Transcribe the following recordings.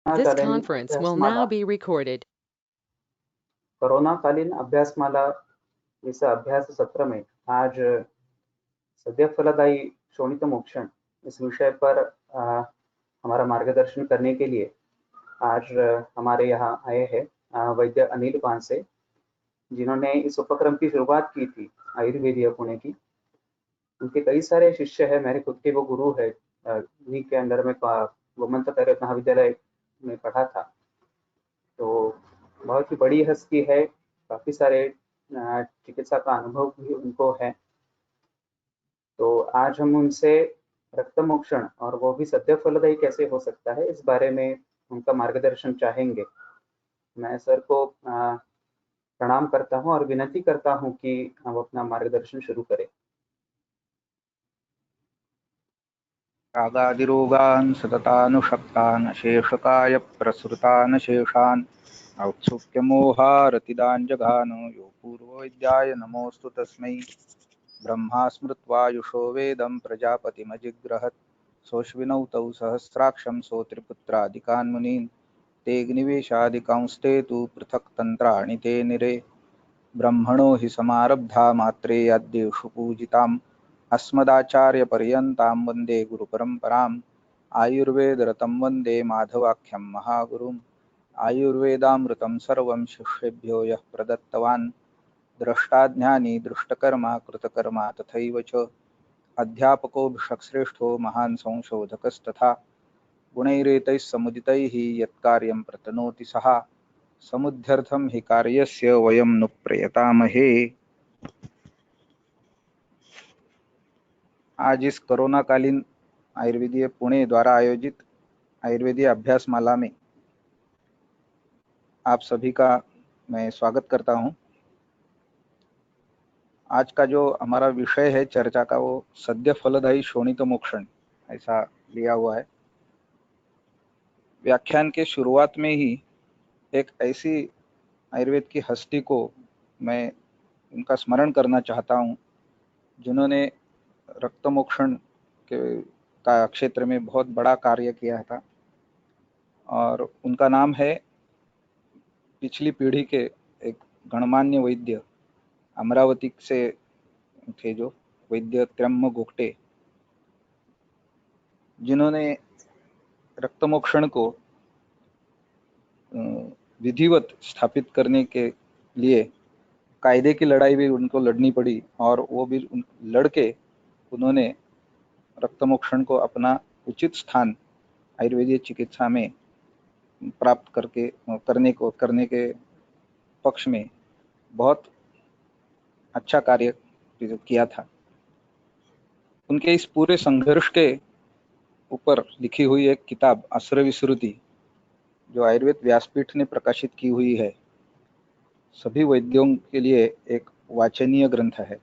This कालीन conference will अभ्यासमाला now be recorded. कोरोनाकालीन अभ्यासमाला इस अभ्यास सत्र में आज सद्य फलदायी शोणित मोक्षण इस विषय पर हमारा मार्गदर्शन करने के लिए आज हमारे यहाँ आए हैं वैद्य अनिल पानसे, जिन्होंने इस उपक्रम की शुरुआत की थी आयुर्वेदिया पुणे की। उनके कई सारे शिष्य हैं, मेरे खुद के वो गुरु है। उन्हीं के अंदर में गोमंत तैरत महाविद्यालय में पढ़ा था, तो बहुत ही बड़ी हस्ती है। काफी सारे चिकित्सा का अनुभव भी उनको है। तो आज हम उनसे रक्त मोक्षण और वो भी सद्य फलदायी कैसे हो सकता है, इस बारे में उनका मार्गदर्शन चाहेंगे। मैं सर को प्रणाम करता हूं और विनती करता हूं कि हम अपना मार्गदर्शन शुरू करें। रागादिरोगान् सततानुषक्तान् शेषकाय प्रसृतान् शेषान् औत्सुक्यमोहारतिदान् जघान यो पूर्वविद्याय नमोऽस्तु तस्मै। ब्रह्मा स्मृत्वायुषो वेदं प्रजापतिमजिग्रहत् सोऽश्विनौ तौ सहस्राक्षं सोऽत्रिपुत्रादिकान् मुनीन् तेऽग्निवेशादिकांस्ते तु पृथक् तन्त्राणि ते निरे ब्रह्मणो हि समारब्धा मात्रेयाद्येषु पूजिताम् अस्मदाचार्यपर्यन्तां वन्दे गुरुपरम्पराम् आयुर्वेदरतं वन्दे माधवाख्यं महागुरुम् आयुर्वेदामृतं सर्वं शिष्येभ्यो यः प्रदत्तवान् द्रष्टाज्ञानी दृष्टकर्मा कृतकर्मा तथैव च अध्यापको भिषक्श्रेष्ठो महान् संशोधकस्तथा गुणैरेतैः समुदितैः यत्कार्यं प्रतनोति सः समुद्धर्थं हि कार्यस्य वयं नु प्रयतामहे। आज इस कोरोनाकालीन आयुर्वेदीय पुणे द्वारा आयोजित आयुर्वेदीय अभ्यास माला में आप सभी का मैं स्वागत करता हूं। आज का जो हमारा विषय है चर्चा का, वो सद्य फलदायी शोणित मोक्षण ऐसा लिया हुआ है। व्याख्यान के शुरुआत में ही एक ऐसी आयुर्वेद की हस्ती को मैं उनका स्मरण करना चाहता हूं, जिन्होंने रक्त मोक्षण का क्षेत्र में बहुत बड़ा कार्य किया था, और उनका नाम है पिछली पीढ़ी के एक गणमान्य वैद्य, अमरावती से थे जो वैद्य त्र्यम्म गोगटे, जिन्होंने रक्तमोक्षण को विधिवत स्थापित करने के लिए कायदे की लड़ाई भी उनको लड़नी पड़ी, और वो भी लड़के उन्होंने रक्तमोक्षण को अपना उचित स्थान आयुर्वेदीय चिकित्सा में प्राप्त करने के पक्ष में बहुत अच्छा कार्य किया था। उनके इस पूरे संघर्ष के ऊपर लिखी हुई एक किताब अस्त्र विश्रुति, जो आयुर्वेद व्यासपीठ ने प्रकाशित की हुई है, सभी वैद्यों के लिए एक वाचनीय ग्रंथ है।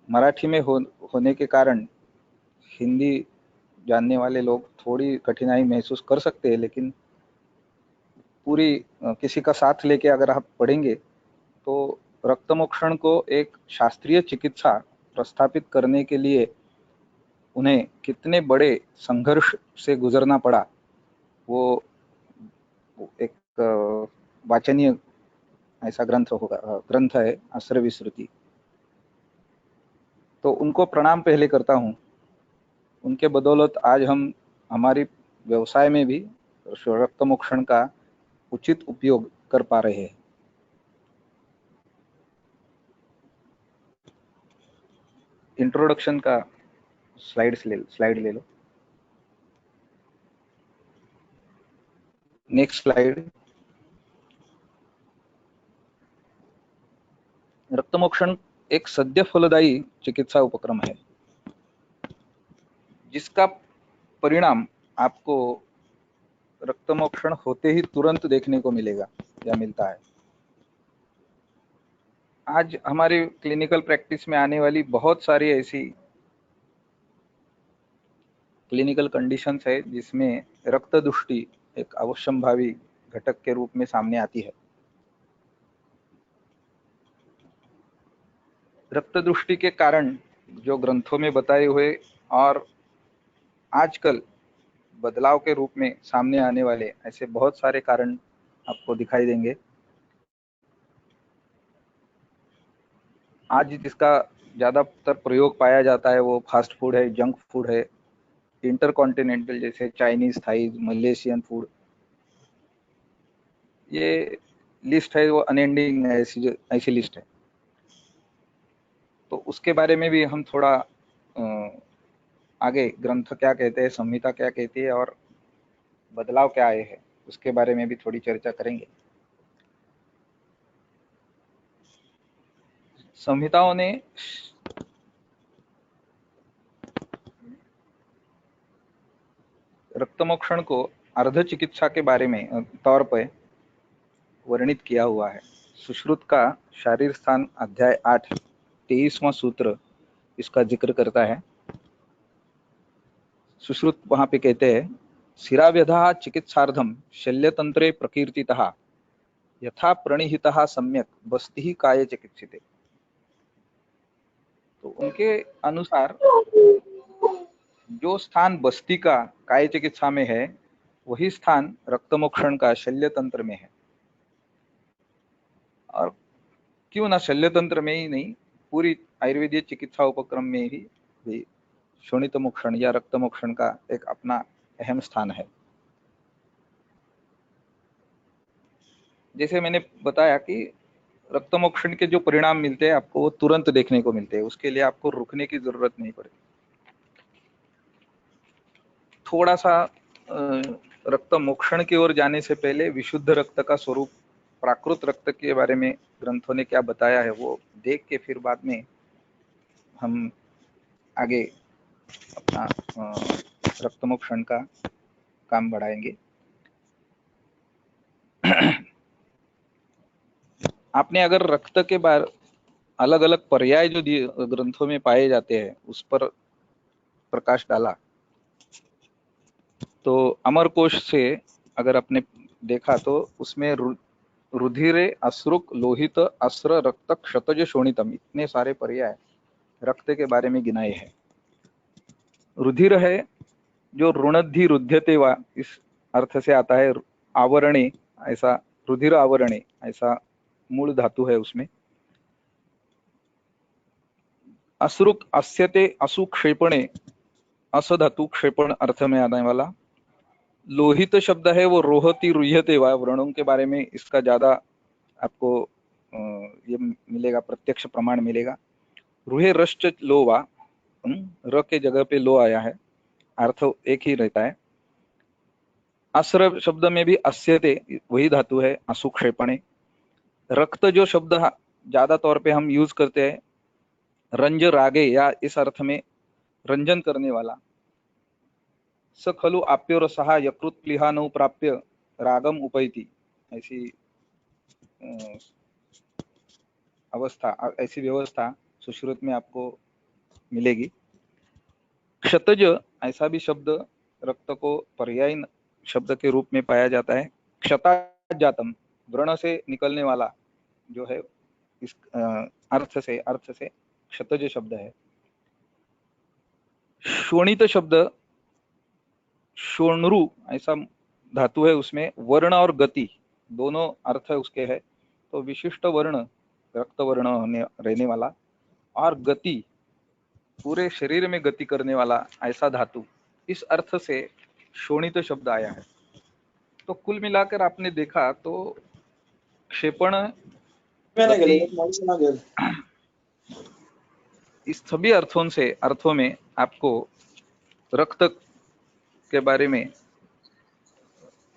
मराठी में होने के कारण हिंदी जानने वाले लोग थोड़ी कठिनाई महसूस कर सकते हैं, लेकिन पूरी किसी का साथ लेके अगर आप पढ़ेंगे तो रक्तमोक्षण को एक शास्त्रीय चिकित्सा प्रस्थापित करने के लिए उन्हें कितने बड़े संघर्ष से गुजरना पड़ा, वो एक वाचनीय ऐसा ग्रंथ है अस्त्र विश्रुति। तो उनको प्रणाम पहले करता हूँ। उनके बदौलत आज हम हमारी व्यवसाय में भी रक्तमोक्षण का उचित उपयोग कर पा रहे हैं। इंट्रोडक्शन का स्लाइड ले लो। Next slide. रक्तमोक्षण एक सद्य फलदायी चिकित्सा उपक्रम है, जिसका परिणाम आपको रक्तमोक्षण होते ही तुरंत देखने को मिलेगा या मिलता है। आज हमारी क्लिनिकल प्रैक्टिस में आने वाली बहुत सारी ऐसी क्लिनिकल कंडीशंस है जिसमें रक्त दुष्टि एक अवश्यंभावी घटक के रूप में सामने आती है। रक्त दृष्टि के कारण जो ग्रंथों में बताए हुए और आजकल बदलाव के रूप में सामने आने वाले ऐसे बहुत सारे कारण आपको दिखाई देंगे। आज जिसका ज़्यादातर प्रयोग पाया जाता है वो फास्ट फूड है, जंक फूड है, इंटरकॉन्टिनेंटल जैसे चाइनीज, थाई, मलेशियन फूड। ये लिस्ट है वो अनएंडिंग है, ऐसी लिस्ट है। तो उसके बारे में भी हम थोड़ा आगे ग्रंथ क्या कहते हैं, संहिता क्या कहती है और बदलाव क्या आए हैं, उसके बारे में भी थोड़ी चर्चा करेंगे। संहिताओं ने रक्तमोक्षण को अर्ध चिकित्सा के बारे में तौर पर वर्णित किया हुआ है। सुश्रुत का शारीर स्थान अध्याय 8 23वां सूत्र इसका जिक्र करता है। सुश्रुत वहां पे कहते हैं, शिराव्यधा चिकित्सार्थम शल्यतंत्रे प्रकीर्तितः यथा प्रणिहितः सम्यक बस्ति काय चिकित्सिते। तो उनके अनुसार जो स्थान बस्ती का काय चिकित्सा में है वही स्थान रक्तमोक्षण का शल्य तंत्र में है। और क्यों ना शल्य तंत्र में ही नहीं, पूरी आयुर्वेदीय चिकित्सा उपक्रम में भी शोणित मोक्षण या रक्तमोक्षण का एक अपना अहम स्थान है। जैसे मैंने बताया कि रक्तमोक्षण के जो परिणाम मिलते हैं आपको वो तुरंत देखने को मिलते हैं, उसके लिए आपको रुकने की जरूरत नहीं पड़ती। थोड़ा सा रक्त मोक्षण की ओर जाने से पहले विशुद्ध रक्त का स्वरूप, प्राकृत रक्त के बारे में ग्रंथों ने क्या बताया है वो देख के फिर बाद में हम आगे अपना रक्त मोक्षण का काम बढ़ाएंगे। आपने अगर रक्त के बारे अलग अलग पर्याय जो ग्रंथों में पाए जाते हैं उस पर प्रकाश डाला तो अमरकोश से अगर आपने देखा तो उसमें रुधिरे अश्रुक लोहित अस्र रक्त क्षतज शोणितम इतने सारे पर्याय रक्त के बारे में गिनाए हैं। रुधिर है जो ऋणद्धि रुध्यते वा इस अर्थ से आता है, आवरणे ऐसा, रुधिर आवरणे ऐसा मूल धातु है उसमें। अश्रुक अस्यते असुक्षेपणे अस धातु क्षेपण अर्थ में आने वाला। लोहित शब्द है वो रोहती रुह्यते वा, व्रणों के बारे में इसका ज्यादा आपको ये मिलेगा, प्रत्यक्ष प्रमाण मिलेगा। रुहे रश्च लो वा, र के जगह पे लो आया है, अर्थ एक ही रहता है। अस्र शब्द में भी अस्यते वही धातु है, असुक्षेपणे। रक्त जो शब्द ज्यादा तौर पे हम यूज करते हैं रंज रागे या इस अर्थ में रंजन करने वाला। स खलु आप्यो रसः यकृत प्लीहानौ प्राप्य रागम उपैति, ऐसी अवस्था, ऐसी व्यवस्था सुश्रुत में आपको मिलेगी। क्षतज ऐसा भी शब्द रक्त को पर्यायी शब्द के रूप में पाया जाता है। क्षता जातम व्रण से निकलने वाला जो है, इस अर्थ से क्षतज शब्द है। शोणित शब्द शोणरु ऐसा धातु है, उसमें वर्ण और गति दोनों अर्थ उसके है। तो विशिष्ट वर्ण रक्त वर्ण रहने वाला और गति पूरे शरीर में गति करने वाला ऐसा धातु, इस अर्थ से शोणित शब्द आया है। तो कुल मिलाकर आपने देखा तो क्षेपण इस सभी अर्थों में आपको रक्त के बारे में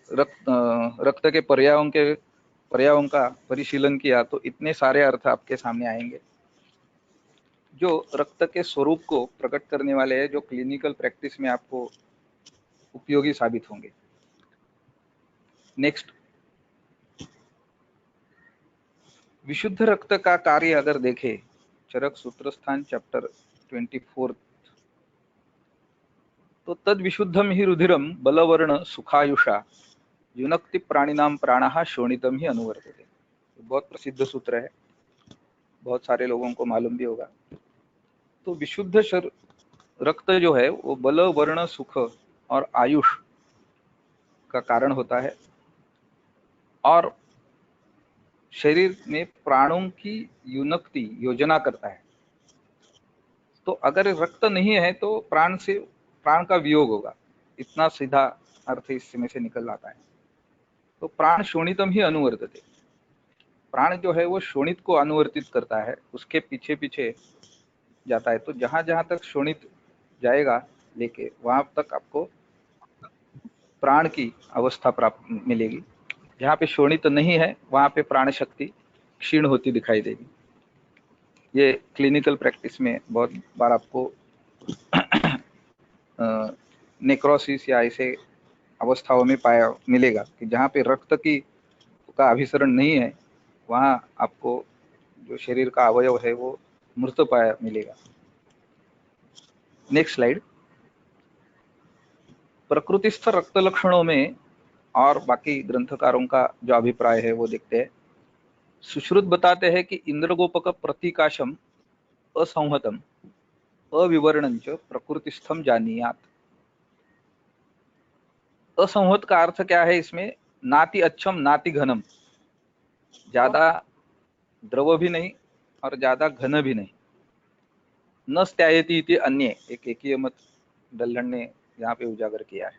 रक्त के पर्यायों का परिशीलन किया तो इतने सारे अर्थ आपके सामने आएंगे जो रक्त के स्वरूप को प्रकट करने वाले हैं, जो क्लिनिकल प्रैक्टिस में आपको उपयोगी साबित होंगे। नेक्स्ट, विशुद्ध रक्त का कार्य अगर देखें चरक सूत्रस्थान चैप्टर 24, तो तद विशुद्धम ही रुधिरम बलवर्ण सुखायुषा युनक्ति प्राणिनाम प्राणः शोणितम ही अनुवर्तते। बहुत प्रसिद्ध सूत्र है, बहुत सारे लोगों को मालूम भी होगा। तो विशुद्ध रक्त जो है वो बल वर्ण सुख और आयुष का कारण होता है और शरीर में प्राणों की योजना करता है। तो अगर रक्त नहीं है तो प्राण का वियोग होगा, इतना सीधा अर्थ इसमें से निकल आता है। तो प्राण शोणितम ही अनुवर्तते, प्राण जो है वो शोणित को अनुवर्तित करता है, उसके पीछे पीछे जाता है। तो जहां जहां तक शोणित जाएगा लेके वहां तक आपको प्राण की अवस्था प्राप्त मिलेगी। जहां पे शोणित नहीं है वहां पे प्राण शक्ति क्षीण होती दिखाई देगी। ये क्लिनिकल प्रैक्टिस में बहुत बार आपको नेक्रोसिस या ऐसे अवस्थाओं में पाया मिलेगा कि जहाँ पे रक्त की का अभिसरण नहीं है वहाँ आपको जो शरीर का अवयव है वो मृत पाया मिलेगा। Next slide. प्रकृतिस्थ रक्त लक्षणों में और बाकी ग्रंथकारों का जो अभिप्राय है वो देखते हैं। सुश्रुत बताते हैं कि इंद्रगोपक प्रतीकाशम असंहतम अविवर्णंच प्रकृतिस्थम जानीयात। असंहत का अर्थ क्या है इसमें? नाति अच्छम नाति घनम, ज्यादा द्रव भी नहीं और ज्यादा घन भी नहीं। न स्त्यायति इति अन्य, एक एकीय मत दल्हन ने यहाँ पे उजागर किया है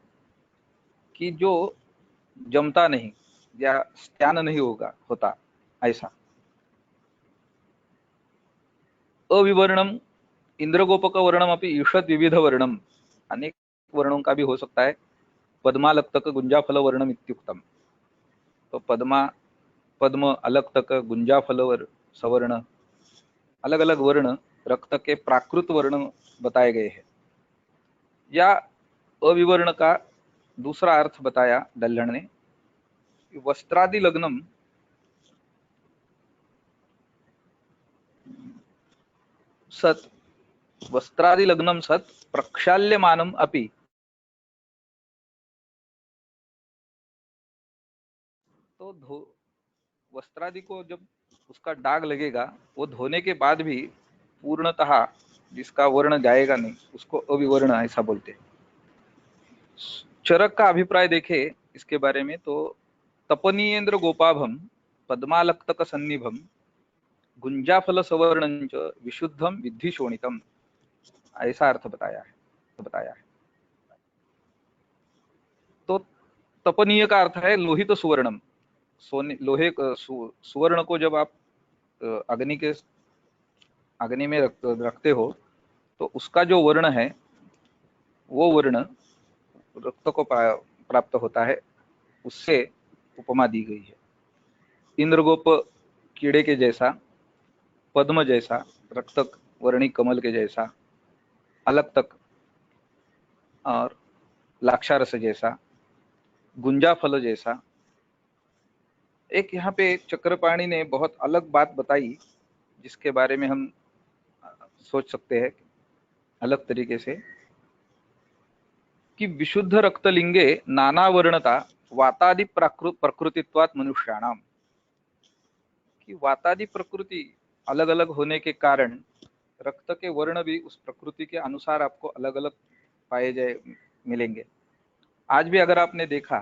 कि जो जमता नहीं या स्त्यान नहीं होता ऐसा। अविवर्णम इंद्रगोपक वर्णम अपनी ईषद विविध वर्णम, अनेक वर्णों का भी हो सकता है। पद्मालक्तक गुंजाफल वर्णम इत्युक्तम, तो पद्म अलक्तक गुंजाफल सवर्ण, अलग अलग वर्ण रक्त के प्राकृत वर्ण बताए गए हैं। या अविवर्ण का दूसरा अर्थ बताया दल्हन ने, वस्त्रादि लग्नम सत, वस्त्रादि लग्नम सत प्रक्षाल्यमानम अपि, तो वस्त्रादि को जब उसका दाग लगेगा वो धोने के बाद भी पूर्णतः जिसका वर्ण जाएगा नहीं उसको अविवर्ण ऐसा बोलते हैं। चरक का अभिप्राय देखे इसके बारे में तो तपनीयेन्द्र गोपाभम पद्मालक्तक सन्निभम गुंजाफल सवर्णंच विशुद्धम विद्धि शोणितम, ऐसा अर्थ बताया है। तो तपनीय का अर्थ है लोहित सुवर्णम, सोने लोहे सुवर्ण को जब आप अग्नि में रखते हो तो उसका जो वर्ण है वो वर्ण रक्त को प्राप्त होता है, उससे उपमा दी गई है। इंद्रगोप कीड़े के जैसा, पद्म जैसा, रक्तक वर्णी कमल के जैसा, अलक्तक और लाक्षारस जैसा, गुंजा फल जैसा। एक यहाँ पे चक्रपाणी ने बहुत अलग बात बताई जिसके बारे में हम सोच सकते हैं अलग तरीके से, कि विशुद्ध रक्तलिंगे नाना वर्णता वातादि प्रकृतित्वात् मनुष्याणाम, कि वातादि प्रकृति अलग अलग होने के कारण रक्त के वर्ण भी उस प्रकृति के अनुसार आपको अलग अलग पाए मिलेंगे। आज भी अगर आपने देखा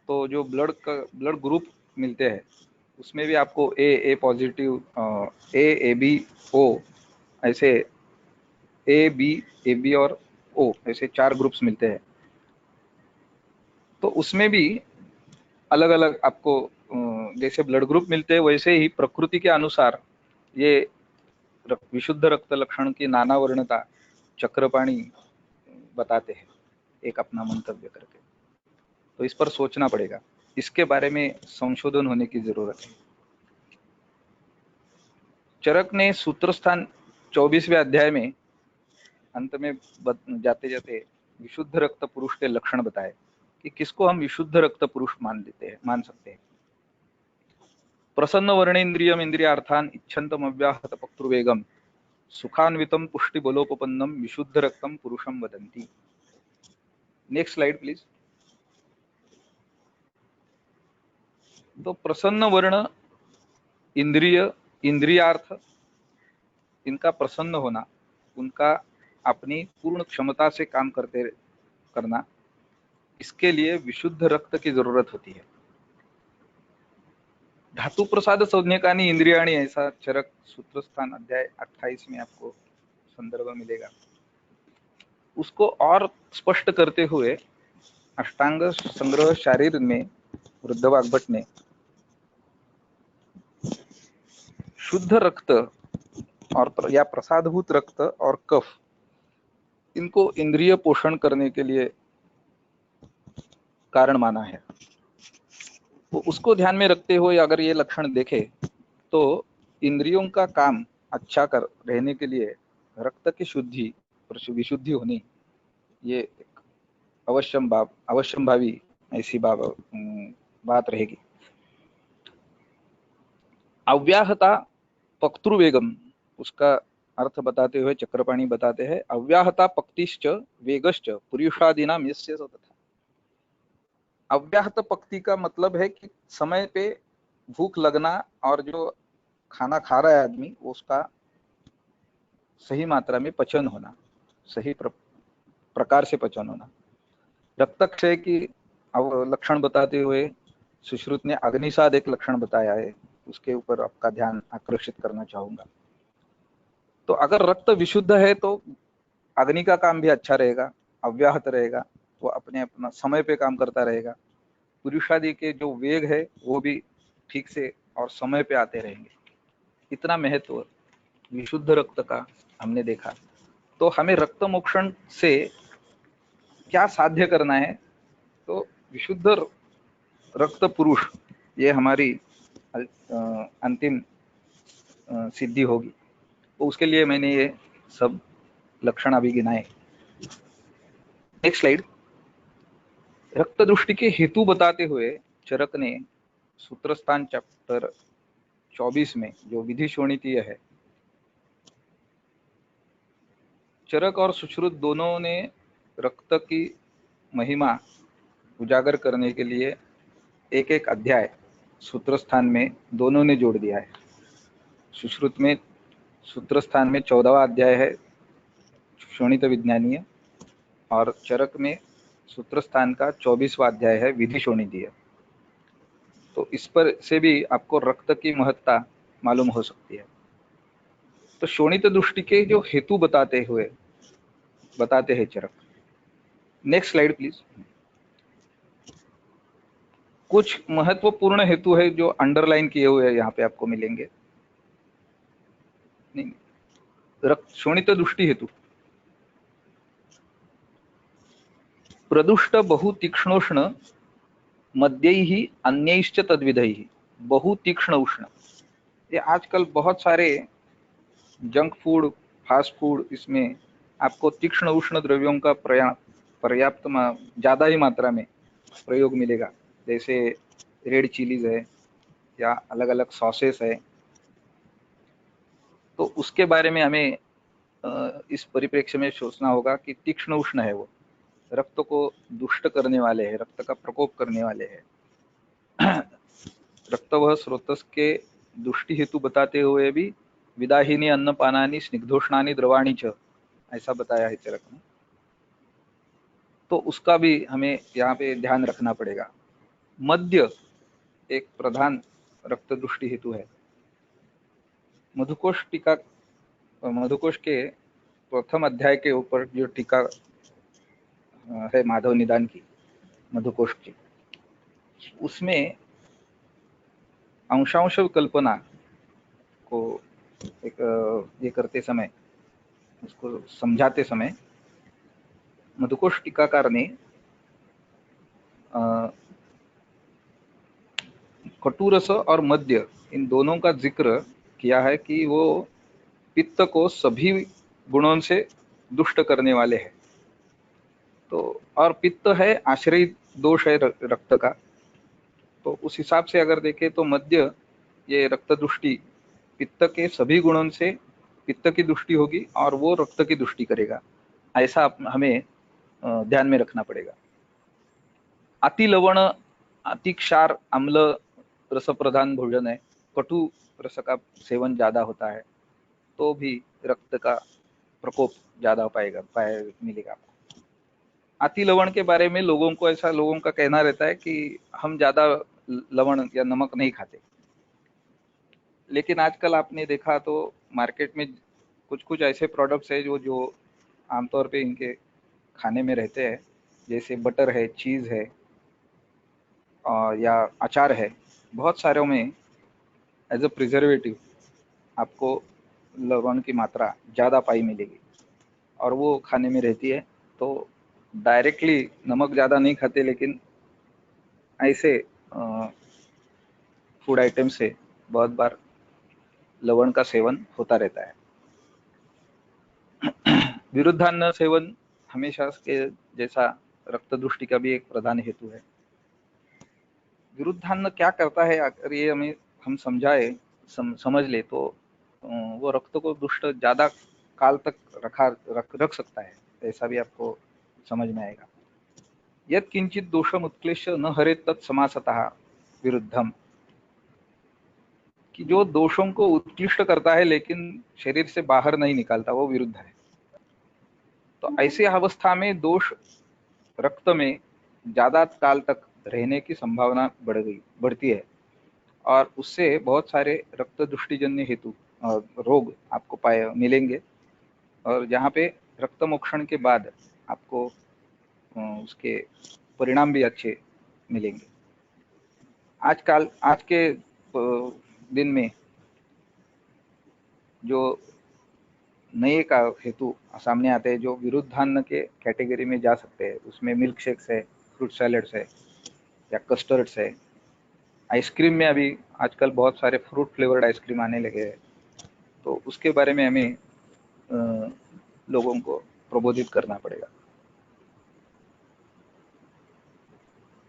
तो जो ब्लड ग्रुप मिलते हैं उसमें भी आपको ए पॉजिटिव, ए बी ओ, ऐसे ए बी और ओ ऐसे 4 ग्रुप्स मिलते हैं। तो उसमें भी अलग अलग आपको जैसे ब्लड ग्रुप मिलते हैं वैसे ही प्रकृति के अनुसार ये विशुद्ध रक्त लक्षण की नाना वर्णता चक्रपाणी बताते हैं एक अपना मंतव्य करके। तो इस पर सोचना पड़ेगा, इसके बारे में संशोधन होने की जरूरत है। चरक ने सूत्र स्थान 24वें अध्याय में अंत में जाते जाते विशुद्ध रक्त पुरुष के लक्षण बताए कि किसको हम विशुद्ध रक्त पुरुष मान सकते हैं। प्रसन्न वर्णेन्द्रियम इंद्रियार्थान इच्छन्तम अव्याहत पक्तुर्वेगम सुखान्वितम पुष्टि बलोपपन्नम विशुद्ध रक्तम पुरुषम वदंती। Next slide please. तो प्रसन्न वर्ण इंद्रियार्थ, इनका प्रसन्न होना, उनका अपनी पूर्ण क्षमता से काम करना इसके लिए विशुद्ध रक्त की जरूरत होती है। धातु प्रसाद संज्ञकानी इंद्रियाणी, ऐसा चरक सूत्रस्थान अध्याय 28 में आपको संदर्भ मिलेगा। उसको और स्पष्ट करते हुए अष्टांग संग्रह शारीर में वृद्ध वाग्भट ने शुद्ध रक्त और या प्रसादभूत रक्त और कफ, इनको इंद्रिय पोषण करने के लिए कारण माना है। तो उसको ध्यान में रखते हुए अगर ये लक्षण देखे तो इंद्रियों का काम अच्छा कर रहने के लिए रक्त की शुद्धि, विशुद्धि होनी, ये एक अवश्यंभावी ऐसी बात रहेगी। अव्याहता पक्तृवेगम, उसका अर्थ बताते हुए चक्रपाणी बताते हैं, अव्याहता पक्तिश्च वेगश्च पुरुषादीनाम यस्य तथा। अव्याहत पक्ति का मतलब है कि समय पे भूख लगना और जो खाना खा रहा है आदमी उसका सही मात्रा में पचन होना, सही प्रकार से पचन होना। रक्तक्षय की लक्षण बताते हुए सुश्रुत ने अग्निसाद एक लक्षण बताया है, उसके ऊपर आपका ध्यान आकर्षित करना चाहूंगा। तो अगर रक्त विशुद्ध है तो अग्नि का काम भी अच्छा रहेगा, अव्याहत रहेगा, वो अपना समय पे काम करता रहेगा। पुरुषादि के जो वेग है वो भी ठीक से और समय पे आते रहेंगे। इतना महत्व विशुद्ध रक्त का हमने देखा। तो हमें रक्त मोक्षण से क्या साध्य करना है? तो विशुद्ध रक्त पुरुष, ये हमारी अंतिम सिद्धि होगी। तो उसके लिए मैंने ये सब लक्षण अभी गिनाए। Next slide. रक्त दृष्टि के हेतु बताते हुए चरक ने सूत्रस्थान चैप्टर 24 में जो विधि शोणितीय है, चरक और सुश्रुत दोनों ने रक्त की महिमा उजागर करने के लिए एक एक अध्याय सूत्रस्थान में दोनों ने जोड़ दिया है। सुश्रुत में सूत्रस्थान में 14वां अध्याय है शोणित विज्ञानीय, और चरक में सूत्रस्थान का 24वां अध्याय है विधि शोणितीय। तो इस पर से भी आपको रक्त की महत्ता मालूम हो सकती है। तो शोणित दृष्टि के जो हेतु बताते हैं चरक। Next slide please. कुछ महत्वपूर्ण हेतु है जो अंडरलाइन किए हुए यहाँ पे आपको मिलेंगे। नहीं, रक्त शोणित दृष्टि हेतु। प्रदुष्ट बहु तीक्ष्णोष्ण मध्यैहि अन्यैश्च तद्विधैहि। बहु तीक्ष्ण उष्ण, ये आजकल बहुत सारे जंक फूड, फास्ट फूड, इसमें आपको तीक्ष्ण उष्ण द्रव्यों का पर्याप्त ज्यादा ही मात्रा में प्रयोग मिलेगा। जैसे रेड चिलीज है या अलग अलग सॉसेस है। तो उसके बारे में हमें इस परिप्रेक्ष्य में सोचना होगा कि तीक्ष्ण उष्ण है, वो रक्त को दुष्ट करने वाले हैं, रक्त का प्रकोप करने वाले हैं। रक्त वह स्रोतस के दुष्टि हेतु बताते हुए भी विदाहिनी अन्नपानानि स्निग्धोष्णानि द्रवाणी च, ऐसा बताया है चरक ने। तो उसका भी हमें यहाँ पे ध्यान रखना पड़ेगा। मध्य एक प्रधान रक्त दृष्टि हेतु है। मधुकोश टीका, मधुकोश के प्रथम अध्याय के ऊपर जो टीका है माधव निदान की, मधुकोश की, उसमें अंशांश कल्पना को एक ये करते समय, उसको समझाते समय मधुकोश टीकाकार ने कटुरस और मध्य, इन दोनों का जिक्र किया है कि वो पित्त को सभी गुणों से दुष्ट करने वाले हैं। तो और पित्त है आश्रय दोष है रक्त का। तो उस हिसाब से अगर देखें तो मध्य, ये रक्त दृष्टि पित्त के सभी गुणों से पित्त की दृष्टि होगी और वो रक्त की दृष्टि करेगा, ऐसा हमें ध्यान में रखना पड़ेगा। अति लवण, अति क्षार, अम्ल रस प्रधान भोजन है, कटु रस का सेवन ज्यादा होता है तो भी रक्त का प्रकोप ज्यादा मिलेगा आपको। अति लवण के बारे में लोगों का कहना रहता है कि हम ज्यादा लवण या नमक नहीं खाते, लेकिन आजकल आपने देखा तो मार्केट में कुछ कुछ ऐसे प्रोडक्ट्स है जो आमतौर पे इनके खाने में रहते हैं, जैसे बटर है, चीज है, और या अचार है। बहुत सारों में एज अ प्रिजर्वेटिव आपको लवण की मात्रा ज़्यादा पाई मिलेगी और वो खाने में रहती है। तो डायरेक्टली नमक ज़्यादा नहीं खाते, लेकिन ऐसे फूड आइटम से बहुत बार लवण का सेवन होता रहता है। विरुद्धान्न सेवन हमेशा के जैसा रक्त दुष्टि का भी एक प्रधान हेतु है। विरुद्धान्न क्या करता है, अगर ये हम समझाए समझ ले तो वो रक्त को दुष्ट ज्यादा काल तक रख सकता है, ऐसा भी आपको समझ में आएगा। यत् किंचित दोषम उत्क्लेश्य न हरेत तत् समासतः विरुद्धम, कि जो दोषों को उत्कृष्ट करता है लेकिन शरीर से बाहर नहीं निकालता, वो विरुद्ध है। तो ऐसी अवस्था में दोष रक्त में ज्यादा काल तक रहने की संभावना बढ़ती है और उससे बहुत सारे रक्त दुष्टिजन्य हेतु रोग आपको मिलेंगे, और जहाँ पे रक्त मोक्षण के बाद आपको उसके परिणाम भी अच्छे मिलेंगे। आज के दिन में जो नए का हेतु सामने आते हैं जो विरुद्धान्न के कैटेगरी में जा सकते हैं, उसमें मिल्क शेक्स है, फ्रूट सैलड्स है या कस्टर्ड्स है। आइसक्रीम में अभी आजकल बहुत सारे फ्रूट फ्लेवर्ड आइसक्रीम आने लगे हैं, तो उसके बारे में हमें लोगों को प्रबोधित करना पड़ेगा।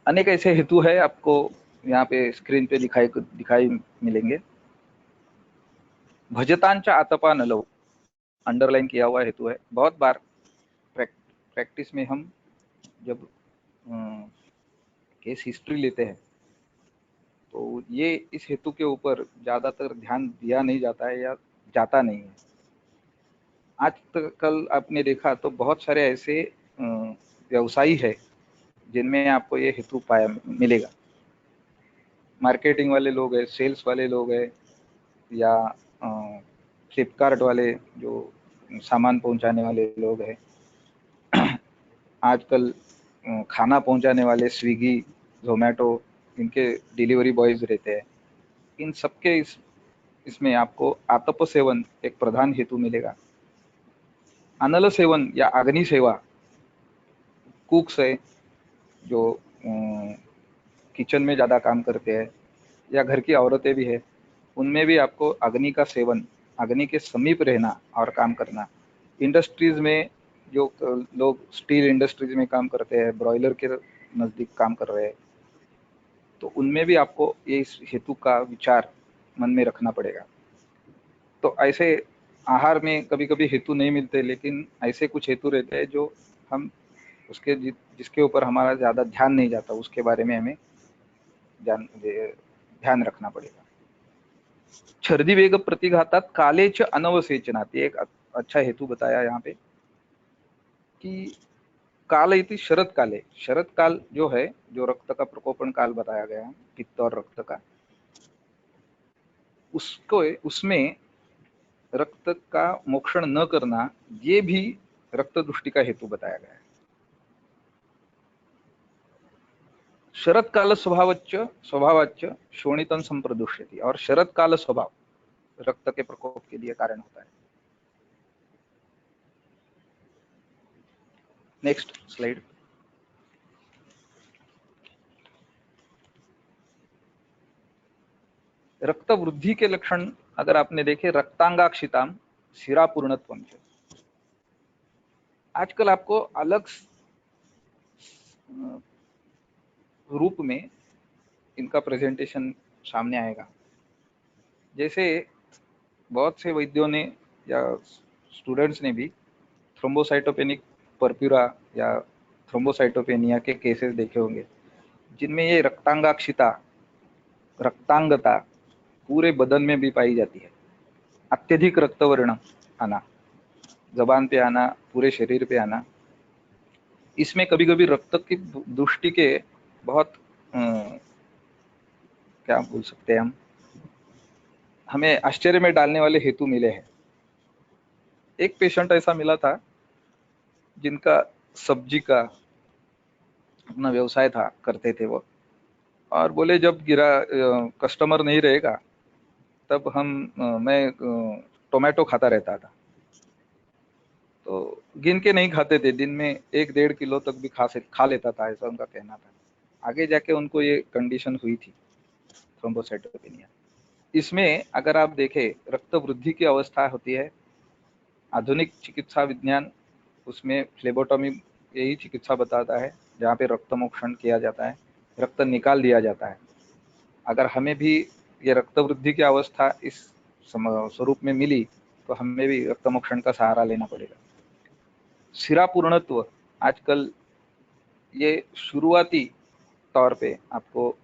अनेक ऐसे हेतु है, आपको यहाँ पे स्क्रीन पे दिखाई मिलेंगे। भजतांचा आतपा न लो, अंडरलाइन किया हुआ हेतु है। बहुत बार प्रैक्टिस में हम जब केस हिस्ट्री लेते हैं तो ये इस हेतु के ऊपर ज्यादातर ध्यान दिया नहीं जाता है या जाता नहीं है। आज तक कल आपने देखा तो बहुत सारे ऐसे व्यवसायी है जिनमें आपको ये हेतु मिलेगा। मार्केटिंग वाले लोग हैं, सेल्स वाले लोग हैं, या फ्लिपकार्ट वाले जो सामान पहुंचाने वाले लोग हैं, आजकल खाना पहुंचाने वाले स्विगी, जोमेटो, इनके डिलीवरी बॉयज रहते हैं। इन सबके इसमें आपको आतप सेवन एक प्रधान हेतु मिलेगा। अनल सेवन या अग्नि सेवा, कुक्स है जो किचन में ज़्यादा काम करते हैं, या घर की औरतें भी है, उनमें भी आपको अग्नि का सेवन, अग्नि के समीप रहना और काम करना। इंडस्ट्रीज में जो लोग स्टील इंडस्ट्रीज में काम करते हैं, ब्रॉयलर के नज़दीक काम कर रहे हैं, तो उनमें भी आपको ये इस हेतु का विचार मन में रखना पड़ेगा। तो ऐसे आहार में कभी कभी हेतु नहीं मिलते, लेकिन ऐसे कुछ हेतु रहते हैं जो हम जिसके ऊपर हमारा ज़्यादा ध्यान नहीं जाता, उसके बारे में हमें ध्यान रखना पड़ेगा। छर्दी वेग प्रतिघातात काले च अनवसेचनात्, एक अच्छा हेतु बताया यहाँ पे कि काल इति शरत काले, शरत काल जो है, जो रक्त का प्रकोपन काल बताया गया है, पित्त और रक्त का, उसमें रक्त का मोक्षण न करना, ये भी रक्त दुष्टि का हेतु बताया गया है। शरत काल स्वभावाच्च शोणितं संप्रदुष्यति, और शरत काल स्वभाव रक्त के प्रकोप के लिए कारण होता है। Next slide. रक्त वृद्धि के लक्षण अगर आपने देखे, रक्तांगाक्षिताम शिरापूर्णत्वम च, आजकल आपको अलग रूप में इनका प्रेजेंटेशन सामने आएगा। जैसे बहुत से वैद्यों ने या स्टूडेंट्स ने भी थ्रोम्बोसाइटोपेनिक पर्प्यूरा या थ्रोम्बोसाइटोपेनिया के केसेस देखे होंगे, जिनमें ये रक्तांगता पूरे बदन में भी पाई जाती है। अत्यधिक रक्तवर्ण आना, जबान पे आना, पूरे शरीर पे आना, इसमें कभी कभी रक्त की दृष्टि के बहुत क्या बोल सकते हैं हम, हमें आश्चर्य में डालने वाले हेतु मिले हैं। एक पेशेंट ऐसा मिला था जिनका सब्जी का अपना व्यवसाय था, करते थे वो, और बोले जब कस्टमर नहीं रहेगा तब मैं टोमेटो खाता रहता था। तो गिन के नहीं खाते थे, दिन में 1-1.5 किलो तक भी खा लेता था, ऐसा उनका कहना था। आगे जाके उनको ये कंडीशन हुई थी, थ्रोम्बोसाइटोपेनिया। इसमें अगर आप देखें, रक्त वृद्धि की अवस्था होती है। आधुनिक चिकित्सा विज्ञान उसमें फ्लेबोटॉमी यही चिकित्सा बताता है, जहाँ पे रक्त मोक्षण किया जाता है, रक्त निकाल दिया जाता है। अगर हमें भी ये रक्त वृद्धि की अवस्था इस स्वरूप में मिली तो हमें भी रक्त मोक्षण का सहारा लेना पड़ेगा। सिरापूर्णत्व आजकल ये शुरुआती तौर पे आपको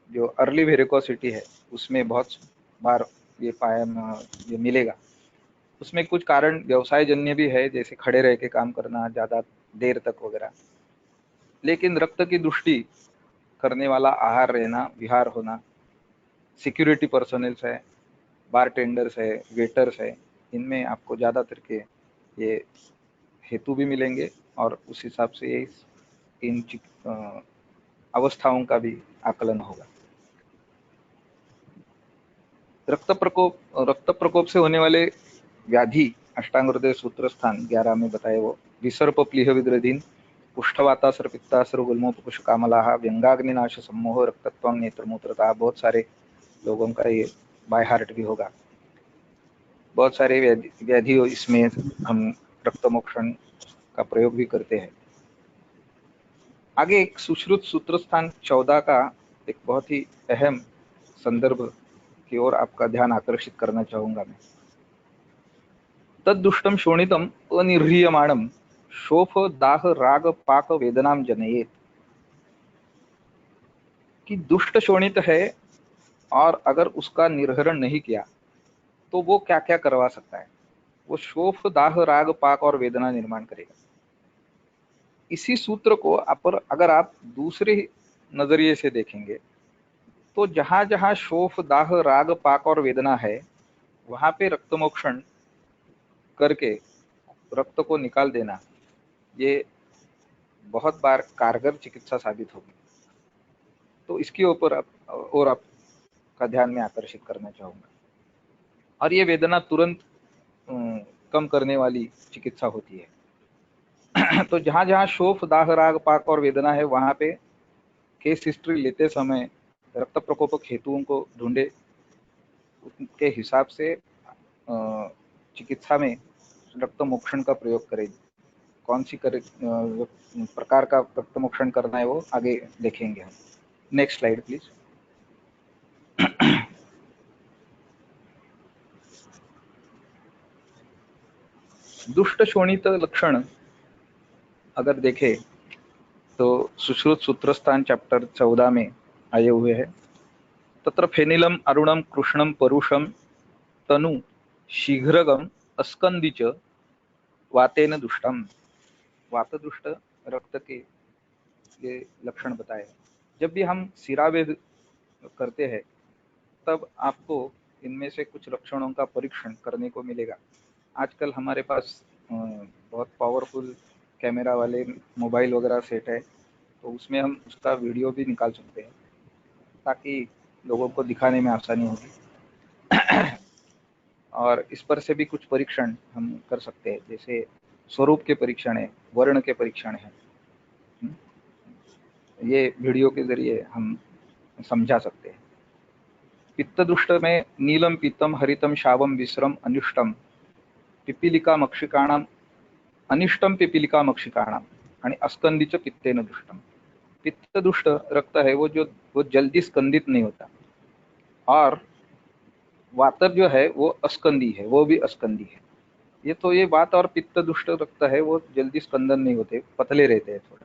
जो अर्ली वेरिकोसिटी है उसमें बहुत बार ये मिलेगा। उसमें कुछ कारण व्यवसाय जन्य भी है, जैसे खड़े रह के काम करना ज़्यादा देर तक वगैरह। लेकिन रक्त की दृष्टि करने वाला आहार रहना, विहार होना, सिक्योरिटी पर्सनल्स है, बार टेंडर्स है, वेटर्स है, इनमें आपको ज़्यादातर के ये हेतु भी मिलेंगे और उस हिसाब से इन अवस्थाओं का भी आकलन होगा। रक्त प्रकोप से होने वाले व्याधि अष्टांग हृदय सूत्र स्थान 11 में बताए वो विसर्प प्लीह विद्रधीन कुष्ठवातासर पित्तासर गुल्मोपकुश कामलाह व्यंगाग्निनाश सम्मोह रक्तत्वं नेत्रमूत्रता। बहुत सारे लोगों का ये बाय हार्ट भी होगा। बहुत सारे व्याधि इसमें हम रक्त मोक्षण का प्रयोग भी करते हैं। आगे एक सुश्रुत सूत्र स्थान 14 का एक बहुत ही अहम संदर्भ की ओर आपका ध्यान आकर्षित करना चाहूंगा मैं। तद्दुष्टम शोणितम अनिर्ह्रियमाणम शोफ दाह राग पाक वेदनाम जनयेत। कि दुष्ट शोणित है और अगर उसका निर्हरण नहीं किया तो वो क्या क्या करवा सकता है। वो शोफ दाह राग पाक और वेदना निर्माण करेगा। इसी सूत्र को अगर आप दूसरे नजरिए से देखेंगे तो जहां जहां शोफ दाह राग पाक और वेदना है वहां पे रक्तमोक्षण करके रक्त को निकाल देना ये बहुत बार कारगर चिकित्सा साबित होगी। तो इसके ऊपर आपका ध्यान में आकर्षित करना चाहूंगा। और ये वेदना तुरंत कम करने वाली चिकित्सा होती है। तो जहां जहां शोफ दाह राग पाक और वेदना है वहां पे केस हिस्ट्री लेते समय रक्त प्रकोपक हेतुओं को ढूंढे, उनके हिसाब से चिकित्सा में रक्त मोक्षण का प्रयोग करें। कौन सी प्रकार का रक्त मोक्षण करना है वो आगे देखेंगे हम। Next slide please. दुष्ट शोणित लक्षण अगर देखें तो सुश्रुत सूत्रस्थान चैप्टर 14 में आए हुए हैं। तत्र फेनिलम अरुणम कृष्णम परुषम तनु शीघ्रगम अस्कंदी च वातेन दुष्टम। वातदुष्ट रक्त के ये लक्षण बताए। जब भी हम सिरावेद करते हैं तब आपको इनमें से कुछ लक्षणों का परीक्षण करने को मिलेगा। आजकल हमारे पास बहुत पावरफुल कैमरा वाले मोबाइल वगैरह सेट है, तो उसमें हम उसका वीडियो भी निकाल सकते हैं ताकि लोगों को दिखाने में आसानी होगी। और इस पर से भी कुछ परीक्षण हम कर सकते हैं, जैसे स्वरूप के परीक्षण है, वर्ण के परीक्षण है। ये वीडियो के जरिए हम समझा सकते हैं। पित्त दुष्ट में नीलम पित्तम हरितम शावम विश्रम अनिष्टम पिपीलिका मक्षिकाणाम अनिष्टम पिपीलिका मक्षिकाणाम आणि अस्कंदीच पित्तेन दुष्टम। पित्त दुष्ट रक्त है वो जल्दी स्कंदित नहीं होता, और वातर जो है वो अस्कंदी है, वो भी अस्कंदी है। ये वात और पित्त दुष्ट रक्त है वो जल्दी स्कंदन नहीं होते, पतले रहते हैं थोड़ा।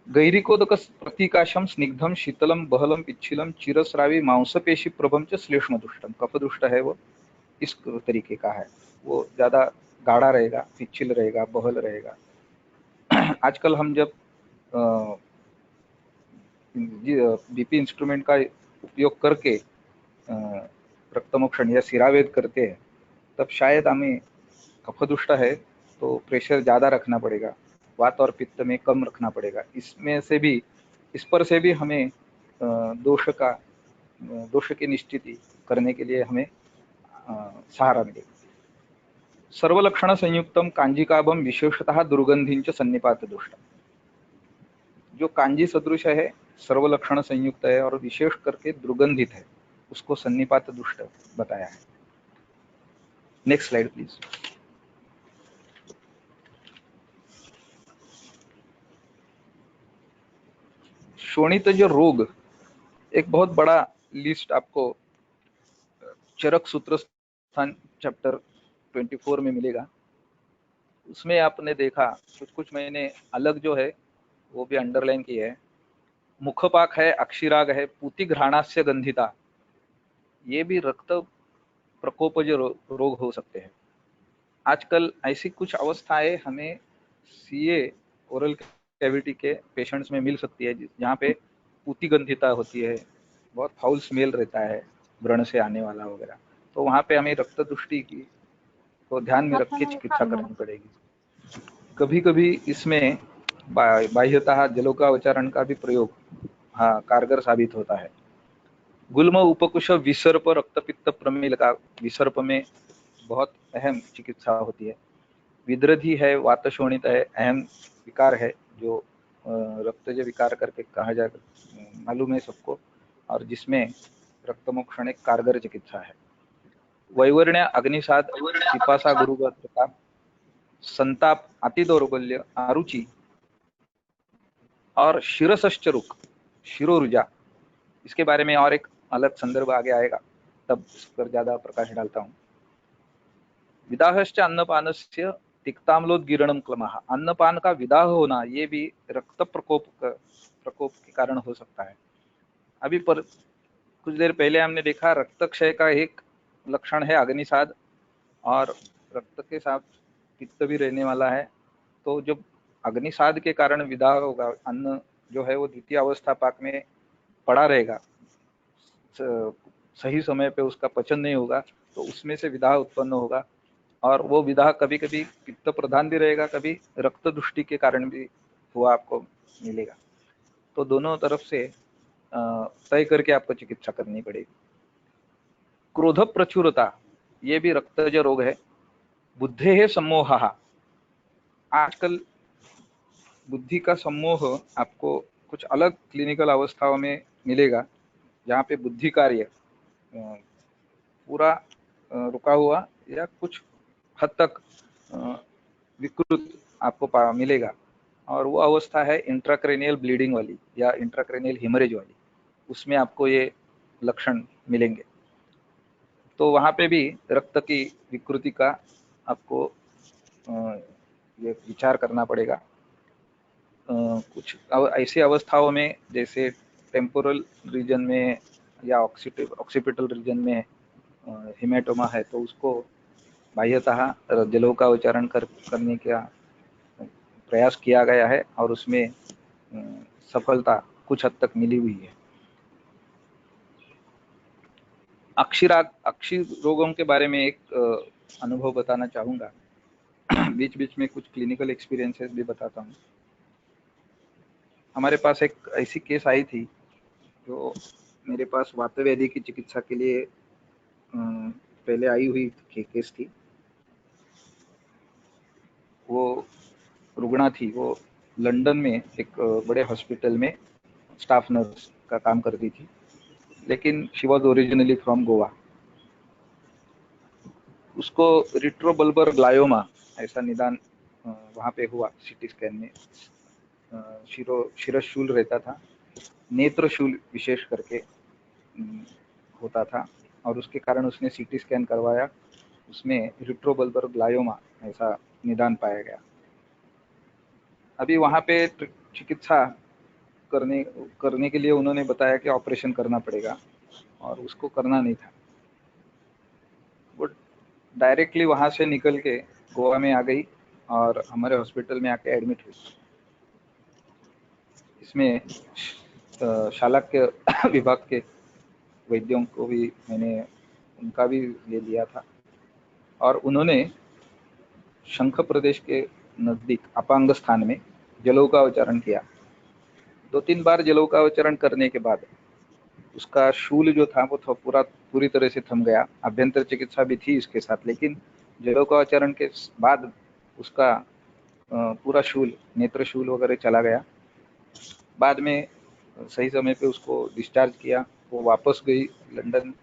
गैरिकोदक प्रतीकाशम स्निग्धम शीतलम बहलम पिच्छिलम चिरस्रावी मांसपेशी प्रभम च श्लेष्म दुष्टम। कफ दुष्ट है वो इस तरीके का है, वो ज्यादा गाढ़ा रहेगा, पिच्छिल रहेगा, बहल रहेगा। आजकल हम जब बीपी इंस्ट्रूमेंट का उपयोग करके रक्तमोक्षण या सिरावेद करते हैं, तब शायद हमें कफदुष्ट है तो प्रेशर ज़्यादा रखना पड़ेगा, वात और पित्त में कम रखना पड़ेगा। इसमें से भी, इस पर से भी हमें दोष की निश्चिति करने के लिए हमें सहारा मिलेगा। सर्वलक्षण संयुक्तम कांजिकाभम विशेषतः दुर्गंधिंच सन्निपात दुष्ट। जो कांजी सदृश है, सर्वलक्षण संयुक्त है और विशेष करके दुर्गंधित है, उसको सन्निपात दुष्ट बताया है। Next slide please. शोणित जो रोग, एक बहुत बड़ा लिस्ट आपको चरक सूत्र स्थान चैप्टर 24 में मिलेगा। उसमें आपने देखा कुछ मैंने अलग जो है वो भी अंडरलाइन की है। मुखपाक है, अक्षिराग है, पूतिघ्राणास्य गंधिता, ये भी रक्त प्रकोप जो रोग हो सकते हैं। आजकल ऐसी कुछ अवस्थाएं हमें सीए ओरल कैविटी के पेशेंट्स में मिल सकती है, जहाँ पे पूतिगंधिता होती है, बहुत फाउल स्मेल रहता है व्रण से आने वाला वगैरह। तो वहाँ पे हमें रक्त दृष्टि की को ध्यान में रख के चिकित्सा करनी पड़ेगी। कभी कभी इसमें बाह्यतः जलोकावचारण का भी प्रयोग कारगर साबित होता है। गुल्म उपकुश विसर्प रक्तपित्त प्रमेल का, विसर्प में बहुत अहम चिकित्सा होती है। विद्रधि है, वातशोणित है, अहम विकार है जो रक्तज विकार करके कहा जाए, मालूम है सबको, और जिसमें रक्तमोक्षण एक कारगर चिकित्सा है। वैवर्ण्य, अग्निसाद, पिपासा, गुरुगोत्रता, संताप, अति दौर्बल्य, आरुचि और शिरसश्चरुक, शिरोरुजा, इसके बारे में और एक अलग संदर्भ आगे आएगा, तब इस पर ज्यादा प्रकाश डालता हूँ। विदाहश्च अन्नपानस्य तिक्ताम्लोद्गीरणम क्लमः, अन्नपान का विदाह होना ये भी रक्त प्रकोप के कारण हो सकता है। अभी पर कुछ देर पहले हमने देखा रक्त क्षय का एक लक्षण है अग्निसाद, और रक्त के साथ पित्त भी रहने वाला है। तो जब अग्निसाद के कारण विदाह होगा, अन्न जो है वो द्वितीय अवस्था पाक में पड़ा रहेगा, सही समय पे उसका पचन नहीं होगा, तो उसमें से विदाह उत्पन्न होगा, और वो विदाह कभी कभी पित्त प्रधान भी रहेगा, कभी रक्त दृष्टि के कारण भी हुआ आपको मिलेगा। तो दोनों तरफ से तय करके आपको चिकित्सा करनी पड़ेगी। क्रोध प्रचुरता, ये भी रक्तज रोग है। बुद्धे है सम्मोह, आजकल बुद्धि का सम्मोह आपको कुछ अलग क्लिनिकल अवस्थाओं में मिलेगा, जहाँ पे बुद्धि कार्य पूरा रुका हुआ या कुछ हद तक विकृत आपको मिलेगा, और वो अवस्था है इंट्राक्रेनियल ब्लीडिंग वाली या इंट्राक्रेनियल हिमरेज वाली, उसमें आपको ये लक्षण मिलेंगे। तो वहाँ पे भी रक्त की विकृति का आपको ये विचार करना पड़ेगा। कुछ ऐसी अवस्थाओं में जैसे टेम्पोरल रीजन में या ऑक्सीपिटल रीजन में हिमेटोमा है, तो उसको बाह्यतः जलोकावचारण करने का प्रयास किया गया है, और उसमें सफलता कुछ हद तक मिली हुई है। अक्षी रोगों के बारे में एक अनुभव बताना चाहूँगा। बीच बीच में कुछ क्लिनिकल एक्सपीरियंसेस भी बताता हूँ। हमारे पास एक ऐसी केस आई थी जो मेरे पास वातव्याधि की चिकित्सा के लिए पहले आई हुई केस थी। वो रुग्णा थी, वो लंदन में एक बड़े हॉस्पिटल में स्टाफ नर्स का काम करती थी, लेकिन she was originally from Goa. उसको रिट्रोबल्बर ग्लायोमा ऐसा निदान वहाँ पे हुआ सीटी स्कैन में। शिरशूल रहता था, नेत्रशूल विशेष करके होता था, और उसके कारण उसने सीटी स्कैन करवाया, उसमें रिट्रोबल्बर ग्लायोमा ऐसा निदान पाया गया। अभी वहाँ पे चिकित्सा करने के लिए उन्होंने बताया कि ऑपरेशन करना पड़ेगा, और उसको करना नहीं था। वो डायरेक्टली वहाँ से निकल के गोवा में आ गई और हमारे हॉस्पिटल में आके एडमिट हुई। इसमें शालाक्य विभाग के वैद्यों को भी मैंने उनका भी ये लिया था, और उन्होंने शंख प्रदेश के नजदीक अपांग स्थान में जलोकावचरण किया। 2-3 बार जलोकावचरण करने के बाद उसका शूल जो था वो पूरी तरह से थम गया। अभ्यंतर चिकित्सा भी थी इसके साथ, लेकिन जलोकावचरण के बाद उसका पूरा शूल, नेत्र शूल वगैरह चला गया। बाद में सही समय पे उसको डिस्चार्ज किया, वो वापस गई लंदन।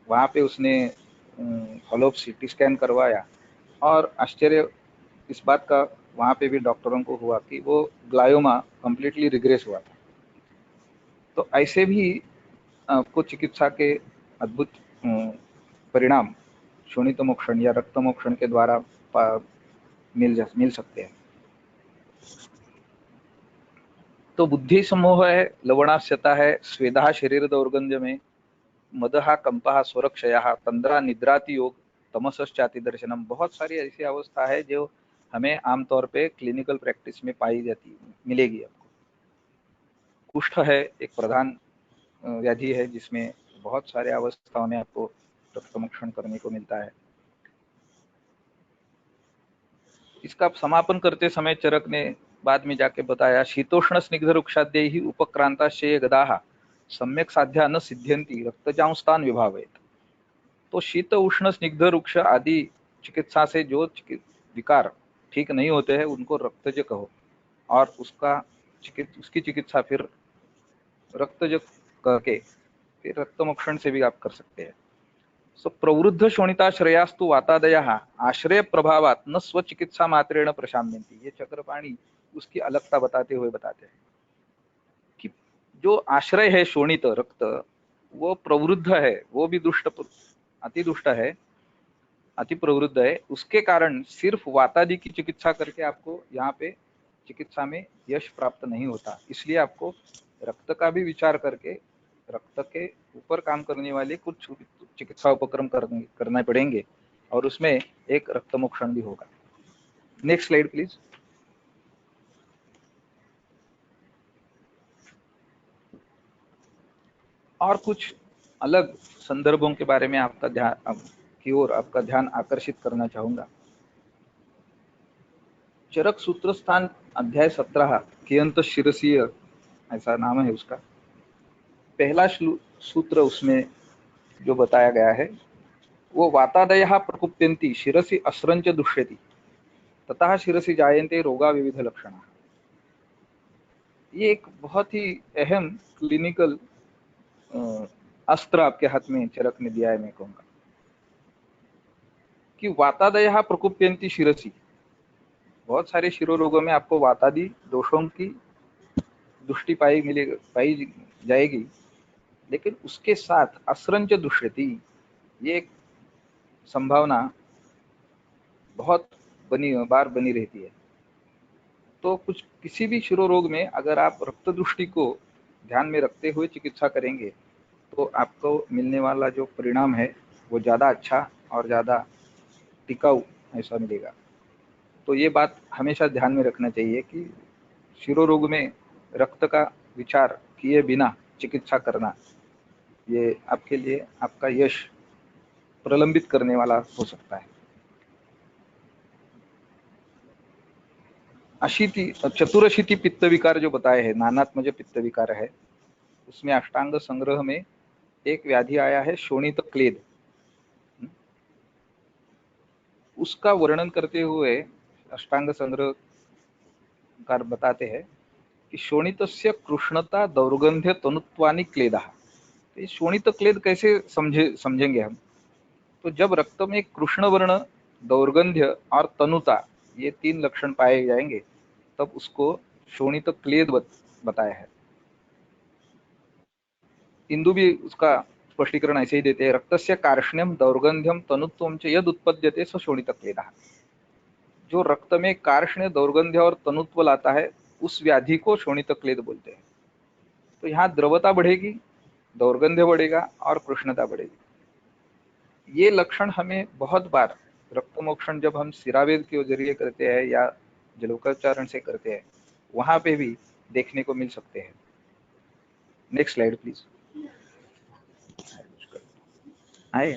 वहाँ पे उसने फॉलोअप सीटी स्कैन करवाया, और आश्चर्य इस बात का वहाँ पे भी डॉक्टरों को हुआ कि वो ग्लायोमा कंप्लीटली रिग्रेस हुआ था। तो ऐसे भी आपको चिकित्सा के अद्भुत परिणाम शोणितमोक्षण या रक्तमोक्षण के द्वारा मिल सकते हैं। तो बुद्धि समूह है, लवणास्यता है, स्वेदा शरीर दौर्गंध्य में, मदहा कंपहा स्वरक्षया, तंद्रा निद्राति योग, तमसश्चाति दर्शनम। बहुत सारी ऐसी अवस्था है जो हमें आमतौर पे क्लिनिकल प्रैक्टिस में पाई जाती मिलेगी। आपको कुष्ठ है, एक प्रधान व्याधि है जिसमें बहुत सारे अवस्थाओं में आपको रक्तमोक्षण करने को मिलता है। इसका समापन करते समय चरक ने बाद में जाके बताया, शीतोष्ण स्निग्ध वृक्षाद्यैहि उपक्रांताश्चये गदाः सम्यक साध्या न सिद्ध्यन्ति रक्तजांस्तान विभावयेत्। तो शीत उष्ण स्निग्ध वृक्ष आदि चिकित्सा से जो विकार ठीक नहीं होते हैं उनको रक्तज कहो, और उसकी चिकित्सा फिर रक्तज करके फिर रक्तमोक्षण से भी आप कर सकते हैं। सो प्रवृद्ध शोणिताश्रयास्तु वातादयः आश्रय प्रभावात् न स्वचिकित्सा मात्रेण प्रशाम्यन्ति। ये चक्रपाणी उसकी अलगता बताते हुए बताते हैं कि जो आश्रय है शोणित रक्त, वो प्रवृद्ध है, वो भी दुष्ट, अति दुष्ट है, अति प्रवृद्ध है। उसके कारण सिर्फ वातादि की चिकित्सा करके आपको यहाँ पे चिकित्सा में यश प्राप्त नहीं होता। इसलिए आपको रक्त का भी विचार करके रक्त के ऊपर काम करने वाले कुछ चिकित्सा उपक्रम करना पड़ेंगे, और उसमें एक रक्तमोक्षण भी होगा। Next slide please. और कुछ अलग संदर्भों के बारे में आपका ध्यान आकर्षित करना चाहूंगा। चरक सूत्र स्थान अध्याय 17 कियंत शिरसीय ऐसा नाम है उसका। पहला सूत्र उसमें जो बताया गया है वो वातादयः प्रकुप्यन्ति शिरसि अस्रंच दुष्यति ततः शिरसि जायन्ते रोगा विविध लक्षण। ये एक बहुत ही अहम क्लिनिकल अस्त्र आपके हाथ में चरक ने दिया है। मैं कहूँगा कि वातादयः प्रकुप्यन्ति शिरसि, बहुत सारे शिरोरोगों में आपको वातादि दोषों की दृष्टि पाई जाएगी, लेकिन उसके साथ अस्रंच दुष्यति, ये एक संभावना बहुत बार बनी रहती है। तो किसी भी शिरोरोग में अगर आप रक्त दृष्टि को ध्यान में रखते हुए चिकित्सा करेंगे तो आपको मिलने वाला जो परिणाम है वो ज़्यादा अच्छा और ज़्यादा टिकाऊ ऐसा मिलेगा। तो ये बात हमेशा ध्यान में रखना चाहिए कि शिरोरोग में रक्त का विचार किए बिना चिकित्सा करना, ये आपके लिए आपका यश प्रलंबित करने वाला हो सकता है। चतुरशीति पित्त विकार जो बताए हैं, नानात्मज पित्त विकार है, उसमें अष्टांग संग्रह में एक व्याधि आया है शोणित क्लेद। उसका वर्णन करते हुए अष्टांग संग्रह कार बताते हैं कि शोणितस्य कृष्णता दौर्गंध्य तनुत्वानि क्लेदः। तो शोणित क्लेद कैसे समझेंगे हम? तो जब रक्त में कृष्ण वर्ण, दौर्गंध्य और तनुता, ये 3 लक्षण पाए जाएंगे तब उसको शोणित क्लेद बताया है। इंदु भी उसका स्पष्टीकरण ऐसे ही देते हैं, रक्तस्य कार्ष्ण्यम दौर्गंध्यम तनुत्वम च यद उत्पद्यते स शोणित क्लेदः। जो रक्त में कार्ष्ण्य, दौर्गंध्य और तनुत्व लाता है उस व्याधि को शोणित क्लेद बोलते हैं। तो यहाँ द्रवता बढ़ेगी, दौर्गंध्य बढ़ेगा और कृष्णता बढ़ेगी। ये लक्षण हमें बहुत बार रक्तमोक्षण जब हम सिरावेद के जरिए करते हैं या जलोकाचारण से करते हैं, वहां पे भी देखने को मिल सकते हैं। Next slide please. आए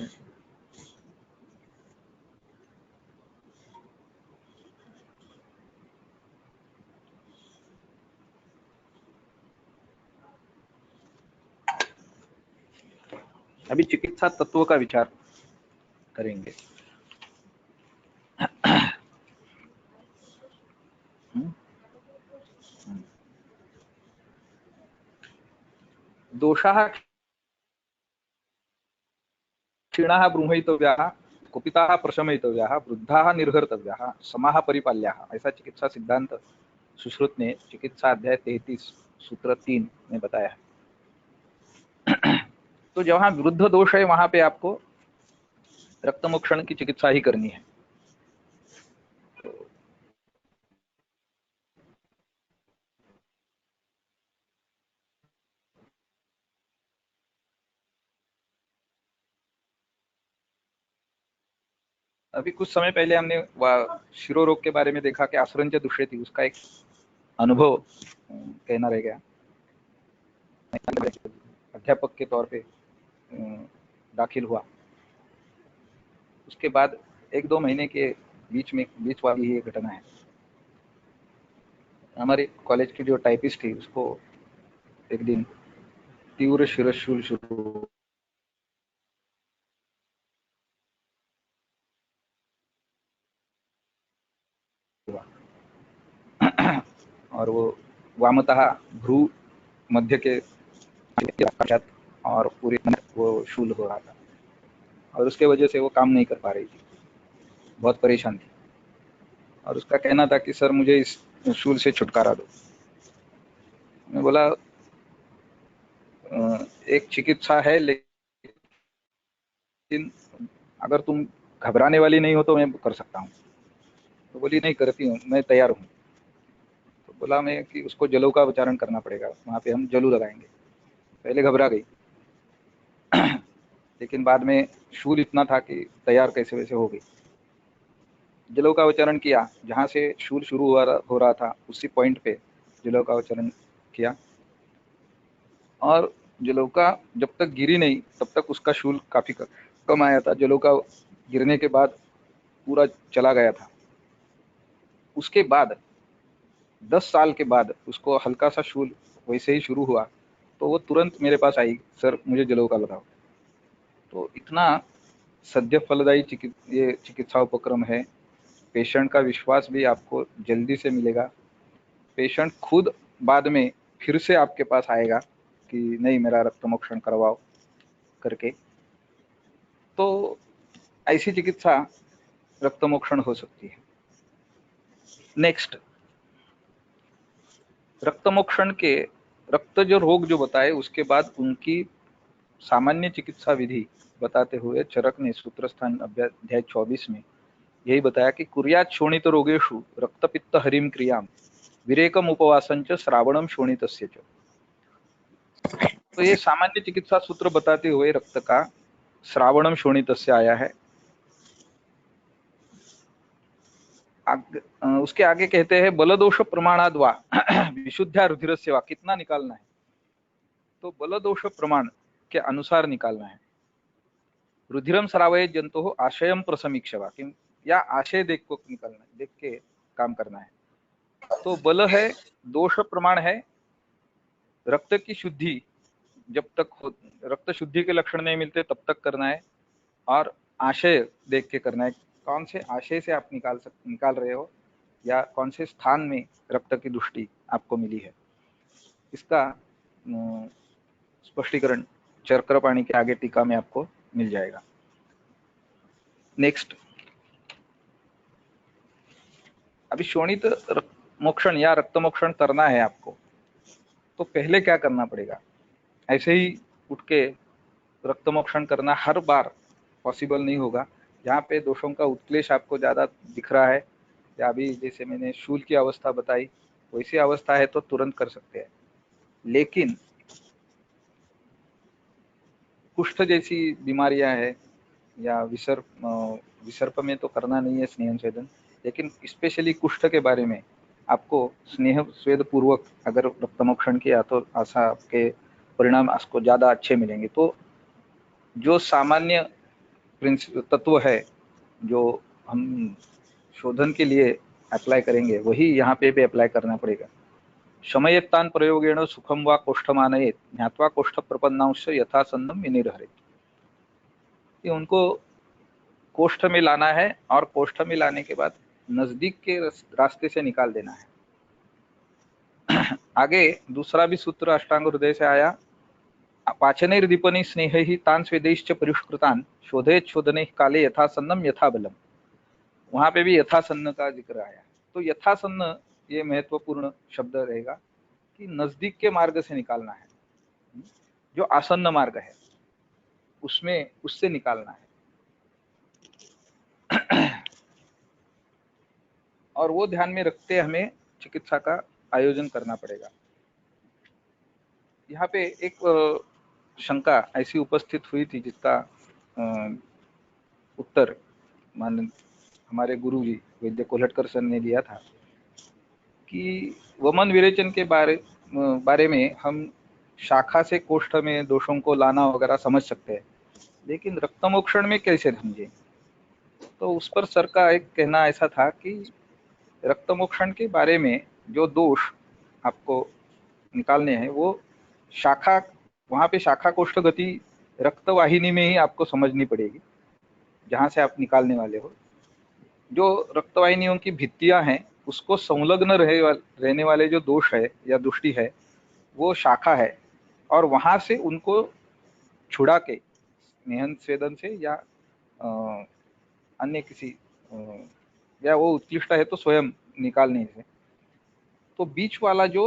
अभी चिकित्सा तत्व का विचार करेंगे। दोषाः क्षीणाः ब्रूहितव्याः, कुपिताः प्रशमयितव्याः, वृद्धाः निर्हर्तव्याः, समाः परिपाल्याः, ऐसा चिकित्सा सिद्धांत सुश्रुत ने चिकित्सा अध्याय 33 सूत्र 3 में बताया है। तो जहां विरुद्ध दोष है वहां पे आपको रक्तमोक्षण की चिकित्सा ही करनी है। अभी कुछ समय पहले हमने शिरो रोग के बारे में देखा कि आसुरंज दुष्य थी, उसका एक अनुभव कहना रह गया। अध्यापक के तौर पे दाखिल हुआ, उसके बाद 1-2 महीने के बीच वाली ये घटना है। हमारे कॉलेज की जो टाइपिस्ट थी उसको एक दिन तीव्र शिरशूल शुरू हुआ और वो वामतः भ्रू मध्य के और पूरे वो शूल हो रहा था और उसके वजह से वो काम नहीं कर पा रही थी, बहुत परेशान थी और उसका कहना था कि सर मुझे इस शूल से छुटकारा दो। मैं बोला एक चिकित्सा है, लेकिन अगर तुम घबराने वाली नहीं हो तो मैं कर सकता हूँ। तो बोली नहीं करती हूँ, मैं तैयार हूँ। तो बोला मैं कि उसको जलों का उच्चारण करना पड़ेगा, वहाँ पे हम जलू लगाएंगे। पहले घबरा गई लेकिन बाद में शूल इतना था कि तैयार कैसे वैसे हो गई। जलों का उच्चारण किया, जहाँ से शूल शुरू हो रहा था उसी पॉइंट पे जलों का उच्चारण किया और जलों का जब तक गिरी नहीं तब तक उसका शूल काफी कम आया था। जलों का गिरने के बाद पूरा चला गया था। उसके बाद 10 साल के बाद उसको हल्का सा शूल वैसे ही शुरू हुआ तो वो तुरंत मेरे पास आई, सर मुझे जलों का लगाओ। तो इतना सद्य फलदायी ये चिकित्सा उपक्रम है। पेशेंट का विश्वास भी आपको जल्दी से मिलेगा। पेशेंट खुद बाद में फिर से आपके पास आएगा कि नहीं मेरा रक्तमोक्षण करवाओ करके। तो ऐसी चिकित्सा रक्तमोक्षण हो सकती है। नेक्स्ट, रक्तमोक्षण के रक्त जो रोग जो बताए उसके बाद उनकी सामान्य चिकित्सा विधि बताते हुए चरक ने सूत्रस्थान अध्याय 24 में यही बताया कि कुर्यात् शोणित रोगेषु रक्तपित्त हरिम क्रियाम विरेकम उपवासंच श्रावणम शोणितस्य च। तो ये सामान्य चिकित्सा सूत्र बताते हुए रक्त का श्रावणम शोणितस्य आया है। उसके आगे कहते हैं बलदोष प्रमाणाद वा विशुद्ध्या रुधिरस्य वा, कितना निकालना है तो बलदोष प्रमाण के अनुसार निकालना है। रुधिरम श्रावयेत् जंतुः आशयम प्रसमीक्ष्य, या आशय देख को निकालना है, देख के काम करना है। तो बल है, दोष प्रमाण है, रक्त की शुद्धि जब तक रक्त शुद्धि के लक्षण नहीं मिलते तब तक करना है और आशय देख के करना है। कौन से आशय से आप निकाल रहे हो या कौन से स्थान में रक्त की दृष्टि आपको मिली है, इसका स्पष्टीकरण चरकपाणी के आगे टीका में आपको मिल जाएगा। नेक्स्ट, अभी शोणित मोक्षण या रक्तमोक्षण करना है आपको तो पहले क्या करना पड़ेगा। ऐसे ही उठ के रक्तमोक्षण करना हर बार पॉसिबल नहीं होगा। यहाँ पे दोषों का उत्क्लेश आपको ज्यादा दिख रहा है या अभी जैसे मैंने शूल की अवस्था बताई वैसी अवस्था है तो तुरंत कर सकते हैं। लेकिन कुष्ठ जैसी बीमारियां हैं या विसर्प में तो करना नहीं है स्नेहन छेदन, लेकिन स्पेशली कुष्ठ के बारे में आपको स्नेह स्वेद पूर्वक अगर रक्तमोक्षण किया तो आशा आपके परिणाम आपको ज़्यादा अच्छे मिलेंगे। तो जो सामान्य तत्व है जो हम शोधन के लिए अप्लाई करेंगे वही यहाँ पे भी अप्लाई करना पड़ेगा। शमयत्तान प्रयोगेण सुखम वा कोष्ठमानयेत ज्ञात्वा कोष्ठ प्रपन्नांश यथासन्नम विनिर्हरेत। कि उनको कोष्ठ में लाना है और कोष्ठ में लाने के बाद नजदीक के रास्ते से निकाल देना है। आगे दूसरा भी सूत्र अष्टांग हृदय से आया, पाचनैर्दीपनि स्नेहैः तान् स्वेदैश्च परिष्कृतान् शोधयेत् शोधने काले यथासन्नम यथाबलम। वहां पे भी यथासन्न का जिक्र आया। तो यथासन्न ये महत्वपूर्ण शब्द रहेगा कि नजदीक के मार्ग से निकालना है, जो आसन्न मार्ग है उसमें उससे निकालना है। और वो ध्यान में रखते हमें चिकित्सा का आयोजन करना पड़ेगा। यहाँ पे एक शंका ऐसी उपस्थित हुई थी जिसका उत्तर मान हमारे गुरु जी वैद्य कोल्हटकर सर ने दिया था कि वमन विरेचन के बारे में हम शाखा से कोष्ठ में दोषों को लाना वगैरह समझ सकते हैं, लेकिन रक्तमोक्षण में कैसे समझे। तो उस पर सर का एक कहना ऐसा था कि रक्तमोक्षण के बारे में जो दोष आपको निकालने हैं वो शाखा, वहां पे शाखा कोष्ठ गति रक्तवाहिनी में ही आपको समझनी पड़ेगी जहां से आप निकालने वाले हो। जो रक्तवाहिनियों की भित्तियां हैं उसको संलग्न रहने वाले जो दोष है या दुष्टि है वो शाखा है, और वहां से उनको छुड़ा के स्नेहन स्वेदन से या अन्य किसी या वो उत्कृष्ट है तो स्वयं निकालने से, तो बीच वाला जो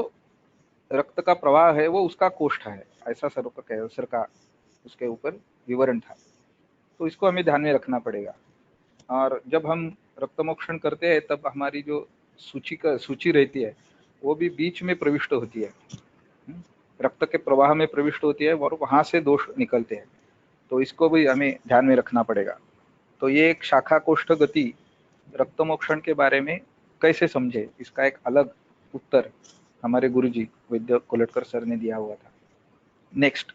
रक्त का प्रवाह है वो उसका कोष्ठ है, ऐसा सर का उसके ऊपर विवरण था। तो इसको हमें ध्यान में रखना पड़ेगा। और जब हम रक्तमोक्षण करते हैं तब हमारी जो सूची रहती है वो भी बीच में प्रविष्ट होती है, रक्त के प्रवाह में प्रविष्ट होती है और वहां से दोष निकलते हैं। तो इसको भी हमें ध्यान में रखना पड़ेगा। तो ये एक शाखा कोष्ठ गति रक्तमोक्षण के बारे में कैसे समझे, इसका एक अलग उत्तर हमारे गुरुजी वैद्य कोल्हटकर सर ने दिया हुआ था। नेक्स्ट,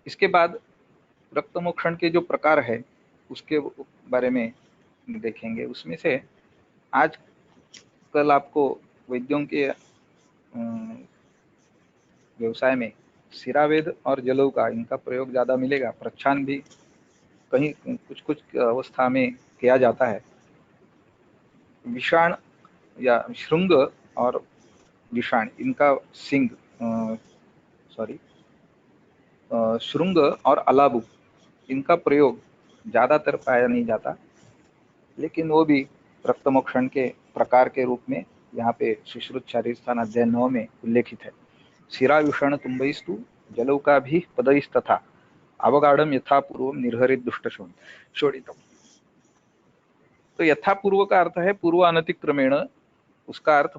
इसके बाद रक्तमोक्षण के जो प्रकार है उसके बारे में देखेंगे। उसमें से आज कल आपको वैद्यों के व्यवसाय में सिरावेद और जलौका इनका प्रयोग ज़्यादा मिलेगा। प्रच्छान भी कहीं कुछ कुछ अवस्था में किया जाता है। विषाण या श्रृंग और विषाण इनका सिंग श्रृंग और अलाबु इनका प्रयोग ज़्यादातर पाया नहीं जाता, लेकिन वो भी रक्तमोक्षण के प्रकार के रूप में यहाँ पे सुश्रुत शारीर स्थान अध्याय 9 में उल्लेखित है। शिरा विषण तुम्बैस्तु जलौका भी पदैस्तथा अवगाढ़म यथापूर्व निर्हरित दुष्ट शोणितम। तो यथापूर्व का अर्थ है पूर्व अनतिक्रमेण। उसका अर्थ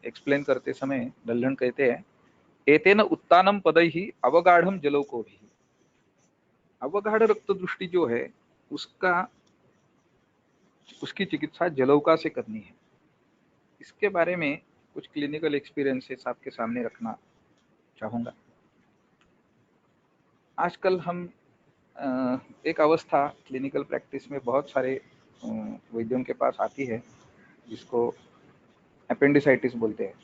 एक्सप्लेन करते समय दल्हन कहते हैं एतेन उत्तानम पदैहि अवगाढ़म जलौको भी। अवगाढ़ रक्त दृष्टि जो है उसकी चिकित्सा जलौका से करनी है। इसके बारे में कुछ क्लिनिकल एक्सपीरियंसेस आपके सामने रखना चाहूँगा। आजकल हम एक अवस्था क्लिनिकल प्रैक्टिस में बहुत सारे वैद्यों के पास आती है जिसको अपेंडिसाइटिस बोलते हैं।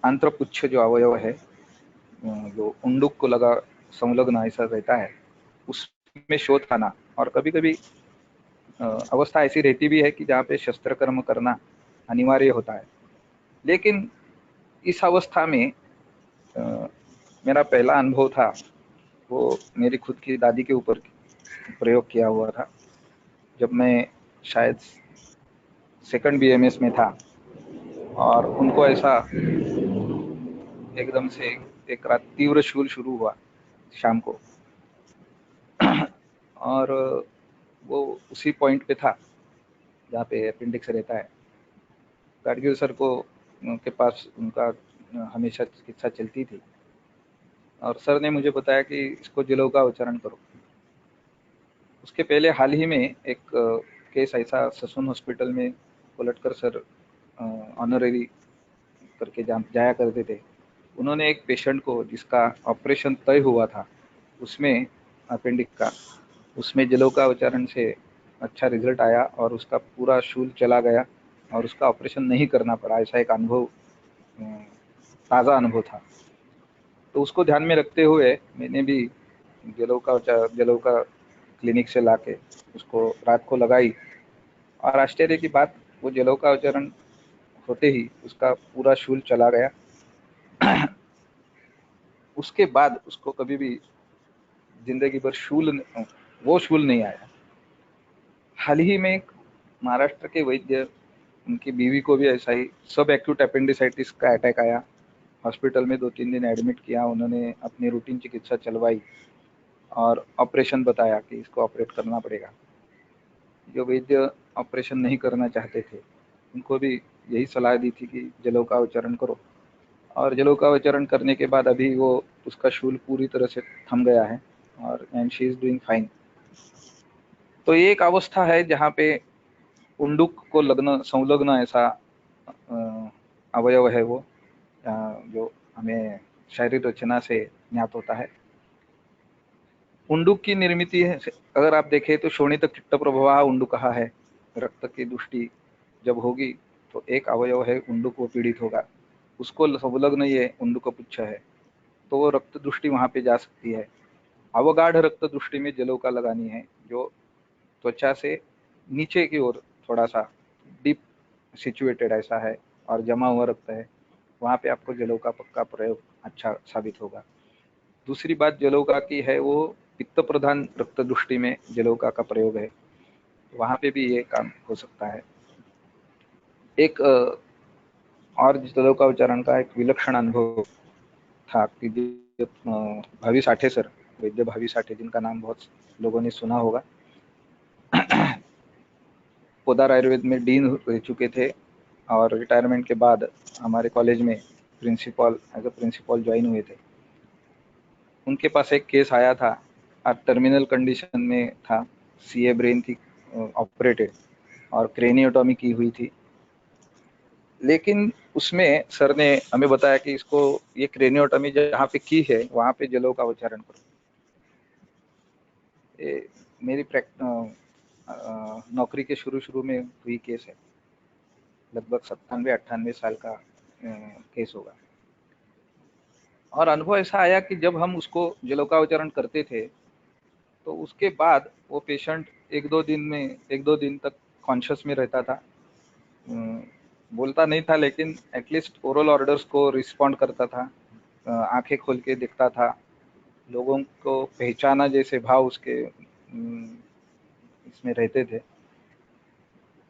आंत्रपुच्छ जो अवयव है जो उंडुक को लगा संलग्न ऐसा रहता है उसमें शोथ आना, और कभी कभी अवस्था ऐसी रहती भी है कि जहाँ पे शस्त्रकर्म करना अनिवार्य होता है। लेकिन इस अवस्था में मेरा पहला अनुभव था वो मेरी खुद की दादी के ऊपर प्रयोग किया हुआ था जब मैं शायद सेकंड BMS में था, और उनको ऐसा एकदम से एक रात तीव्र शूल शुरू हुआ शाम को और वो उसी पॉइंट पे था जहाँ पे अपेंडिक्स रहता है। गाडगिल सर को उनके पास उनका हमेशा चिकित्सा चलती थी और सर ने मुझे बताया कि इसको जलौका उच्चारण करो। उसके पहले हाल ही में एक केस ऐसा ससून हॉस्पिटल में कोलटकर सर ऑनररी करके जाया करते थे। उन्होंने एक पेशेंट को जिसका ऑपरेशन तय हुआ था उसमें अपेंडिक्स का, उसमें जलोका उच्चारण से अच्छा रिजल्ट आया और उसका पूरा शूल चला गया और उसका ऑपरेशन नहीं करना पड़ा, ऐसा एक अनुभव, ताज़ा अनुभव था। तो उसको ध्यान में रखते हुए मैंने भी जलोका क्लिनिक से लाके उसको रात को लगाई और आश्चर्य की बात, वो जलोका उच्चारण होते ही उसका पूरा शूल चला गया। उसके बाद उसको कभी भी जिंदगी भर वो शूल नहीं आया। हाल ही में एक महाराष्ट्र के वैद्य, उनकी बीवी को भी ऐसा ही सब एक्यूट अपेंडिसाइटिस का अटैक आया, हॉस्पिटल में 2-3 दिन एडमिट किया, उन्होंने अपनी रूटीन चिकित्सा चलवाई और ऑपरेशन बताया कि इसको ऑपरेट करना पड़ेगा। जो वैद्य ऑपरेशन नहीं करना चाहते थे उनको भी यही सलाह दी थी कि जलोका उच्चारण करो, और जलोका उच्चारण करने के बाद अभी वो उसका शूल पूरी तरह से थम गया है और and she is doing fine. तो ये एक अवस्था है जहाँ पे उंडुक को संलग्न ऐसा अवयव है वो, जो हमें शारीरिक रचना से ज्ञात होता है। उंडुक की निर्मित है, अगर आप देखें तो शोणित किट्ट प्रभवा उंडुकहा है। रक्त की दृष्टि जब होगी तो एक अवयव है उंडुक वो पीड़ित होगा, उसको संलग्न ये उंडुक पुच्छ है, तो वो रक्त दृष्टि वहां पे जा सकती है। अवगाढ़ रक्त दृष्टि में जलोका लगानी है, जो त्वचा से नीचे की ओर थोड़ा सा डीप सिचुएटेड ऐसा है और जमा हुआ रक्त है, वहां पे आपको जलोका का प्रयोग अच्छा साबित होगा। दूसरी बात जलोका की है, वो पित्त प्रधान रक्त दृष्टि में जलोका का प्रयोग है, वहां पे भी ये काम हो सकता है। एक और जलोका उच्चारण का एक विलक्षण अनुभव था कि भावी साठे सर, वैद्य भावी साठे, जिनका नाम बहुत लोगों ने सुना होगा, पोदार आयुर्वेद में डीन रह चुके थे और रिटायरमेंट के बाद हमारे कॉलेज में एज अ प्रिंसिपल ज्वाइन हुए थे। उनके पास एक केस आया था, टर्मिनल कंडीशन में था, सीए ब्रेन थी ऑपरेटेड और क्रेनियोटॉमी की हुई थी, लेकिन उसमें सर ने हमें बताया कि इसको ये क्रेनियोटॉमी जहाँ पे की है वहाँ पे जलोका उच्चारण करो। ये मेरी नौकरी के शुरू में हुई केस है, लगभग 97-98 साल का केस होगा। और अनुभव ऐसा आया कि जब हम उसको जलोका उच्चारण करते थे तो उसके बाद वो पेशेंट एक दो दिन तक कॉन्शियस में रहता था, बोलता नहीं था लेकिन एटलीस्ट ओरल ऑर्डर्स को रिस्पॉन्ड करता था, आंखें खोल के दिखता था, लोगों को पहचाना जैसे भाव उसके इसमें रहते थे।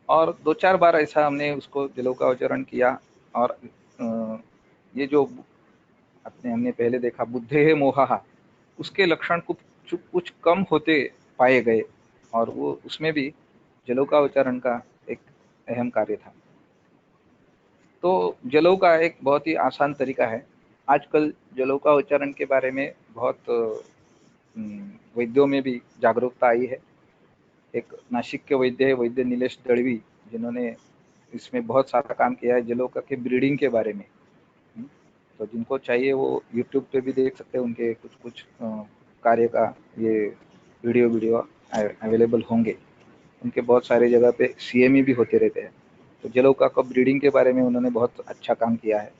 और 2-4 बार ऐसा हमने उसको जलोका उच्चारण किया और ये जो हमने पहले देखा बुद्धे है मोहा, उसके लक्षण कुछ कम होते पाए गए और वो उसमें भी जलोका उच्चारण का एक अहम कार्य था। तो जलोका एक बहुत ही आसान तरीका है। आजकल जलोका उच्चारण के बारे में बहुत वैद्यों में भी जागरूकता आई है। एक नासिक के वैद्य है, वैद्य नीलेश दड़वी, जिन्होंने इसमें बहुत सारा काम किया है जलोका के ब्रीडिंग के बारे में। तो जिनको चाहिए वो यूट्यूब पे भी देख सकते हैं, उनके कुछ कार्य का ये वीडियो अवेलेबल होंगे। उनके बहुत सारे जगह पे CME भी होते रहते हैं। तो जलोका का ब्रीडिंग के बारे में उन्होंने बहुत अच्छा काम किया है,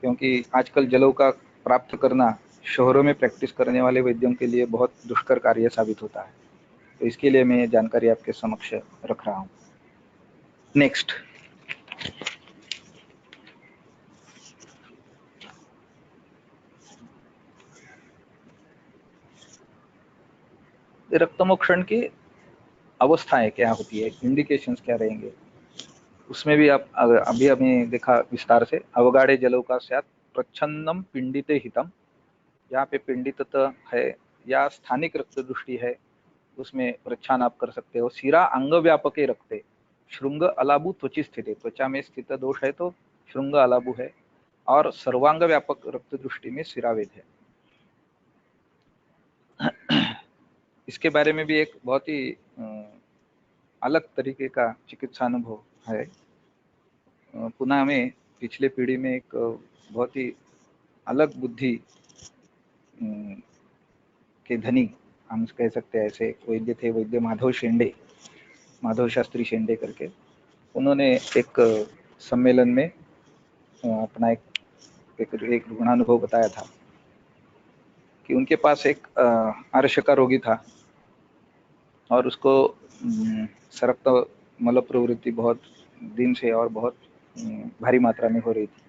क्योंकि आजकल जलोका प्राप्त करना शहरों में प्रैक्टिस करने वाले वैद्यों के लिए बहुत दुष्कर कार्य साबित होता है। तो इसके लिए मैं ये जानकारी आपके समक्ष रख रहा हूँ। नेक्स्ट, रक्तमोक्षण की अवस्थाएं क्या होती है, इंडिकेशंस क्या रहेंगे, उसमें भी आप अभी हमें देखा विस्तार से। अवगाढ़े जलोका स्यात् प्रच्छन्नम पिंडिते हितम, जहाँ पे पिंडितता है या स्थानिक रक्त दृष्टि है उसमें प्रच्छान आप कर सकते हो। सिरा अंग व्यापके रक्ते श्रृंग अलाबु त्वची स्थित, त्वचा में स्थित दोष है तो श्रृंग अलाबु है, और सर्वांग व्यापक रक्त दृष्टि में सिरावेद है। इसके बारे में भी एक बहुत ही अलग तरीके का चिकित्सा अनुभव है। पुणे में पिछले पीढ़ी में एक बहुत ही अलग बुद्धि के धनी हम कह सकते हैं, ऐसे वैद्य थे, वैद्य माधव शास्त्री शेंडे करके। उन्होंने एक सम्मेलन में अपना एक रुग्णानुभव बताया था कि उनके पास एक आर्श का रोगी था और उसको सरक्त मल प्रवृत्ति बहुत दिन से और बहुत भारी मात्रा में हो रही थी,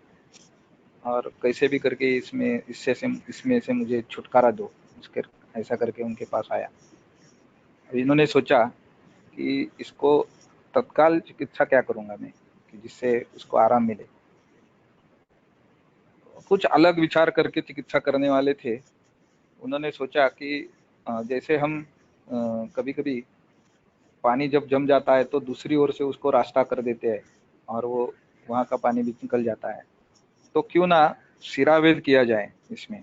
और कैसे भी करके इसमें से मुझे छुटकारा दो, उसके ऐसा करके उनके पास आया। इन्होंने सोचा कि इसको तत्काल चिकित्सा क्या करूंगा मैं कि जिससे उसको आराम मिले। कुछ अलग विचार करके चिकित्सा करने वाले थे। उन्होंने सोचा कि जैसे हम कभी कभी पानी जब जम जाता है तो दूसरी ओर से उसको रास्ता कर देते हैं और वो वहाँ का पानी भी निकल जाता है, तो क्यों ना सिरावेद किया जाए इसमें।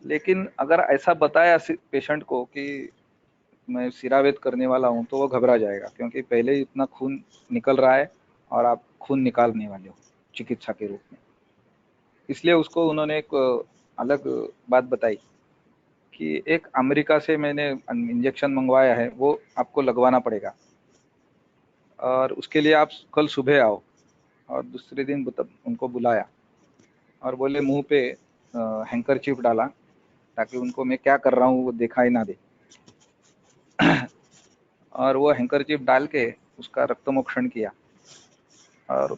लेकिन अगर ऐसा बताया पेशेंट को कि मैं सिरावेद करने वाला हूँ, तो वो घबरा जाएगा, क्योंकि पहले ही इतना खून निकल रहा है और आप खून निकालने वाले हो चिकित्सा के रूप में। इसलिए उसको उन्होंने एक अलग बात बताई कि एक अमेरिका से मैंने इंजेक्शन मंगवाया है, वो आपको लगवाना पड़ेगा और उसके लिए आप कल सुबह आओ। और दूसरे दिन उनको बुलाया और बोले मुंह पे हैंकरचीफ डाला ताकि उनको मैं क्या कर रहा हूँ वो दिखाई ना दे। और वो हैंकरचीफ डाल के उसका रक्तमोक्षण किया और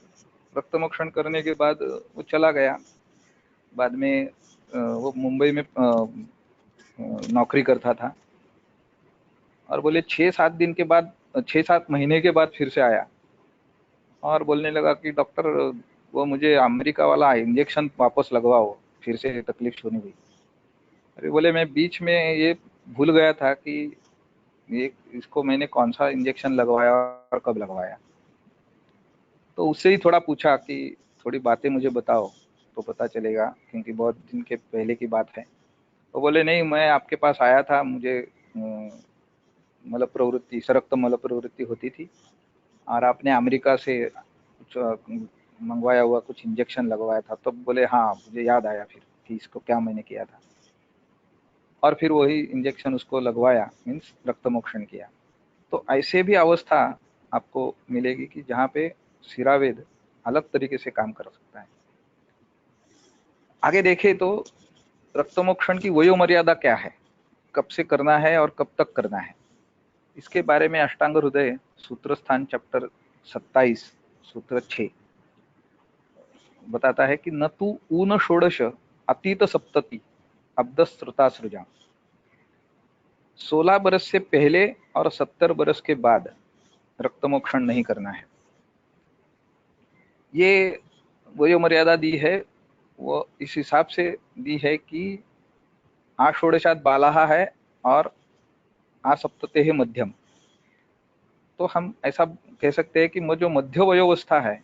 रक्तमोक्षण करने के बाद वो चला गया। बाद में वो मुंबई में नौकरी करता था और बोले 6-7 दिन के बाद 6-7 महीने के बाद फिर से आया और बोलने लगा कि डॉक्टर वो मुझे अमेरिका वाला इंजेक्शन वापस लगवाओ, फिर से तकलीफ होने हुई। अरे बोले मैं बीच में ये भूल गया था कि ये इसको मैंने कौन सा इंजेक्शन लगवाया और कब लगवाया। तो उससे ही थोड़ा पूछा कि थोड़ी बातें मुझे बताओ तो पता चलेगा, क्योंकि बहुत दिन के पहले की बात है। तो बोले नहीं, मैं आपके पास आया था, मुझे मल प्रवृत्ति सरक्त मल प्रवृत्ति होती थी और आपने अमेरिका से कुछ मंगवाया हुआ कुछ इंजेक्शन लगवाया था। तो बोले हाँ, मुझे याद आया फिर कि इसको क्या मैंने किया था, और फिर वही इंजेक्शन उसको लगवाया, मीन्स रक्तमोक्षण किया। तो ऐसे भी अवस्था आपको मिलेगी कि जहाँ पे सिरावेद अलग तरीके से काम कर सकता है। आगे देखें तो रक्तमोक्षण की वयोमर्यादा क्या है, कब से करना है और कब तक करना है, इसके बारे में अष्टांग हृदय सूत्र स्थान चैप्टर 27 सूत्र 6 बताता है कि न तू ऊन षोडश अतीत सप्तति अब्द श्रुता सृजा। 16 बरस से पहले और 70 बरस के बाद रक्तमोक्षण नहीं करना है। ये वयो मर्यादा दी है, वो इस हिसाब से दी है कि आषोडशात बालाहा है और आसप्तते है मध्यम। तो हम ऐसा कह सकते हैं कि जो मध्य वयोवस्था है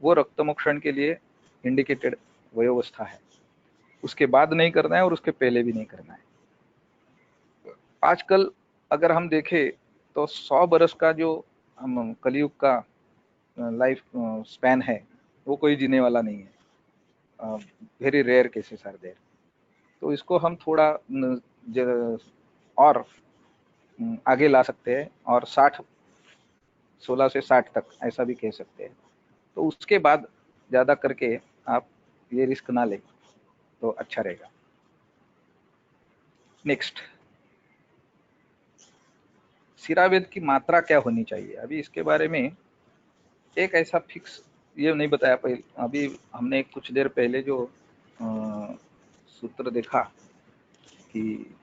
वो रक्तमोक्षण के लिए इंडिकेटेड वयोवस्था है। उसके बाद नहीं करना है और उसके पहले भी नहीं करना है। आजकल अगर हम देखें तो 100 बरस का जो हम कलयुग का लाइफ स्पैन है वो कोई जीने वाला नहीं है। Very rare cases are there. तो इसको हम थोड़ा और आगे ला सकते हैं और 16 से 60 तक ऐसा भी कह सकते हैं। तो उसके बाद ज़्यादा करके आप ये रिस्क ना लें तो अच्छा रहेगा। नेक्स्ट, सिरावेद की मात्रा क्या होनी चाहिए। अभी इसके बारे में एक ऐसा फिक्स ये नहीं बताया पहले। अभी हमने कुछ देर पहले जो सूत्र देखा कि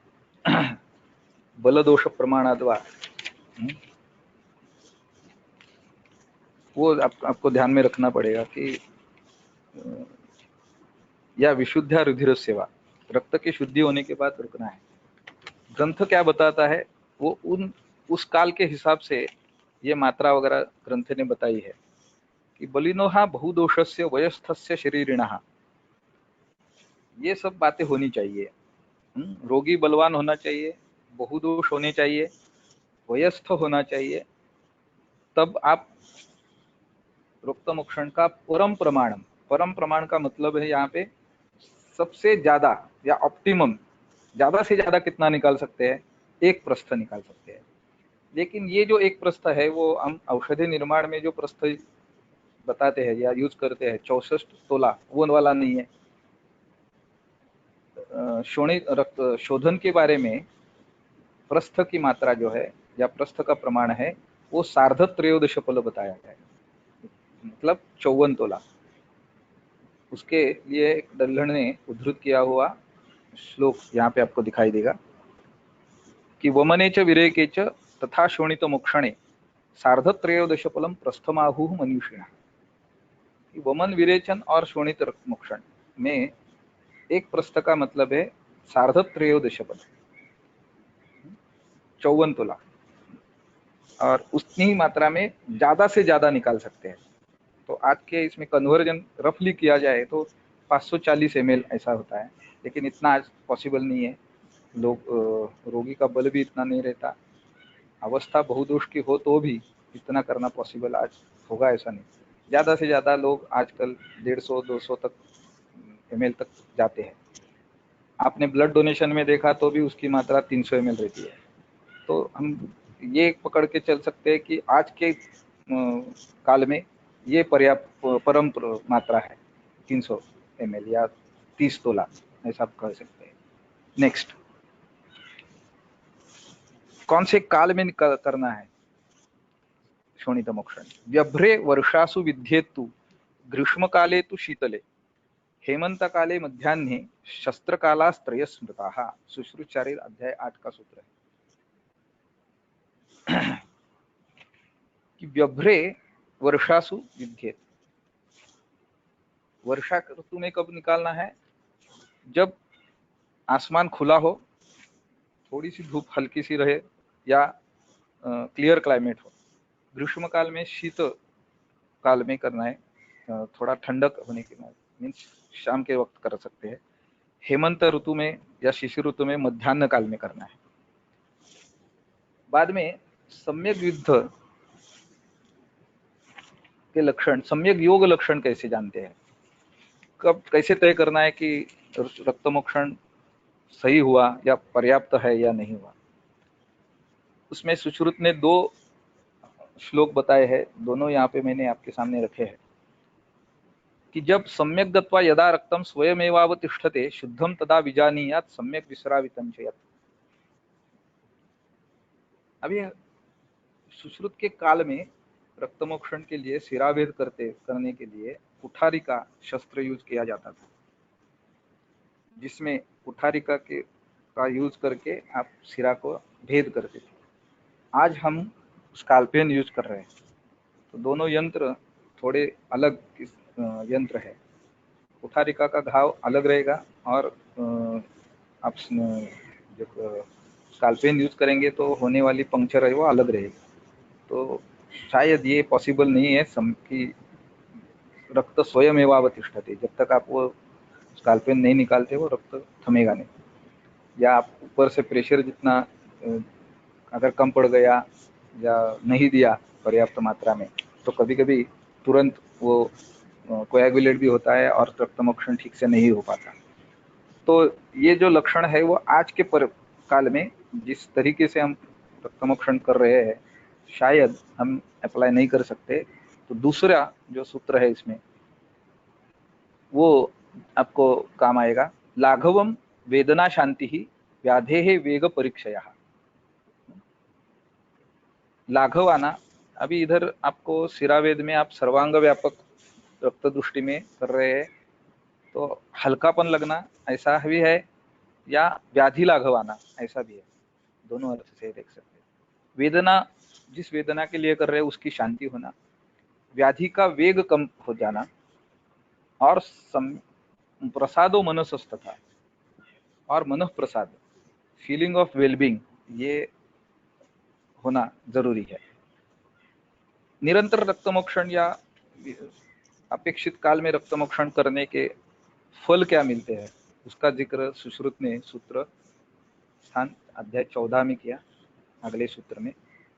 बल दोष प्रमाणाद्वा, वो आपको ध्यान में रखना पड़ेगा कि या विशुद्ध रुधिर सेवा, रक्त की शुद्धि होने के बाद रुकना है। ग्रंथ क्या बताता है वो उस काल के हिसाब से ये मात्रा वगैरह ग्रंथ ने बताई है कि बलिनोहा बहुदोषस्य वयस्थस्य शरीरिणः, ये सब बातें होनी चाहिए। रोगी बलवान होना चाहिए, बहुदोष होने चाहिए, वयस्थ होना चाहिए, तब आप रक्तमोक्षण का परम प्रमाण का मतलब है यहाँ पे सबसे ज्यादा या ऑप्टिमम, ज्यादा से ज्यादा कितना निकाल सकते हैं, एक प्रस्थ निकाल सकते हैं। लेकिन ये जो एक प्रस्थ है वो हम औषधि निर्माण में जो प्रस्थ बताते हैं या यूज करते हैं 64 तोला, वो वाला नहीं है। शोणित रक्त शोधन के बारे में प्रस्थ की मात्रा जो है या प्रस्थ का प्रमाण है वो 13.5 बताया गया है, मतलब 54 तोला। उसके लिए एक दल्हड़ ने उद्धृत किया हुआ श्लोक यहाँ पे आपको दिखाई देगा कि वमने च विरेके च तथा शोणित मोक्षणे 13.5 प्रस्थमाहु मनुष्य। वमन विरेचन और शोणित मोक्षण में एक प्रस्थ का मतलब है 13.5, 54 तोला, और उतनी ही मात्रा में ज्यादा से ज्यादा निकाल सकते हैं। तो आज के इसमें कन्वर्जन रफली किया जाए तो 540 ml ऐसा होता है, लेकिन इतना आज पॉसिबल नहीं है। रोगी का बल भी इतना नहीं रहता, अवस्था बहुदोष की हो तो भी इतना करना पॉसिबल आज होगा ऐसा नहीं। ज़्यादा से ज़्यादा लोग आजकल 150-200 तक ml तक जाते हैं। आपने ब्लड डोनेशन में देखा तो भी उसकी मात्रा 300 ml रहती है। तो हम ये पकड़ के चल सकते हैं कि आज के काल में ये पर्याप्त परम मात्रा है, 300 ml या 30 तोला ऐसा आप कह सकते हैं। नेक्स्ट, कौन से काल में करना है शोणित मोक्षण? व्यभ्रे वर्षासु विद्येत्तु ग्रीष्म काले तु शीतले हेमंत काले मध्याह्ने शस्त्रकालास्त्रय स्मृताः। सुश्रुतचारित अध्याय 8 का सूत्र है कि व्यभ्रे वर्षासु विद्येत, वर्षा ऋतु में कब निकालना है? जब आसमान खुला हो, थोड़ी सी धूप हल्की सी रहे या क्लियर क्लाइमेट हो। ग्रीष्म काल में शीत काल में करना है, थोड़ा ठंडक होने के बाद, मीन्स शाम के वक्त कर सकते हैं। हेमंत ऋतु में या शिशिर ऋतु में मध्याह्न काल में करना है। बाद में सम्यक युद्ध के लक्षण, सम्यक योग लक्षण कैसे जानते हैं, कब कैसे तय करना है कि रक्तमोक्षण सही हुआ या पर्याप्त है या नहीं हुआ? उसमें सुश्रुत ने 2 श्लोक बताए हैं, दोनों यहाँ पे मैंने आपके सामने रखे हैं कि जब सम्यक दत्वा यदा रक्तम स्वयमेवावतिष्ठते शुद्धम तदा विजानीयात सम्यक विश्रावितं च यत्। अभी सुश्रुत के काल में रक्तमोक्षण के लिए सिराभेद करने के लिए कुठारी का शस्त्र यूज किया जाता था, जिसमें कुठारी का यूज करके आप सिरा को भेद करते थे। आज हम स्काल्पेन यूज कर रहे हैं, तो दोनों यंत्र थोड़े अलग यंत्र है। कुठारिका का घाव अलग रहेगा और आप जब स्काल्पेन यूज करेंगे तो होने वाली पंक्चर है वो अलग रहेगी। तो शायद ये पॉसिबल नहीं है कि रक्त स्वयं एवावतिष्ठते, जब तक आप वो स्काल्पेन नहीं निकालते वो रक्त थमेगा नहीं। या आप ऊपर से प्रेशर जितना अगर कम पड़ गया या नहीं दिया पर्याप्त मात्रा में, तो कभी कभी तुरंत वो कोएगुलेट भी होता है और रक्तमोक्षण ठीक से नहीं हो पाता। तो ये जो लक्षण है वो आज के काल में जिस तरीके से हम रक्तमोक्षण कर रहे हैं शायद हम अप्लाई नहीं कर सकते। तो दूसरा जो सूत्र है इसमें वो आपको काम आएगा। लाघवम वेदना शांति ही व्याधे वेग परीक्षया। लाघव आना, अभी इधर आपको सिरावेद में आप सर्वांग व्यापक रक्त दृष्टि में कर रहे हैं तो हल्कापन लगना ऐसा भी है, या व्याधि लाघव आना ऐसा भी है, दोनों अर्थ से देख सकते हैं। वेदना, जिस वेदना के लिए कर रहे हैं उसकी शांति होना, व्याधि का वेग कम हो जाना, और प्रसादो मनसस्तथा, और मनः प्रसाद, फीलिंग ऑफ वेलबींग, ये होना जरूरी है। निरंतर रक्तमोक्षण या अपेक्षित काल में रक्तमोक्षण करने के फल क्या मिलते हैं उसका जिक्र सुश्रुत ने सूत्र स्थान अध्याय 14 में किया, अगले सूत्र में।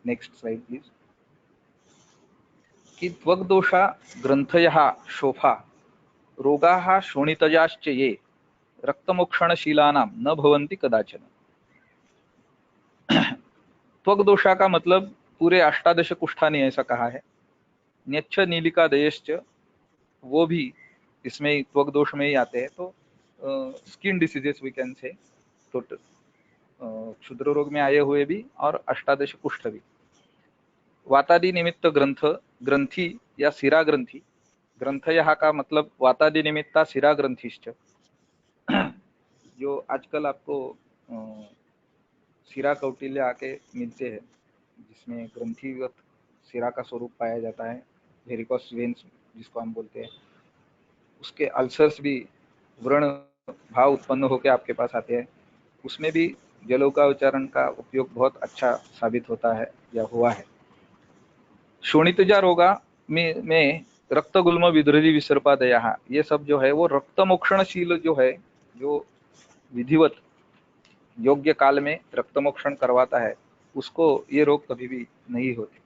Next slide please. कि त्वग्दोषा ग्रंथयः शोफा रोगाः शोणितजाश्च ये रक्तमोक्षणशीलानां न भवन्ति कदाचन। त्वग्दोषा का मतलब पूरे अष्टादश कुष्ठा ने ऐसा कहा है। न्यच्छ नीलिका दयश्च, वो भी इसमें त्वक दोष में ही आते हैं। तो skin diseases we can say, तो क्षुद्र रोग में आए हुए भी और अष्टादश कुष्ठ भी। वातादि निमित्त ग्रंथ, ग्रंथि या सिरा ग्रंथि। ग्रंथ यहाँ का मतलब वातादि निमित्ता सिरा ग्रंथिश्च, जो आजकल आपको सिरा कौटिल्य आके मिलते हैं, जिसमें ग्रंथिगत सिरा का स्वरूप पाया जाता है, वेरिकोस वेन्स जिसको हम बोलते हैं। उसके अल्सर्स भी व्रण भाव उत्पन्न होकर आपके पास आते हैं। उसमें भी जलोका उच्चारण का उपयोग बहुत अच्छा साबित होता है या हुआ है। शोणितजा रोगा में रक्तगुल्म विद्रधि विसर्पादया, ये सब जो है वो रक्तमोक्षणशील जो है, जो विधिवत योग्य काल में रक्तमोक्षण करवाता है, उसको ये रोग कभी भी नहीं होते।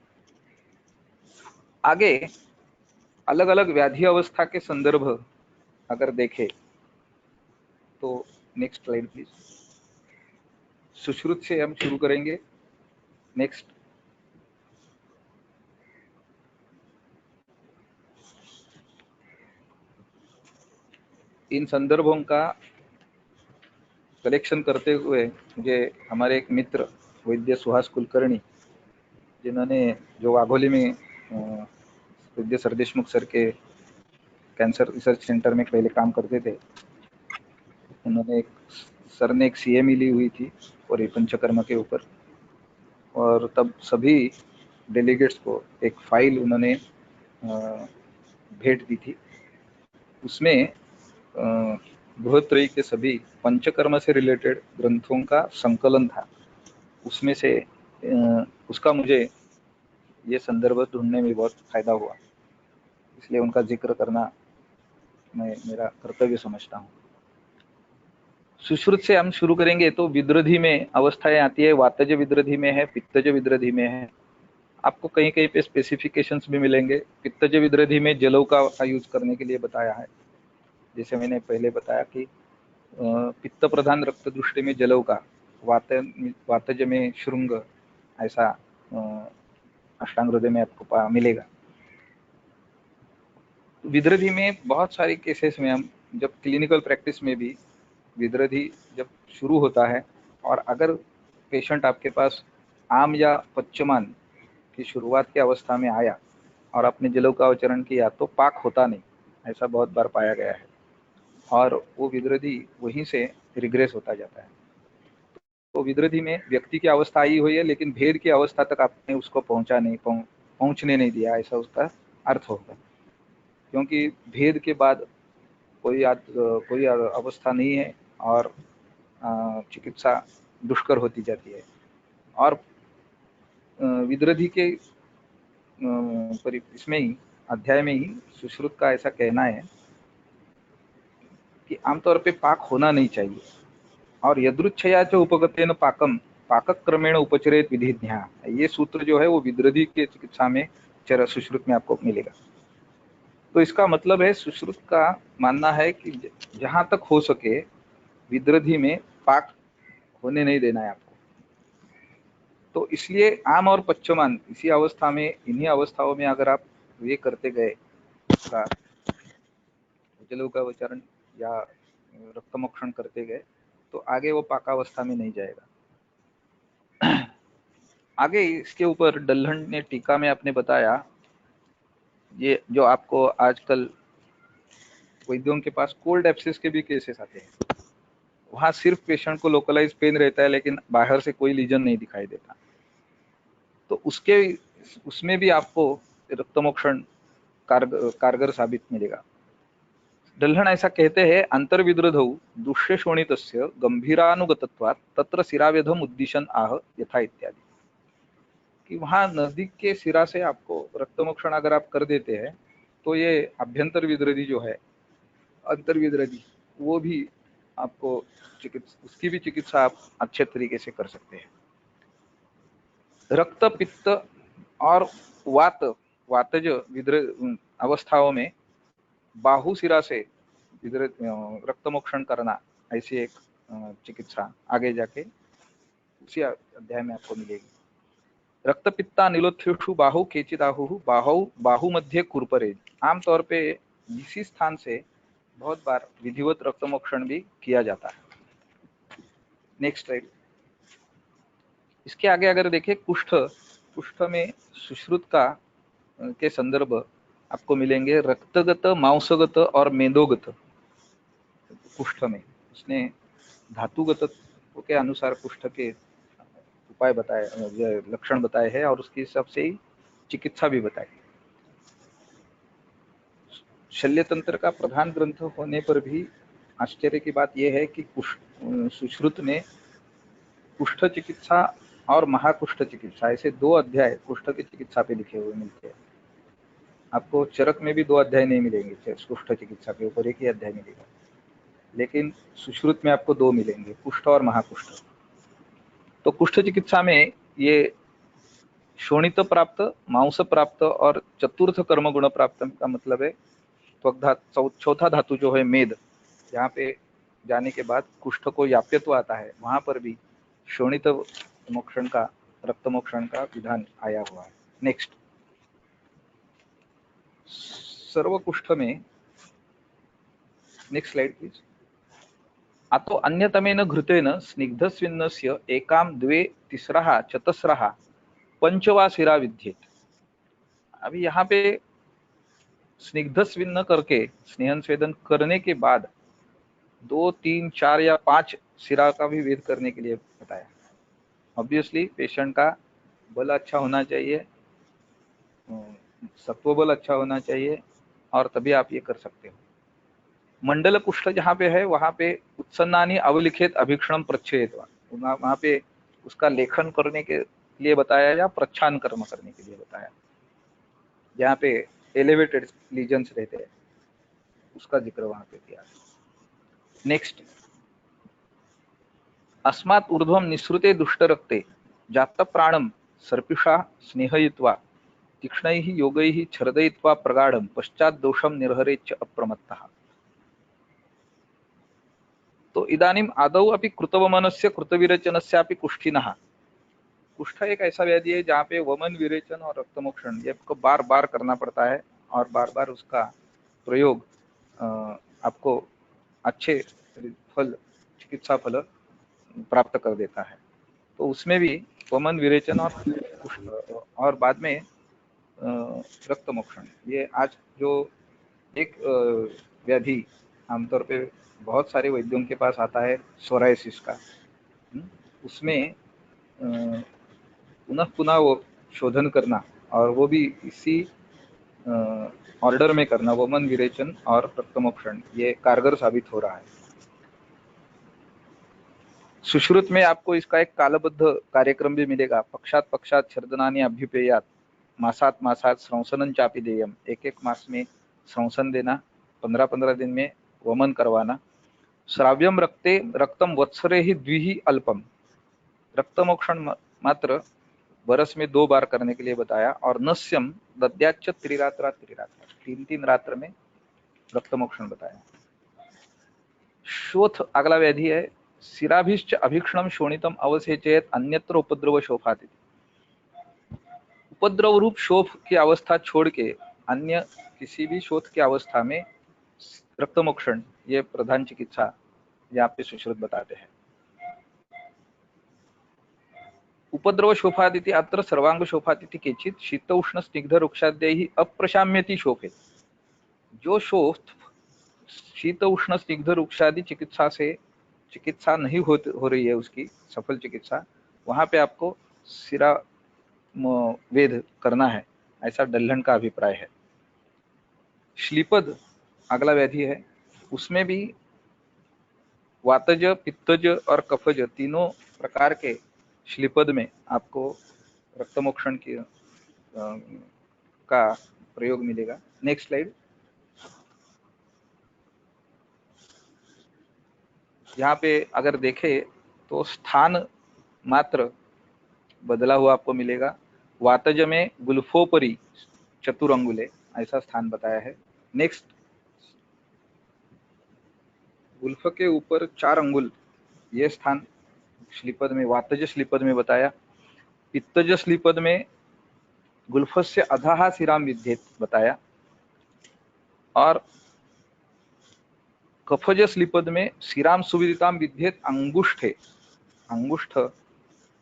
आगे अलग अलग व्याधि अवस्था के संदर्भ अगर देखें तो नेक्स्ट स्लाइड प्लीज। सुश्रुत से हम शुरू करेंगे। नेक्स्ट। इन संदर्भों का कलेक्शन करते हुए मुझे हमारे एक मित्र वैद्य सुहास कुलकर्णी, जिन्होंने जो वाघोली में वैद्य सरदेशमुख सर के कैंसर रिसर्च सेंटर में पहले काम करते थे, उन्होंने सर ने एक सीएमई ली हुई थी और पंचकर्म के ऊपर, और तब सभी डेलीगेट्स को एक फाइल उन्होंने भेंट दी थी। उसमें बृहत्रयी के सभी पंचकर्म से रिलेटेड ग्रंथों का संकलन था। उसमें से उसका मुझे ये संदर्भ ढूंढने में बहुत फायदा हुआ, इसलिए उनका जिक्र करना मैं मेरा कर्तव्य समझता हूँ। सुश्रुत से हम शुरू करेंगे तो विद्रधि में अवस्थाएं आती है। वातज विद्रधि में है, पित्तज विद्रधि में है। आपको कहीं कहीं पे स्पेसिफिकेशंस भी मिलेंगे। पित्तज विद्रधि में जलों का यूज करने के लिए बताया है, जैसे मैंने पहले बताया कि पित्त प्रधान रक्त दृष्टि में जलों का, वातज में श्रृंग, ऐसा अष्टांग हृदय में आपको मिलेगा। विद्रधि में बहुत सारी केसेस में हम जब क्लिनिकल प्रैक्टिस में भी विद्रधि जब शुरू होता है और अगर पेशेंट आपके पास आम या पच्चमान की शुरुआत की अवस्था में आया और आपने जलों का उच्चारण किया तो पाक होता नहीं, ऐसा बहुत बार पाया गया है, और वो विद्रधि वहीं से रिग्रेस होता जाता है। तो विद्रधि में व्यक्ति की अवस्था आई हुई है लेकिन भेद की अवस्था तक आपने उसको पहुंचने नहीं दिया, ऐसा उसका अर्थ होगा। क्योंकि भेद के बाद कोई अवस्था नहीं है और चिकित्सा दुष्कर होती जाती है। और विद्रधि के इसमें ही अध्याय में ही सुश्रुत का ऐसा कहना है कि आमतौर पे पाक होना नहीं चाहिए, और यदृच्छया च उपगतेन पाकम पाकक क्रमेण उपचरेत विधिज्ञा, ये सूत्र जो है वो विद्रधि के चिकित्सा में सुश्रुत में आपको मिलेगा। तो इसका मतलब है सुश्रुत का मानना है कि जहां तक हो सके विद्रधि में पाक होने नहीं देना है आपको। तो इसलिए आम और पच्चमान इसी अवस्था में, इन्हीं अवस्थाओं में अगर आप ये करते गए, उसका जलों का उच्चारण या रक्तमोक्षण करते गए, तो आगे वो पाकावस्था में नहीं जाएगा। आगे इसके ऊपर डल्हन ने टीका में आपने बताया, ये जो आपको आजकल वैद्यों के पास कोल्ड एब्सेस के भी केसेस आते हैं, वहां सिर्फ पेशेंट को लोकलाइज पेन रहता है लेकिन बाहर से कोई लीजन नहीं दिखाई देता, तो उसमें भी आपको रक्तमोक्षण कारगर साबित मिलेगा। डल्हन ऐसा कहते हैं, अंतर्विद्रधौ दुष्य शोणितस्य गंभीरानुगतत्वात् तत्र सिरावेधम उद्दिशन आह यथा इत्यादि, कि वहां नजदीक के सिरा से आपको रक्तमोक्षण अगर आप कर देते हैं तो ये अभ्यंतर विद्रधि जो है, अंतर विद्रधि, वो भी आपको उसकी भी चिकित्सा आप अच्छे तरीके से कर सकते हैं। रक्त, पित्त और वातज अवस्थाओं में बाहु सिरा से रक्तमोक्षण करना, ऐसी एक चिकित्सा आगे जाके उसी अध्याय में आपको मिलेगी। रक्तपित्ता नीलोत्थिषु बाहु केचिदाहु बाहु मध्य कुरपरे। आमतौर पे इसी स्थान से बहुत बार विधिवत रक्तमोक्षण भी किया जाता है। Next slide. इसके आगे अगर देखें कुष्ठ में सुश्रुत के संदर्भ आपको मिलेंगे, रक्तगत, मांसगत और मेदोगत कुष्ठ में। उसने धातुगत के अनुसार कुष्ठ के उपाय बताए, लक्षण बताए हैं और उसके हिसाब से ही चिकित्सा भी बताई। शल्य तंत्र का प्रधान ग्रंथ होने पर भी आश्चर्य की बात यह है कि सुश्रुत ने कुष्ठ चिकित्सा और महाकुष्ठ चिकित्सा, ऐसे 2 अध्याय कुष्ठ की चिकित्सा पे लिखे हुए मिलते हैं। आपको चरक में भी 2 अध्याय नहीं मिलेंगे कुष्ठ चिकित्सा के ऊपर, एक ही अध्याय मिलेगा, लेकिन सुश्रुत में आपको 2 मिलेंगे, कुष्ठ और महाकुष्ठ। तो कुष्ठ चिकित्सा में ये शोणित प्राप्त, मांस प्राप्त और चतुर्थ कर्म गुण प्राप्त का मतलब है चौथा धातु जो है मेद, यहाँ पे जाने के बाद कुष्ठ को याप्यत्व आता है, वहां पर भी शोणित मोक्षण का, रक्त मोक्षण का विधान आया हुआ है। नेक्स्ट, सर्व कुष्ठ में, नेक्स्ट स्लाइड प्लीज। अतो अन्यतमेन घृतेन स्निग्धस्विन्नस्य एकां द्वे तिस्रः चतस्रः पंचवा सिरा विद्येत। अभी यहाँ पे स्निग्ध स्विन्न करके, स्नेहन स्वेदन करने के बाद 2, 3, 4 या 5 सिरा का भी वेद करने के लिए बताया। ऑब्वियसली पेशेंट का बल अच्छा होना चाहिए, सत्व बल अच्छा होना चाहिए, और तभी आप ये कर सकते हो। मंडल कुष्ठ जहाँ पे है वहां पे उत्सन्नानि अवलिखित अभीक्षणम प्रच्छेद, वहां पे उसका लेखन करने के लिए बताया या प्रच्छान कर्म करने के लिए बताया। जहाँ पे एलिवेटेड लीजन्स रहते हैं उसका जिक्र वहां पे किया। नेक्स्ट, अस्मात् ऊर्ध्वं निःसृते दुष्टरक्ते जात प्राणम सर्पिषा स्नेहयित्वा तीक्ष्णैः योगैः छर्दयित्वा प्रगाढं पश्चात् दोषं निर्हरेच्च अप्रमत्तः। तो इदानीम आदौ अपि कृतवमनस्य कृतविरेचनस्यापि कुष्ठिनः। कुष्ठ एक ऐसा व्याधि है जहाँ पे वमन, विरेचन और रक्तमोक्षण ये आपको बार बार करना पड़ता है, और बार बार उसका प्रयोग आपको अच्छे फल, चिकित्सा फल प्राप्त कर देता है। तो उसमें भी वमन, विरेचन और कुष्ठ, और बाद में रक्तमोक्षण, ये आज जो एक व्याधि आमतौर पे बहुत सारे वैद्यों के पास आता है, सोरायसिस का, उसमें पुनः पुनः वो शोधन करना, और वो भी इसी ऑर्डर में करना, वमन, विरेचन और रक्तमोक्षण, ये कारगर साबित हो रहा है। सुश्रुत में आपको इसका एक कालबद्ध कार्यक्रम भी मिलेगा। पक्षात पक्षात छर्दनानि अभ्युपेयात, मासात मासात श्रंसनं चापि देयम। एक मास में श्रंसन देना, 15-15 दिन में वमन करवाना। श्राव्यम रक्ते रक्तम वत्सरे ही द्विहि अल्पम, रक्तमोक्षण मात्र बरस में 2 बार करने के लिए बताया। और नस्यम दद्याच्च त्रिरात्रा 3 रात्र में रक्तमोक्षण बताया। शोथ अगला व्याधि है, सिराभिश्च अभीक्षणम शोणितम अवसेचयत अन्यत्र उपद्रव शोफाति। उपद्रव रूप शोफ की अवस्था छोड़ के अन्य किसी भी शोथ की अवस्था में रक्तमोक्षण, ये प्रधान चिकित्सा यहाँ पे सुश्रुत बताते हैं। उपद्रव शोफादिति अत्र सर्वांग शोफादिति केचित शीत उष्ण स्निग्ध रुक्षाद्यैः अप्रशाम्यति शोफे। जो शोथ शीत उष्ण स्निग्ध रुक्षादि चिकित्सा नहीं हो रही है, उसकी सफल चिकित्सा, वहां पे आपको सिरा वेद करना है, ऐसा डल्हन का अभिप्राय है। श्लीपद अगला व्याधि है, उसमें भी वातज, पित्तज और कफज तीनों प्रकार के श्लीपद में आपको रक्तमोक्षण का प्रयोग मिलेगा। Next slide. यहाँ पे अगर देखें तो स्थान मात्र बदला हुआ आपको मिलेगा। वातज में गुल्फोपरी चतुरंगुले ऐसा स्थान बताया है। नेक्स्ट, गुल्फ के ऊपर 4 अंगुल ये स्थान श्लीपद में, वातज श्लीपद में बताया। पित्तज श्लीपद में गुल्फस्य अधः शिराम विद्येत बताया। और कफज श्लीपद में शिराम सुविदिताम विद्येत अंगुष्ठे, अंगुष्ठ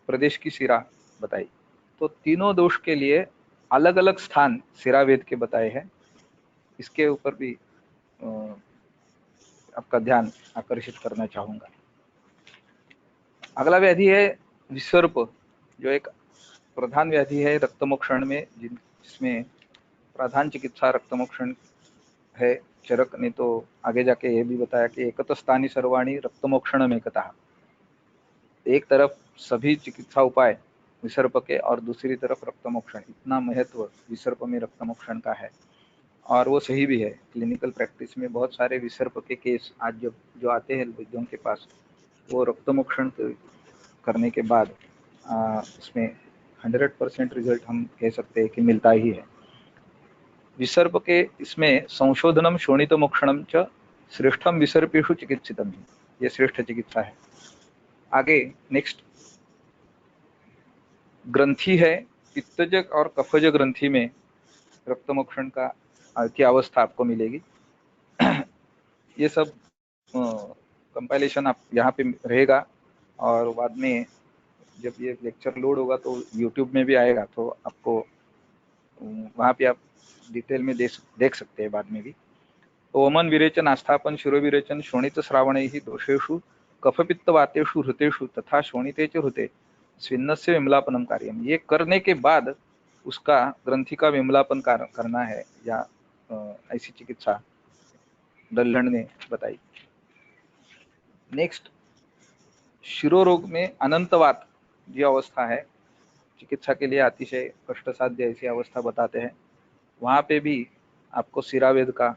प्रदेश की शिरा बताई। तो तीनों दोष के लिए अलग अलग स्थान शिरावेद के बताए हैं। इसके ऊपर भी आपका ध्यान आकर्षित करना चाहूंगा। अगला व्याधि है विसर्प, जो एक प्रधान व्याधि है रक्तमोक्षण में, जिसमें प्रधान चिकित्सा रक्तमोक्षण है। चरक ने तो आगे जाके ये भी बताया कि एकतस्थानी सर्वाणी रक्तमोक्षण में एकता। एक तरफ सभी चिकित्सा उपाय विसर्प के और दूसरी तरफ रक्तमोक्षण, इतना महत्व विसर्प में रक्तमोक्षण का है। और वो सही भी है। क्लिनिकल प्रैक्टिस में बहुत सारे विसर्प के केस आज जो आते हैं वैद्यों के पास, वो रक्तमोक्षण करने के बाद उसमें 100% रिजल्ट हम कह सकते हैं कि मिलता ही है। विसर्प के इसमें संशोधनम शोणितमोक्षणम च श्रेष्ठम विसर्पेषु चिकित्सितम, ये श्रेष्ठ चिकित्सा है। आगे नेक्स्ट ग्रंथि है, पित्तज और कफज ग्रंथि में रक्तमोक्षण की अवस्था आपको मिलेगी। ये सब कंपाइलेशन आप यहाँ पे रहेगा, और बाद में जब ये लेक्चर लोड होगा तो यूट्यूब में भी आएगा, तो आपको वहाँ पे आप डिटेल में देख सकते हैं बाद में भी। ओमन विरेचन आस्थापन शिरो विरेचन शोणित श्रावण ही दोषेषु कफपित्त वातेषु हृतेषु तथा शोणिते च हृते स्विन्नस्य विमलापनम कार्यम। ये करने के बाद उसका ग्रंथि का विमलापन करना है, या ऐसी चिकित्सा दल्हन ने बताई। नेक्स्ट, शिरोरोग में अनंतवात जो अवस्था है, चिकित्सा के लिए अतिशय कष्टसाध्य ऐसी अवस्था बताते हैं। वहाँ पे भी आपको शिरावेद का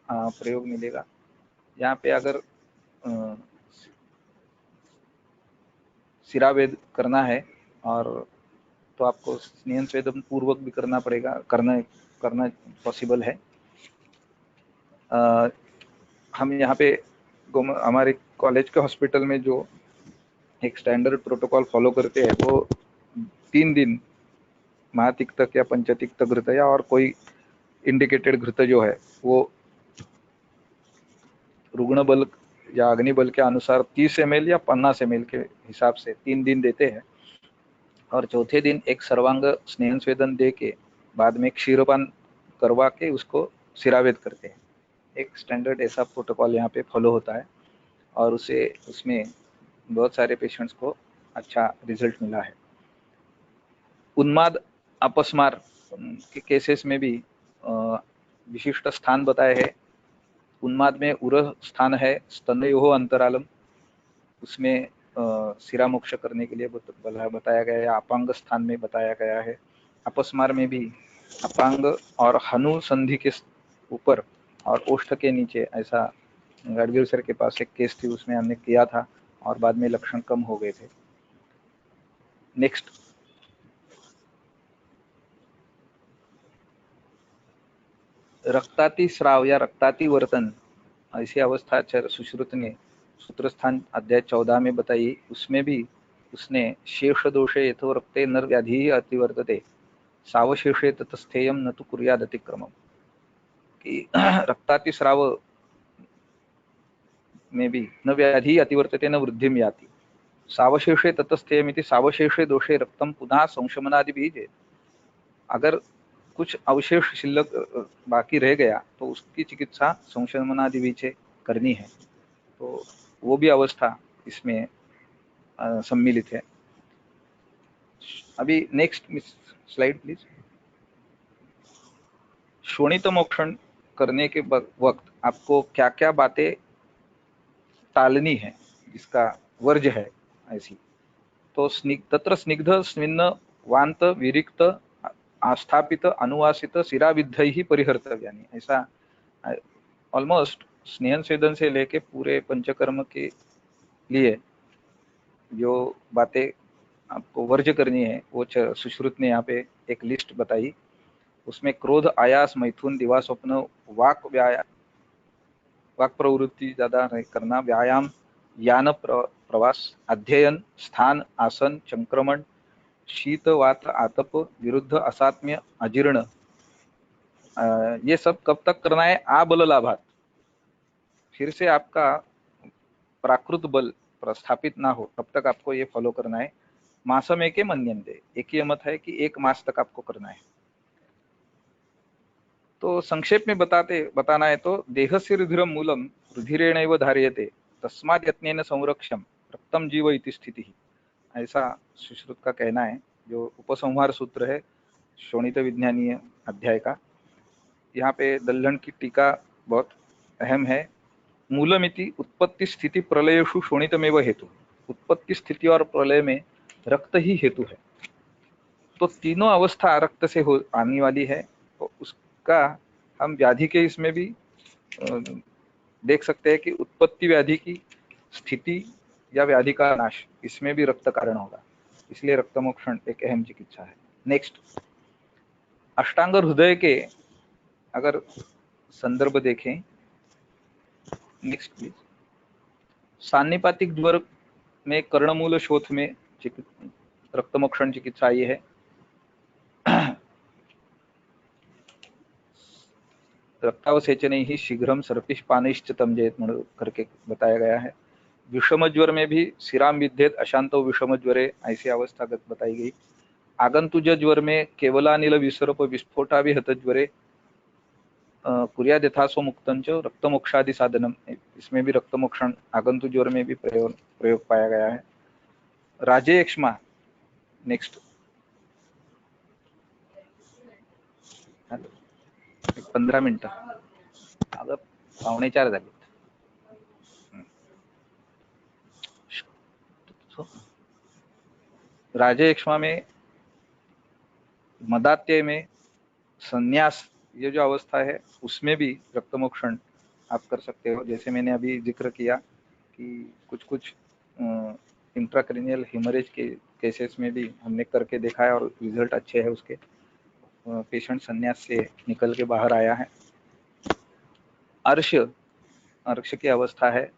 प्रयोग मिलेगा। यहाँ पे अगर शिरावेद करना है और तो आपको स्नेहन स्वेदन पूर्वक भी करना पड़ेगा, करना पॉसिबल है। हम यहाँ पे हमारे कॉलेज के हॉस्पिटल में जो एक स्टैंडर्ड प्रोटोकॉल फॉलो करते हैं, वो 3 दिन महातिक्त या पंचतिक्त घृत या और कोई इंडिकेटेड घृत जो है वो रुग्ण बल या अग्निबल के अनुसार 30 ml या 50 ml के हिसाब से 3 दिन देते हैं। और चौथे दिन एक सर्वांग स्नेहन स्वेदन दे के बाद में क्षीरपान करवा के उसको शिरावेद करते हैं। एक स्टैंडर्ड ऐसा प्रोटोकॉल यहाँ पे फॉलो होता है, और उसमें बहुत सारे पेशेंट्स को अच्छा रिजल्ट मिला है। उन्माद अपस्मार के केसेस में भी विशिष्ट स्थान बताए हैं। उन्माद में उरह स्थान है स्तनयोः अंतरालम, उसमें शिरा मोक्ष करने के लिए बताया गया है। अपांग स्थान में बताया गया है। अपस्मार में भी अपांग और हनु संधि के ऊपर और ओष्ठ के नीचे, ऐसा गाडगिल सर के पास एक केस थी, उसमें हमने किया था और बाद में लक्षण कम हो गए थे। नेक्स्ट, रक्ताति स्राव या रक्ताति वर्तन ऐसी अवस्था सुश्रुत ने सूत्रस्थान अध्याय 14 में बताई। उसमें भी उसने शेष दोषे यथो रक्ते नर व्याधि अतिवर्तते सावशेषे ततस्थेयम न तो कुर्याद अतिक्रमम, कि रक्ताति स्राव में भी न व्याधि अतिवर्तते न वृद्धि याति सावशेषे ततस्थेयमिति सावशेषे दोषे रक्तम पुनः संशमनादि बीज। अगर कुछ अवशेष शिल्लक बाकी रह गया तो उसकी चिकित्सा संशमनादि बीज करनी है। तो वो भी अवस्था इसमें सम्मिलित है। अभी नेक्स्ट स्लाइड प्लीज। शोणित मोक्षण करने के वक्त आपको क्या क्या बातें टालनी है, जिसका वर्ज है ऐसी। तो तत्र स्निग्ध स्विन्न वांत विरिक्त आस्थापित अनुवासित शिराविद्धि परिहर्तव्यानि, ऐसा ऑलमोस्ट स्नेहन स्वेदन से लेके पूरे पंचकर्म के लिए जो बातें आपको वर्ज्य करनी है, वो सुश्रुत ने यहाँ पे एक लिस्ट बताई। उसमें क्रोध, आयास, मैथुन, दिवा स्वप्न, वाक प्रवृत्ति ज्यादा नहीं करना, व्यायाम, यान प्रवास, अध्ययन, स्थान, आसन, संक्रमण, शीत, वात, आतप, विरुद्ध, असात्म्य, अजीर्ण, ये सब कब तक करना है? आबल लाभात, फिर से आपका प्राकृत बल प्रस्थापित ना हो तब तक आपको ये फॉलो करना है। मासम एके मन्यन्ते, एक ही मत है कि 1 मास तक आपको करना है। तो संक्षेप में बताना है तो देहस्य रुधिरम मूलम रुधिरेणैव धार्यते तस्मात् यत्नेन संरक्षम रक्तम जीव इति स्थिति, ऐसा सुश्रुत का कहना है, जो उपसंहार सूत्र है शोणित विज्ञानीय अध्याय का। यहाँ पे दल्हन की टीका बहुत अहम है। मूलमिति उत्पत्ति स्थिति प्रलयेषु शोणितमेव हेतु, उत्पत्ति स्थिति और प्रलय में रक्त ही हेतु है। तो तीनों अवस्था रक्त से हो आने वाली है, तो उसका हम व्याधि के इसमें भी देख सकते हैं कि उत्पत्ति व्याधि की, स्थिति या व्याधि का नाश, इसमें भी रक्त कारण होगा, इसलिए रक्तमोक्षण एक अहम चिकित्सा है। नेक्स्ट, अष्टांग हृदय के अगर संदर्भ देखें, नेक्स्ट प्लीज। सान्निपातिक ज्वर में कर्णमूल शोथ में रक्तमोक्षण चिकित्सा ये है। रक्तावसेचने ही शीघ्रम सर्पिश पानिश्च तमजेत करके बताया गया है। विषम ज्वर में भी सिराम विद्येत अशांतो विषम ज्वरे, ऐसी अवस्था बताई गई। आगंतुज ज्वर में केवलानिल विसर्प विस्फोटा विहत ज्वरे कुर्याद यथासो मुक्तंच रक्तमोक्षादि साधनम, इसमें भी रक्तमोक्षण आगंतु ज्वर में भी प्रयोग पाया गया है। राजेक्ष्मा, नेक्स्ट 15 मिनिटं, आता 3:45 झाले। राजेक्ष्मा में, मदात्य में, संन्यास, ये जो अवस्था है उसमें भी रक्तमोक्षण आप कर सकते हो। जैसे मैंने अभी जिक्र किया कि कुछ कुछ इंट्राक्रेनियल हेमरेज के केसेस में भी हमने करके देखा है और रिजल्ट अच्छे है उसके। पेशेंट संन्यास से निकल के बाहर आया है। अर्श, अर्श की अवस्था है,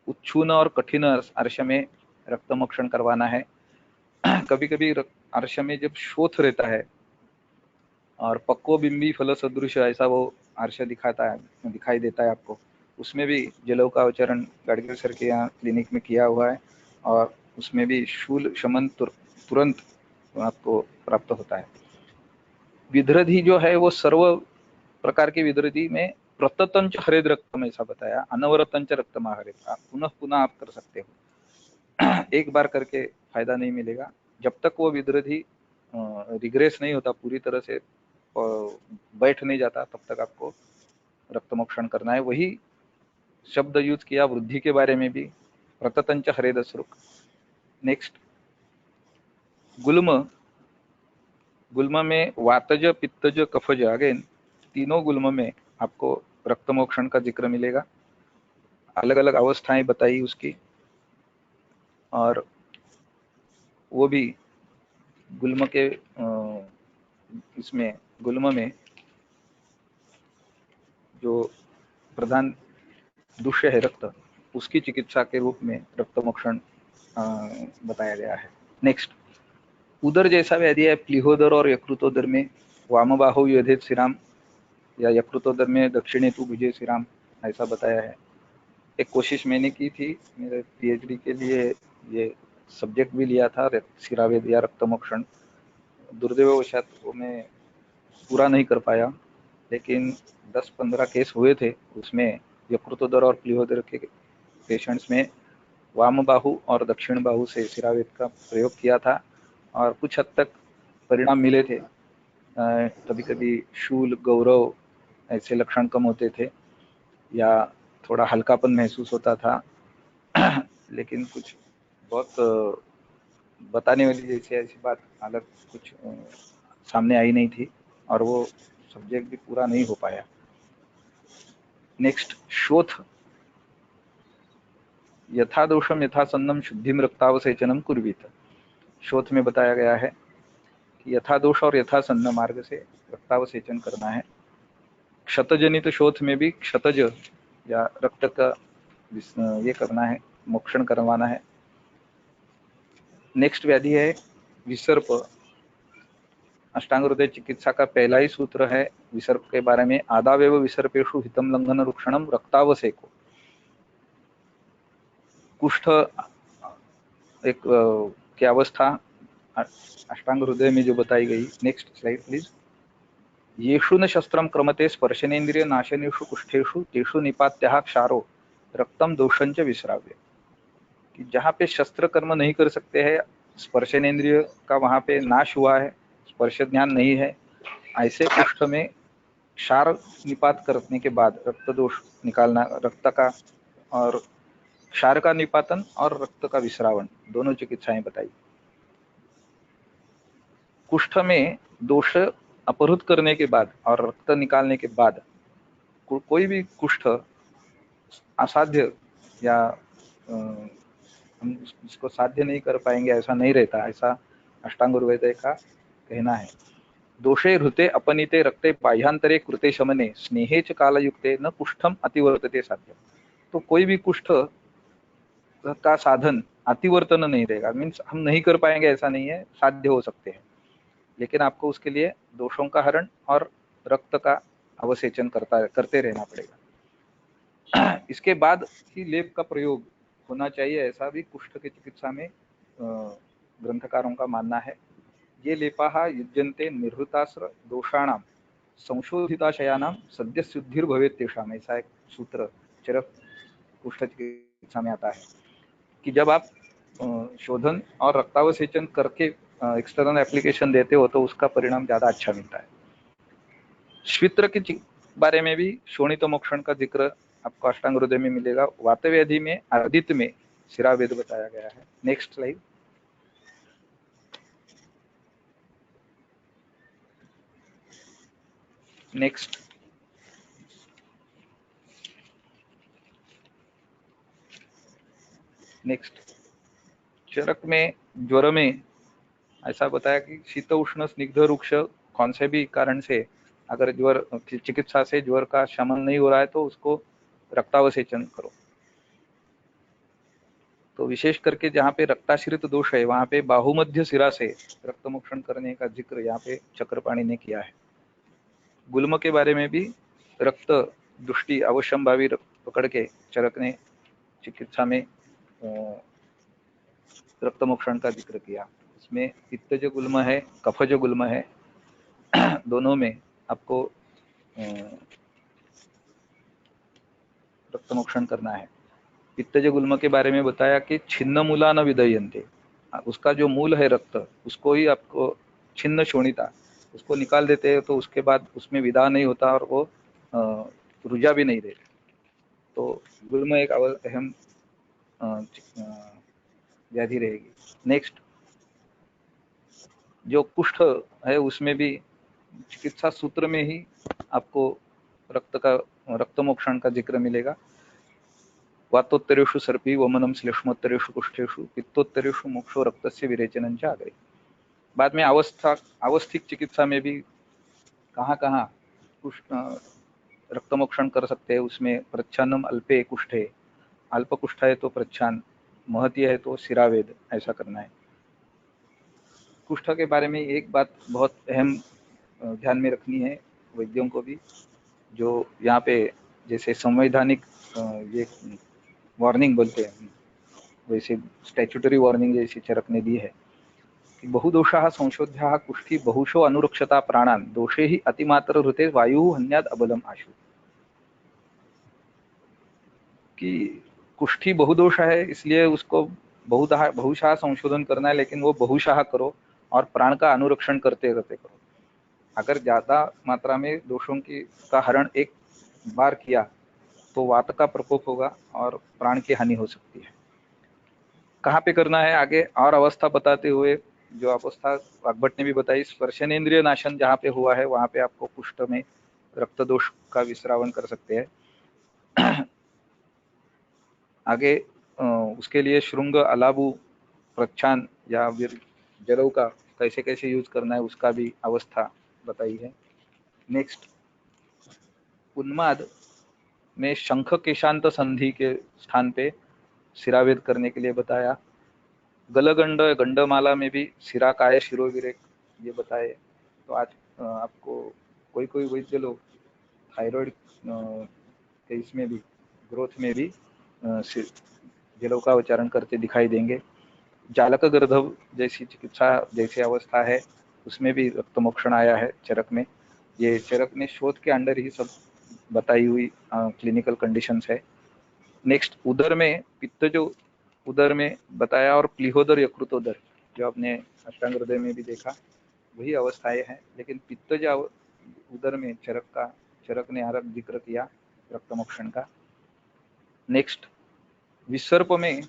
उच्छून और कठिन अर्श में रक्तमोक्षण करवाना है। कभी कभी अर्श में जब शोथ रहता है और पक्को बिंबी फल सदृश ऐसा वो अर्श दिखाई देता है आपको, उसमें भी जलों का उच्चारण गाडगिल सर के यहाँ क्लिनिक में किया हुआ है और उसमें भी शूल शमन तुरंत आपको प्राप्त होता है। विधृति जो है वो सर्व प्रकार की विधृति में प्रततंच हरिद रक्तम ऐसा बताया, अनवरतंच रक्तम हरिद, आप पुनः पुनः आप कर सकते हो। एक बार करके फायदा नहीं मिलेगा, जब तक वो विधृति रिग्रेस नहीं होता, पूरी तरह से बैठ नहीं जाता, तब तक आपको रक्तमोक्षण करना है। वही शब्द यूज किया वृद्धि के बारे में भी, प्रततंच हरेद श्रुक। नेक्स्ट, गुल्म, गुल्म में वातज, पित्तज, कफज, अगेन तीनों गुल्म में आपको रक्तमोक्षण का जिक्र मिलेगा। अलग अलग अवस्थाएं बताई उसकी, और वो भी गुल्म के इसमें गुल्म में जो प्रधान दुष्य है रक्त, उसकी चिकित्सा के रूप में रक्तमोक्षण बताया गया है। नेक्स्ट, उदर जैसा व्याधि है, प्लीहोदर और यकृतोदर में वामबाहु योधेत सिराम, या यकृतोदर में दक्षिणे तु भुजे सिराम, ऐसा बताया है। एक कोशिश मैंने की थी मेरे पीएचडी के लिए, ये सब्जेक्ट भी लिया था, सिरावेद या रक्तमोक्षण। दुर्दैववशात वो मैं पूरा नहीं कर पाया, लेकिन 10-15 केस हुए थे, उसमें यकृतोदर और प्लीहोदर के पेशेंट्स में वाम बाहु और दक्षिण बाहु से सिरावेद का प्रयोग किया था और कुछ हद तक परिणाम मिले थे। कभी कभी शूल, गौरव ऐसे लक्षण कम होते थे या थोड़ा हल्कापन महसूस होता था। लेकिन कुछ बहुत बताने वाली जैसे ऐसी बात अलग कुछ सामने आई नहीं थी और वो सब्जेक्ट भी पूरा नहीं हो पाया। नेक्स्ट, शोथ, यथा दोषम यथा सन्नम शुद्धिम रक्तावसेचनम कुर्वीत, शोथ में बताया गया है कि यथादोष और यथासन्न मार्ग से रक्तावसेचन करना है। क्षतजनित शोथ में भी क्षतज या रक्त का ये करना है, मोक्षण करवाना है। नेक्स्ट व्याधि है विसर्प। अष्टांग हृदय चिकित्सा का पहला ही सूत्र है विसर्प के बारे में, आदावेव विसर्पेषु हितम लंघन रुक्षणम रक्तावसेको। कुष्ठ एक की अवस्था अष्टांग हृदय में जो बताई गई। Next slide please. येषु न शस्त्रम क्रमते स्पर्शनेन्द्रिय नाशनेषु कुष्ठेषु तेषु निपात्यः क्षारो रक्तम दोषंच विश्राव्य। कि जहाँ पे शस्त्र कर्म नहीं कर सकते हैं, स्पर्शनेन्द्रिय का वहाँ पे नाश हुआ है, स्पर्श ज्ञान नहीं है, ऐसे कुष्ठ में क्षार निपात करने के बाद रक्त दोष निकालना, रक्त का और क्षार का निपातन और रक्त का विश्रावण दोनों चिकित्साएं बताई। कुष्ठ में दोष अपहृत करने के बाद और रक्त निकालने के बाद कोई भी कुष्ठ असाध्य या हम इसको साध्य नहीं कर पाएंगे ऐसा नहीं रहता, ऐसा अष्टांग हृदय का कहना है। दोषे हृते अपनीते रक्ते बाह्यांतरे कृते शमने स्नेहे च कालयुक्ते न कुष्ठम अतिवर्तते साध्य। तो कोई भी कुष्ठ का साधन अतिवर्तन नहीं रहेगा, मीन्स हम नहीं कर पाएंगे ऐसा नहीं है, साध्य हो सकते हैं, लेकिन आपको उसके लिए दोषों का हरण और रक्त का अवसेचन करते रहना पड़ेगा। इसके बाद ही लेप का प्रयोग होना चाहिए, ऐसा भी कुष्ठ की चिकित्सा में ग्रंथकारों का मानना है। ये लेपाः युज्यन्ते निर्हृतास्त्र दोषाणाम संशोधिताशयानाम सद्य शुद्धिर्भवेत् तेषाम्, ऐसा एक सूत्र चरक कुष्ठ चिकित्सा में आता है कि जब आप शोधन और रक्तावसेचन करके एक्सटर्नल एप्लीकेशन देते हो तो उसका परिणाम ज्यादा अच्छा मिलता है। श्वित्र के बारे में भी शोणित मोक्षण का जिक्र आपको अष्टांग हृदय में मिलेगा। वातव्याधि में अर्दित में शिरावेद बताया गया है। Next slide. नेक्स्ट चरक में ज्वर में ऐसा बताया कि शीत उष्ण स्निग्ध रुक्ष कौन से भी कारण से अगर ज्वर चिकित्सा से ज्वर का शमन नहीं हो रहा है तो उसको रक्तावसेचन करो। तो विशेष करके जहाँ पे रक्ताश्रित दोष है वहाँ पे बाहुमध्य सिरा से रक्तमोक्षण करने का जिक्र यहाँ पे चक्रपाणी ने किया है। गुल्म के बारे में भी रक्त दृष्टि अवश्यंभावी पकड़ के चरक ने चिकित्सा में रक्तमोक्षण का जिक्र किया। इसमें पित्तज गुल्म है, कफज गुल्म है, दोनों में आपको रक्तमोक्षण करना है। पित्तज गुल्म के बारे में बताया कि छिन्न मूला न विदयन्ते, उसका जो मूल है रक्त उसको ही आपको छिन्न शोणिता उसको निकाल देते हैं तो उसके बाद उसमें विदा नहीं होता और वो रुजा भी नहीं देते। तो गुल्म एक अहम व्याधि रहेगी। नेक्स्ट जो कुष्ठ है उसमें भी चिकित्सा सूत्र में ही आपको रक्तमोक्षण का जिक्र मिलेगा। वातोत्तरेषु सर्पी वमनम श्लेष्मोत्तरेषु कुष्ठेषु पित्तोत्तरेषु मोक्षो रक्तस्य विरेचनं च आग्रे। बाद में अवस्थिक चिकित्सा में भी कहाँ कहाँ कुष्ठ रक्तमोक्षण कर सकते हैं। उसमें प्रच्छन्नम अल्पे कुष्ठे, अल्प कुष्ठ है तो प्रच्छान, महती है तो शिरावेद, ऐसा करना है। कुष्ठ के बारे में एक बात बहुत अहम ध्यान में रखनी है वैद्यों को भी, जो यहाँ पे जैसे संवैधानिक ये वार्निंग बोलते हैं वैसे स्टैट्यूटरी वार्निंग जैसी चरक ने दी है कि बहुदोषाः संशोध्याः कुष्ठी बहुशो अनुरक्षता प्राणान दोषे ही अतिमात्र हृते वायु हन्याद अबलम आशु। कि कुष्ठी बहुदोष है इसलिए उसको बहुशाह संशोधन करना है, लेकिन वो बहुशाह करो और प्राण का अनुरक्षण करते रहते करो। अगर ज्यादा मात्रा में दोषों की का हरण एक बार किया तो वात का प्रकोप होगा और प्राण की हानि हो सकती है। कहाँ पे करना है आगे और अवस्था बताते हुए जो अवस्था वाग्भट ने भी बताई, स्पर्शनेन्द्रिय नाशन जहाँ पे हुआ है वहाँ पे आपको कुष्ठ में रक्त दोष का विश्रावण कर सकते हैं। आगे उसके लिए श्रृंग अलाबु प्रच्छान या जलौ का कैसे कैसे यूज करना है उसका भी अवस्था बताई है। नेक्स्ट, उन्माद में शंख केशांत संधि के स्थान पे सिरावेद करने के लिए बताया। गलगंड गंडमाला में भी सिरा काय शिरोविरेक ये बताए। तो आज आपको कोई कोई वैद्य लोग थायराइड के इसमें भी ग्रोथ में भी जलों का उच्चारण करते दिखाई देंगे। जालक गर्धव जैसी चिकित्सा जैसी अवस्था है उसमें भी रक्तमोक्षण आया है चरक में। ये चरक ने शोध के अंडर ही सब बताई हुई क्लिनिकल कंडीशंस है। नेक्स्ट, उदर में पित्त जो उदर में बताया और प्लीहोदर यकृतोदर जो आपने अष्टांग हृदय में भी देखा वही अवस्थाएं हैं, लेकिन पित्त जो उदर में चरक ने आरभ जिक्र किया रक्तमोक्षण का। नेक्स्ट, विसर्प में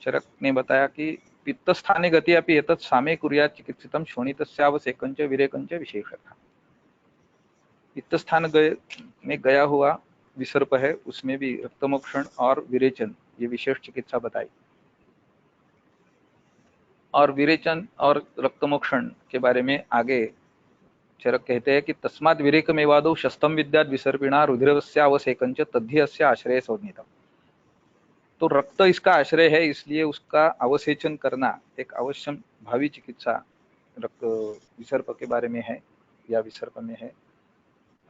चरक ने बताया कि पित्त स्थाने गति अपि एतत् सामे कुर्यात् चिकित्सितम् शोणितस्यावसेकंच विरेकंच विशेषतः। पित्त स्थान में गया हुआ विसर्प है उसमें भी रक्तमोक्षण और विरेचन ये विशेष चिकित्सा बताई। और विरेचन और रक्तमोक्षण के बारे में आगे चरक कहते हैं कि तस्मात् विरेकमेवादौ शस्तम विद्यात् विसर्पिणा रुधिरस्यावसेकंच तद्धि अस्य आश्रय संज्ञितम्। तो रक्त इसका आश्रय है इसलिए उसका अवसेचन करना एक अवश्यम भावी चिकित्सा रक्त विसर्प के बारे में है या विसर्प में है।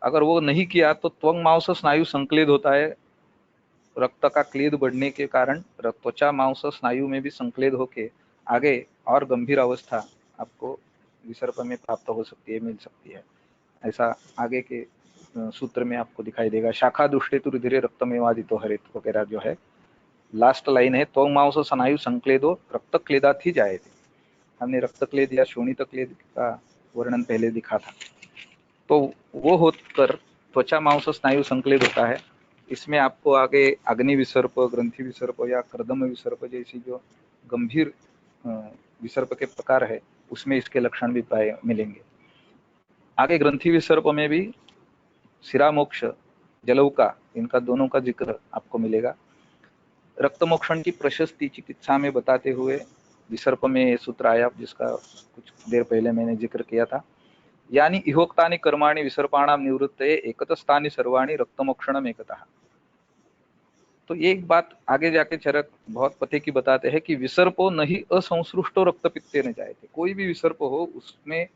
अगर वो नहीं किया तो त्वंग मांस स्नायु संक्लेद होता है। रक्त का क्लेद बढ़ने के कारण त्वचा मांस स्नायु में भी संक्लेद होके आगे और गंभीर अवस्था आपको विसर्प में प्राप्त हो सकती है, मिल सकती है। ऐसा आगे के सूत्र में आपको दिखाई देगा। शाखा दुष्टे तो रुधिरे रक्तमेवादितो हरेत वगैरह जो है लास्ट लाइन है, त्वंग मांस स्नायु संक्लेदो रक्त क्लेदात ही जाए थे। हमने रक्त क्लेद या शोणित क्लेद का वर्णन पहले दिखा था। तो वो होकर त्वचा मांस स्नायु संक्लेद होता है। इसमें आपको आगे अग्नि विसर्प, ग्रंथि विसर्प या कर्दम विसर्प जैसी जो गंभीर विसर्प के प्रकार है उसमें इसके लक्षण भी पाए मिलेंगे। आगे ग्रंथि विसर्प में भी सिरामोक्ष, जलौका इनका दोनों का जिक्र आपको मिलेगा। रक्तमोक्षण की प्रशस्ति चिकित्सा में बताते हुए विसर्प में सूत्र आया जिसका कुछ देर पहले मैंने जिक्र किया था। यानी इहोक्तानि कर्माणि विसर्पाणाम निवृत्तये एकतस्तानि सर्वाणि रक्तमोक्षणम एकतः। तो ये एक बात आगे जाके चरक बहुत पते की बताते हैं कि विसर्पो नहीं असंसृष्टो रक्तपित्ते न जायते। कोई भी विसर्प हो उसमें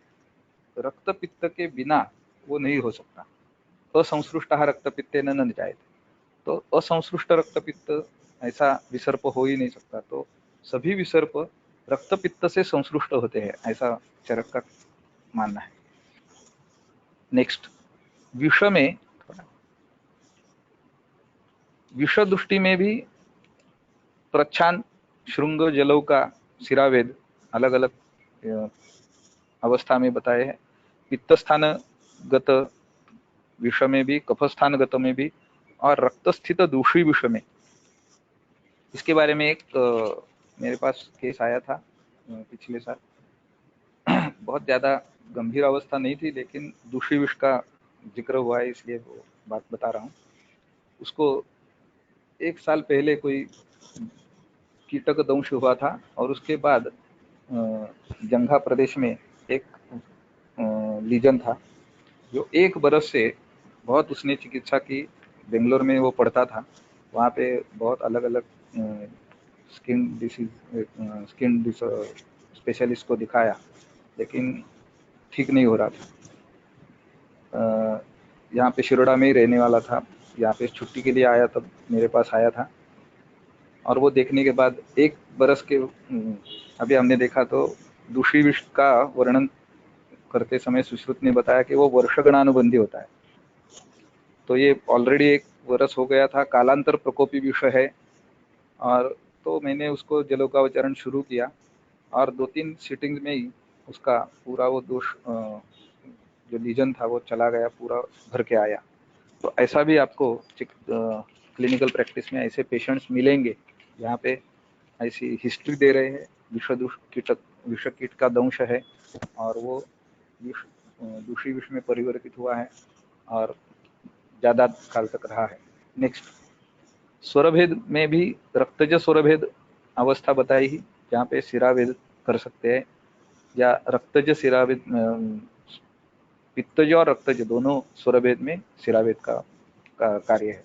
रक्तपित्त के बिना वो नहीं हो सकता। असंसृष्ट रक्तपित्ते न जायते, तो असंसृष्ट रक्तपित्त ऐसा विसर्प हो ही नहीं सकता। तो सभी विसर्प रक्तपित्त से संसृष्ट होते हैं ऐसा चरक का मानना है। नेक्स्ट, विष में विष दृष्टि में भी प्रच्छान, श्रृंग, जलौ का सिरावेद अलग अलग अवस्था में बताए हैं। पित्तस्थानगत विष में भी, कफस्थानगत में भी और रक्तस्थित दूषी विष में। इसके बारे में एक मेरे पास केस आया था पिछले साल। बहुत ज़्यादा गंभीर अवस्था नहीं थी लेकिन दूषी विष का जिक्र हुआ है इसलिए वो बात बता रहा हूँ। उसको एक साल पहले कोई कीटक दंश हुआ था और उसके बाद जंघा प्रदेश में एक लीजन था जो 1 बरस से बहुत उसने चिकित्सा की। बेंगलोर में वो पढ़ता था, वहाँ पे बहुत अलग अलग स्किन स्पेशलिस्ट को दिखाया लेकिन ठीक नहीं हो रहा था। यहाँ पे शिरोडा में ही रहने वाला था, यहाँ पे छुट्टी के लिए आया तब मेरे पास आया था और वो देखने के बाद 1 बरस के अभी हमने देखा तो दूषी विष का वर्णन करते समय सुश्रुत ने बताया कि वो वर्षगणानुबंधी होता है। तो ये ऑलरेडी 1 बरस हो गया था, कालांतर प्रकोपी विष है। और तो मैंने उसको जलोकावचरण शुरू किया और 2-3 सीटिंग में ही उसका पूरा वो दोष जो लीजन था वो चला गया, पूरा भर के आया। तो ऐसा भी आपको क्लिनिकल प्रैक्टिस में ऐसे पेशेंट्स मिलेंगे जहाँ पे ऐसी हिस्ट्री दे रहे हैं विष कीट का दंश है और वो दूषी विष में परिवर्तित हुआ है और ज़्यादा काल तक रहा है। नेक्स्ट, स्वरभेद में भी रक्तज स्वरभेद अवस्था बताई ही जहाँ पे सिरावेद कर सकते हैं। या रक्तज सिरावेद, पित्तज और रक्तज दोनों स्वरभेद में सिरावेद का कार्य है।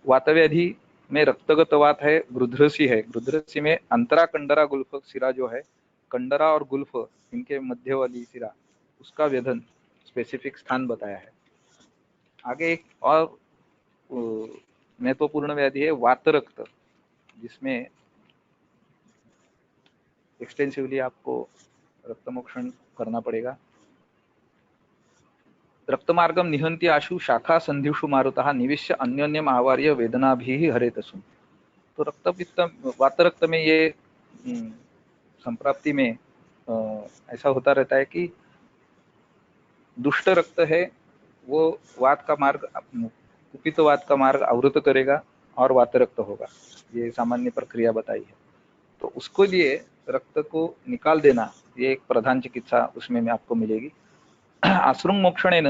वातव्याधि में रक्तगत वात है, गृध्रसी है। गृध्रसी में अंतरा कंडरा गुल्फ सिरा जो है, कंडरा और गुल्फ इनके मध्य वाली सिरा, उसका वेदन स्पेसिफिक स्थान बताया है। आगे एक और महत्वपूर्ण व्याधि है वातरक्त, जिसमें एक्सटेंसिवली आपको रक्तमोक्षण करना पड़ेगा। रक्तमार्गम निहंति आशु शाखा संधिषु मारुतः निविश्य अन्योन्यम आवार्य वेदनाभिः हरेतसु। तो रक्तपित्त वातरक्त में ये संप्राप्ति में ऐसा होता रहता है कि दुष्ट रक्त है वो वात का मार्ग, कुपित वात का मार्ग अवरुद्ध करेगा और वातरक्त होगा, ये सामान्य प्रक्रिया बताई है। तो उसको लिए रक्त को निकाल देना ये एक प्रधान चिकित्सा उसमें आपको मिलेगी। आश्रुंग मोक्षणेन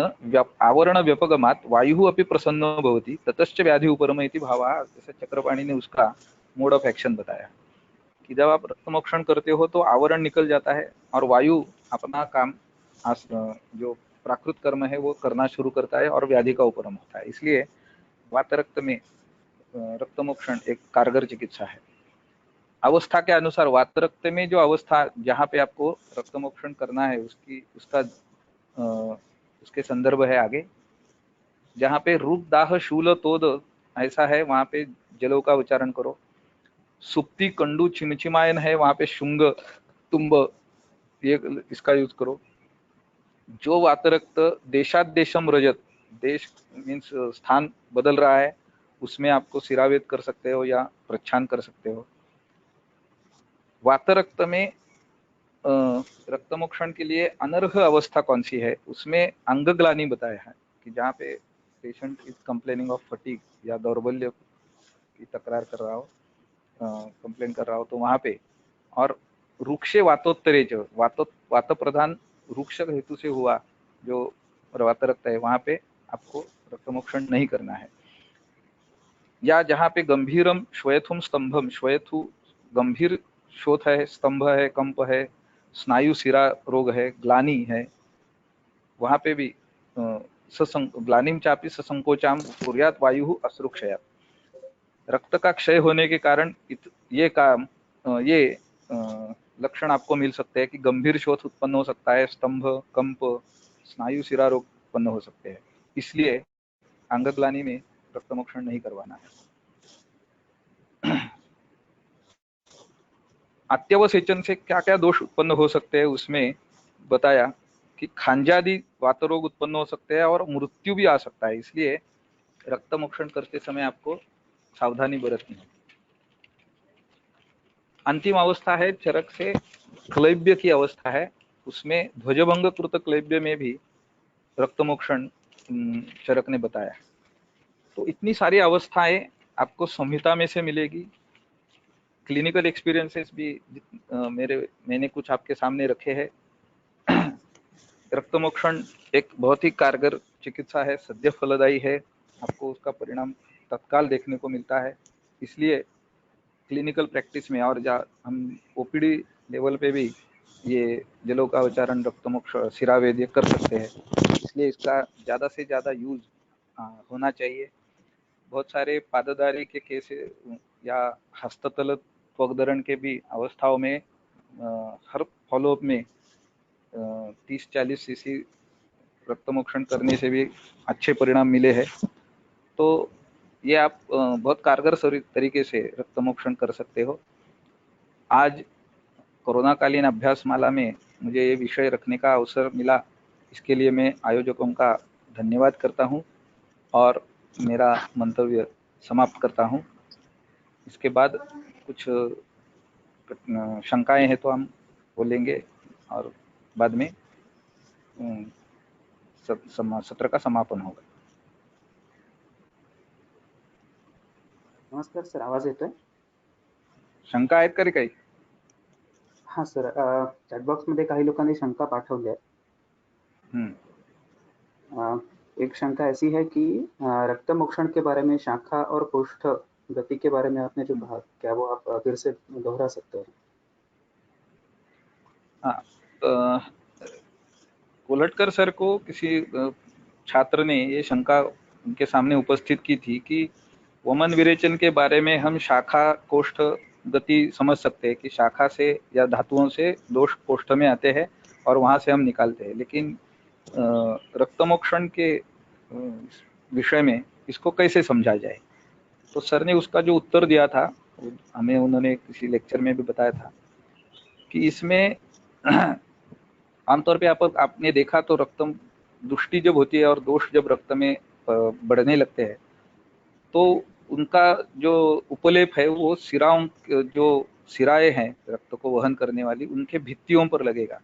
आवरण व्यपगमात वायु अपि प्रसन्न भवति ततश्च व्याधि उपरम इति भावः। जैसे चक्रपाणी ने उसका मोड ऑफ एक्शन बताया कि जब आप रक्त मोक्षण करते हो तो आवरण निकल जाता है और वायु अपना काम जो प्राकृत कर्म है वो करना शुरू करता है और व्याधि का उपरम होता है। इसलिए वातरक्त में रक्त मोक्षण एक कारगर चिकित्सा है। अवस्था के अनुसार वातरक्त में जो अवस्था जहाँ पे आपको रक्त मोक्षण करना है उसके संदर्भ है आगे। जहाँ पे रूप दाह शूल तोद ऐसा है वहां पे जलों का उच्चारण करो। सुप्ति कंडू चिमचिमायन है वहां पे शुंग तुम्ब ये इसका यूज करो। जो वातरक्त देशादेशम रजत, देश मीन्स स्थान बदल रहा है, उसमें आपको सिरावेद कर सकते हो या प्रच्छान कर सकते हो। वातरक्त में रक्तमोक्षण के लिए अनर्ह अवस्था कौन सी है, उसमें अंगग्लानि बताया है कि जहाँ पे patient is complaining of fatigue या दौर्बल्य की तकरार कर रहा हो, कंप्लेन कर रहा हो, तो वहां पे। और रुक्षे वातोत्तरे वात प्रधान रुक्ष हेतु से हुआ जो वातरक्त है वहां पे आपको रक्तमोक्षण नहीं करना है। या जहाँ पे गंभीरम श्वेथुम स्तंभम, श्वेथु गंभीर शोथ है, स्तंभ है, कंप है, स्नायु सिरा रोग है, ग्लानि है, वहां पे भी ग्लानिम चापी ससंकोचाम कुर्यात वायु अश्रुक्षया। रक्त का क्षय होने के कारण ये लक्षण आपको मिल सकते हैं कि गंभीर शोथ उत्पन्न हो सकता है, स्तंभ, कंप, स्नायु सिरा रोग उत्पन्न हो सकते हैं। इसलिए अंगग्लानि में रक्तमोक्षण नहीं करवाना है। अत्यवसेचन से क्या क्या दोष उत्पन्न हो सकते हैं उसमें बताया कि खांजादि वातरोग उत्पन्न हो सकते हैं और मृत्यु भी आ सकता है। इसलिए रक्तमोक्षण करते समय आपको सावधानी बरतनी है। अंतिम अवस्था है चरक से क्लैब्य की अवस्था है, उसमें ध्वजभंग कृत क्लैब्य में भी रक्तमोक्षण चरक ने बताया। तो इतनी सारी अवस्थाएं आपको संहिता में से मिलेगी। क्लिनिकल एक्सपीरियंसेस भी मैंने कुछ आपके सामने रखे हैं। रक्तमोक्षण एक बहुत ही कारगर चिकित्सा है, सद्य फलदायी है, आपको उसका परिणाम तत्काल देखने को मिलता है। इसलिए क्लिनिकल प्रैक्टिस में और हम ओपीडी लेवल पे भी ये जलों का उच्चारण, रक्तमोक्ष, सिरावेद ये कर सकते हैं। इसलिए इसका ज़्यादा से ज़्यादा यूज होना चाहिए। बहुत सारे पाददारी के केस या हस्ततल त्वगधरण के भी अवस्थाओं में हर फॉलोअप में 30-40 सीसी रक्तमोक्षण करने से भी अच्छे परिणाम मिले हैं। तो ये आप बहुत कारगर तरीके से रक्तमोक्षण कर सकते हो। आज कोरोना कालीन अभ्यास माला में मुझे ये विषय रखने का अवसर मिला, इसके लिए मैं आयोजकों का धन्यवाद करता हूँ और मेरा मंतव्य समाप्त करता हूँ। इसके बाद कुछ शंकाएं हैं तो हम बोलेंगे और बाद में सत्र का समापन होगा। नमस्कार सर, आवाज येतोय? शंका आहेत का रे काही? हाँ सर, चॅटबॉक्स मध्ये काही लोकांनी शंका पाठवली आहे। एक शंका ऐसी है कि रक्तमोक्षण के बारे में शाखा और पृष्ठ गति के बारे में आपने जो कहा, क्या वो आप फिर से दोहरा सकते हैं? हाँ, कोलटकर सर को किसी छात्र ने ये शंका उनके सामने उपस्थित की थी कि वमन विरेचन के बारे में हम शाखा कोष्ठ गति समझ सकते हैं कि शाखा से या धातुओं से दोष कोष्ठ में आते हैं और वहां से हम निकालते हैं, लेकिन रक्तमोक्षण के विषय में इसको कैसे समझा जाए। तो सर ने उसका जो उत्तर दिया था, हमें उन्होंने किसी लेक्चर में भी बताया था कि इसमें आमतौर पे आपने देखा तो रक्तम दुष्टि जब होती है और दोष जब रक्त में बढ़ने लगते हैं तो उनका जो उपलेप है वो सिराओं, जो सिराएं हैं रक्त को वहन करने वाली, उनके भित्तियों पर लगेगा।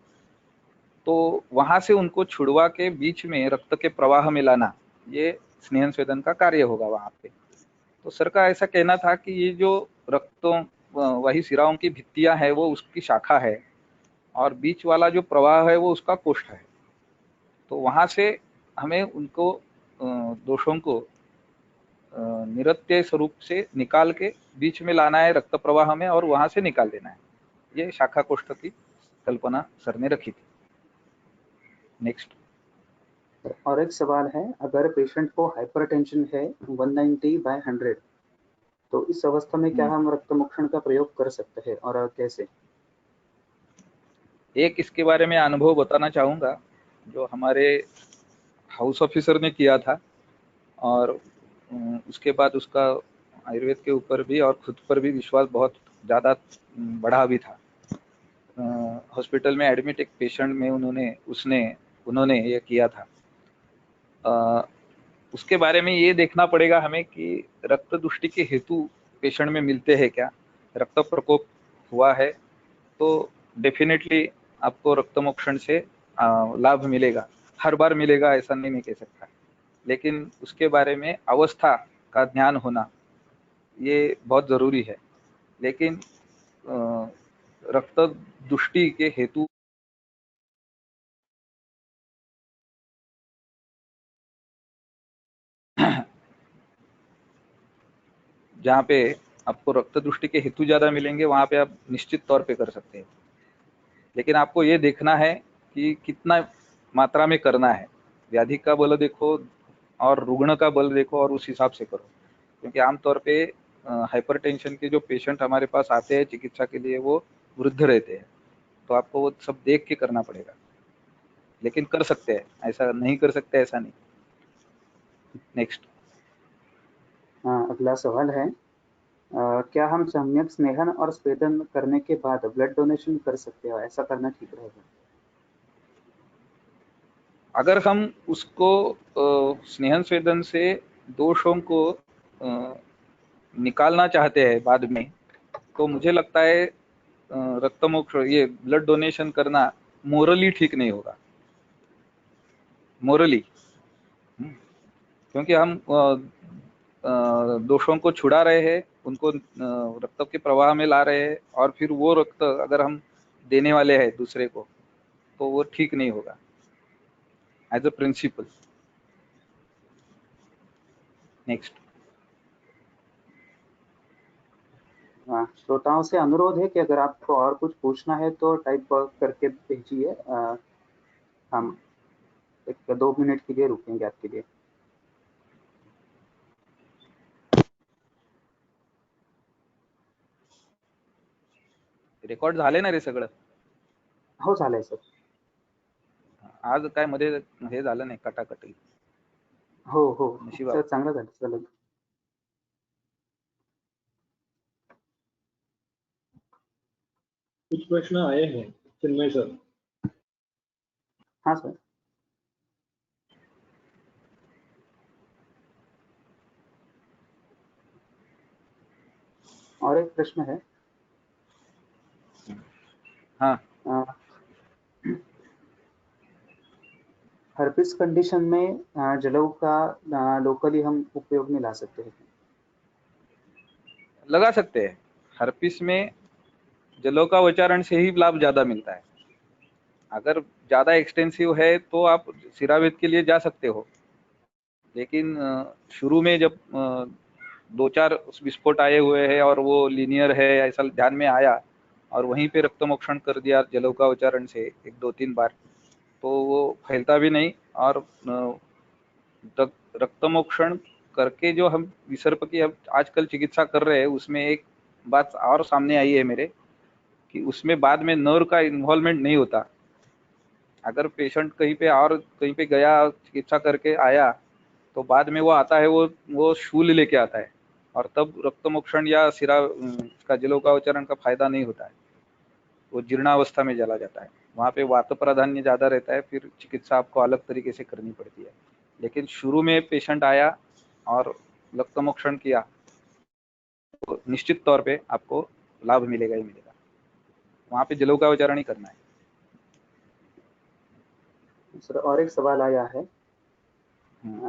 तो वहां से उनको छुड़वा के बीच में रक्त के प्रवाह में लाना, ये स्नेहन स्वेदन का कार्य होगा वहां पे। तो सर का ऐसा कहना था कि ये जो रक्तों वही सिराओं की भित्तियां है वो उसकी शाखा है और बीच वाला जो प्रवाह है वो उसका कोष्ठ है। तो वहां से हमें उनको दोषों को निरत्यय स्वरूप से निकाल के बीच में लाना है रक्त प्रवाह में और वहां से निकाल देना है। ये शाखा कोष्ठ की कल्पना सर ने रखी थी। नेक्स्ट। और एक सवाल है, अगर पेशेंट को हाइपरटेंशन है 190/100 तो इस अवस्था में क्या हम रक्तमोक्षण का प्रयोग कर सकते हैं और कैसे? एक इसके बारे में अनुभव बताना चाहूंगा जो हमारे हाउस ऑफिसर ने किया था और उसके बाद उसका आयुर्वेद के ऊपर भी और खुद पर भी विश्वास बहुत ज़्यादा बढ़ा भी था। हॉस्पिटल में एडमिट एक पेशेंट में उन्होंने ये किया था। उसके बारे में ये देखना पड़ेगा हमें कि रक्त दुष्टि के हेतु पेशेंट में मिलते हैं क्या। रक्त प्रकोप हुआ है तो डेफिनेटली आपको रक्तमोक्षण से लाभ मिलेगा, हर बार मिलेगा ऐसा नहीं मैं कह सकता, लेकिन उसके बारे में अवस्था का ध्यान होना ये बहुत जरूरी है। लेकिन रक्त दुष्टि के हेतु जहाँ पे आपको रक्त दुष्टि के हेतु ज्यादा मिलेंगे वहां पे आप निश्चित तौर पे कर सकते हैं, लेकिन आपको ये देखना है कि कितना मात्रा में करना है। व्याधि का बल देखो और रुग्ण का बल देखो और उस हिसाब से करो, क्योंकि आमतौर पे हाइपरटेंशन के जो पेशेंट हमारे पास आते हैं चिकित्सा के लिए वो वृद्ध रहते हैं, तो आपको वो सब देख के करना पड़ेगा, लेकिन कर सकते हैं, ऐसा नहीं कर सकते ऐसा नहीं। नेक्स्ट। अगला सवाल है, क्या हम सम्यक स्नेहन और स्वेदन करने के बाद ब्लड डोनेशन कर सकते हैं? ऐसा करना ठीक रहेगा? अगर हम उसको स्नेहन स्वेदन से दोषों को निकालना चाहते हैं बाद में, तो मुझे लगता है रक्तमोक्ष ये ब्लड डोनेशन करना मोरली ठीक नहीं होगा, मोरली। क्योंकि हम दोषों को छुड़ा रहे हैं, उनको रक्त के प्रवाह में ला रहे हैं और फिर वो रक्त अगर हम देने वाले हैं दूसरे को तो वो ठीक नहीं होगा एज अ प्रिंसिपल। नेक्स्ट। श्रोताओं से अनुरोध है कि अगर आपको और कुछ पूछना है तो टाइप करके भेजिए। हम 1-2 मिनट के लिए रुकेंगे आपके लिए। रेकॉर्ड झाले ना रे सगळं? हो, झालंय सर. आज काय मध्ये हे झालं नाही, कटाकटी. हो हो नशिबात. सर, चांगलं झालं. चला. कुछ प्रश्न आए हैं चिन्मय सर. हाँ सर. और एक प्रश्न है. हाँ. हर्पिस कंडीशन में जलऊ का लोकली हम उपयोग में ला सकते हैं? लगा सकते हैं. हर्पिस में जलों का उच्चारण से ही लाभ ज्यादा मिलता है. अगर ज्यादा एक्सटेंसिव है तो आप सिरावेद के लिए जा सकते हो, लेकिन शुरू में जब 2-4 विस्फोट आए हुए हैं और वो लीनियर है ऐसा ध्यान में आया और वहीं पे रक्तमोक्षण कर दिया जलों का उच्चारण से 1-2-3 बार, तो वो फैलता भी नहीं। और रक्तमोक्षण करके जो हम विसर्प की अब आजकल चिकित्सा कर रहे हैं, उसमें एक बात और सामने आई है मेरे, कि उसमें बाद में नर्व का इन्वॉल्वमेंट नहीं होता। अगर पेशेंट कहीं पे गया, चिकित्सा करके आया, तो बाद में वो आता है, वो शूल लेके आता है, और तब रक्तमोक्षण या सिरा का जलों का उच्चारण का फायदा नहीं होता है, वो जीर्णावस्था में चला जाता है। वहाँ पे वात प्राधान्य ज्यादा रहता है, फिर चिकित्सा आपको अलग तरीके से करनी पड़ती है। लेकिन शुरू में पेशेंट आया और रक्तमोक्षण किया, तो निश्चित तौर पे आपको लाभ मिलेगा ही मिलेगा। वहाँ पे जलों का उच्चारण ही करना है। सर, और एक सवाल आया है,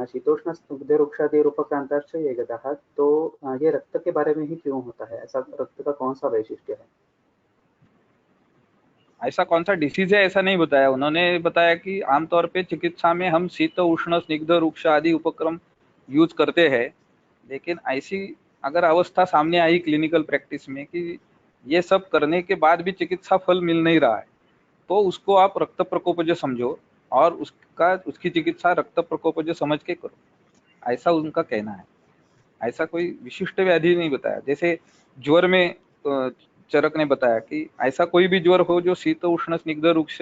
शीतोष्ण स्तुग्धेरुक्षादि उपक्रांताश्च ये गतः, तो ये रक्त के बारे में ही क्यों होता है? ऐसा रक्त का कौन सा वैशिष्ट्य है? ऐसा कौन सा डिसीज है ऐसा नहीं बताया उन्होंने। बताया कि आमतौर पे चिकित्सा में हम शीत उष्ण स्निग्ध रुक्ष आदि उपक्रम यूज करते हैं, लेकिन ऐसी अगर अवस्था सामने आई क्लिनिकल प्रैक्टिस में कि ये सब करने के बाद भी चिकित्सा फल मिल नहीं रहा है, तो उसको आप रक्त प्रकोपज समझो और उसकी चिकित्सा रक्त प्रकोपज समझ के करो, ऐसा उनका कहना है। ऐसा कोई विशिष्ट व्याधि नहीं बताया। जैसे ज्वर में चरक ने बताया कि ऐसा कोई भी ज्वर हो जो शीत उष्ण स्निग्ध रुक्ष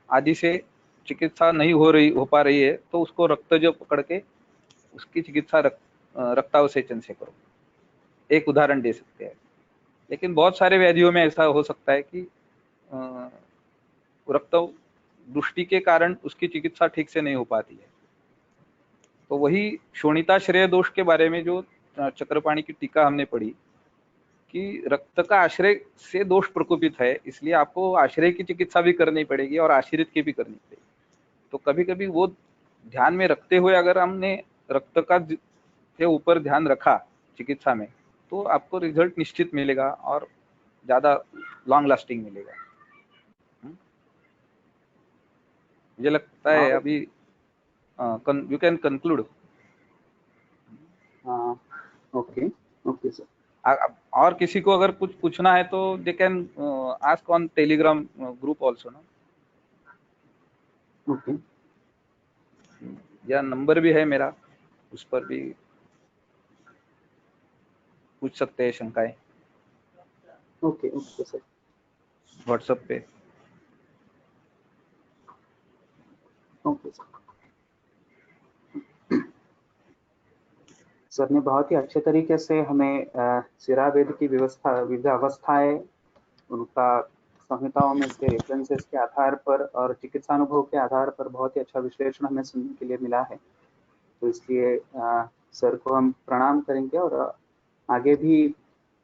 आदि से चिकित्सा नहीं हो पा रही है, तो उसको रक्त जो पकड़ के उसकी चिकित्सा रक्तावसेचन से करो, एक उदाहरण दे सकते हैं। लेकिन बहुत सारे व्याधियों में ऐसा हो सकता है कि रक्त दृष्टि के कारण उसकी चिकित्सा ठीक से नहीं हो पाती है। तो वही शोणिताश्रय दोष के बारे में जो चक्रपाणी की टीका हमने पढ़ी कि रक्त का आश्रय से दोष प्रकोपित है, इसलिए आपको आश्रय की चिकित्सा भी करनी पड़ेगी और आश्रित की भी करनी पड़ेगी। तो कभी कभी वो ध्यान में रखते हुए अगर हमने रक्त का के ऊपर ध्यान रखा चिकित्सा में, तो आपको रिजल्ट निश्चित मिलेगा और ज्यादा लॉन्ग लास्टिंग मिलेगा। मुझे लगता है अभी you can conclude. Okay okay sir. और किसी को अगर कुछ पूछना है तो they can ask on Telegram group also ना। ओके, या नंबर भी है मेरा, उस पर भी पूछ सकते हैं शंकाएं। Okay okay sir. व्हाट्सएप पे। Okay sir. सर ने बहुत ही अच्छे तरीके से हमें सिरावेद की व्यवस्था, विविध अवस्थाएं, उनका संहिताओं में से रेफरेंसेस के आधार पर और चिकित्सा अनुभव के आधार पर बहुत ही अच्छा विश्लेषण हमें सुनने के लिए मिला है। तो इसलिए सर को हम प्रणाम करेंगे, और आगे भी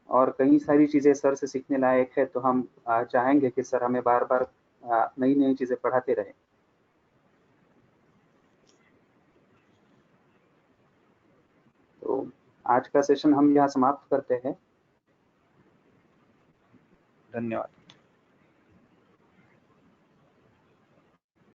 और कई सारी चीज़ें सर से सीखने लायक है, तो हम चाहेंगे कि सर हमें बार बार नई नई चीज़ें पढ़ाते रहें। तो आज का सेशन हम यहाँ समाप्त करते हैं। धन्यवाद।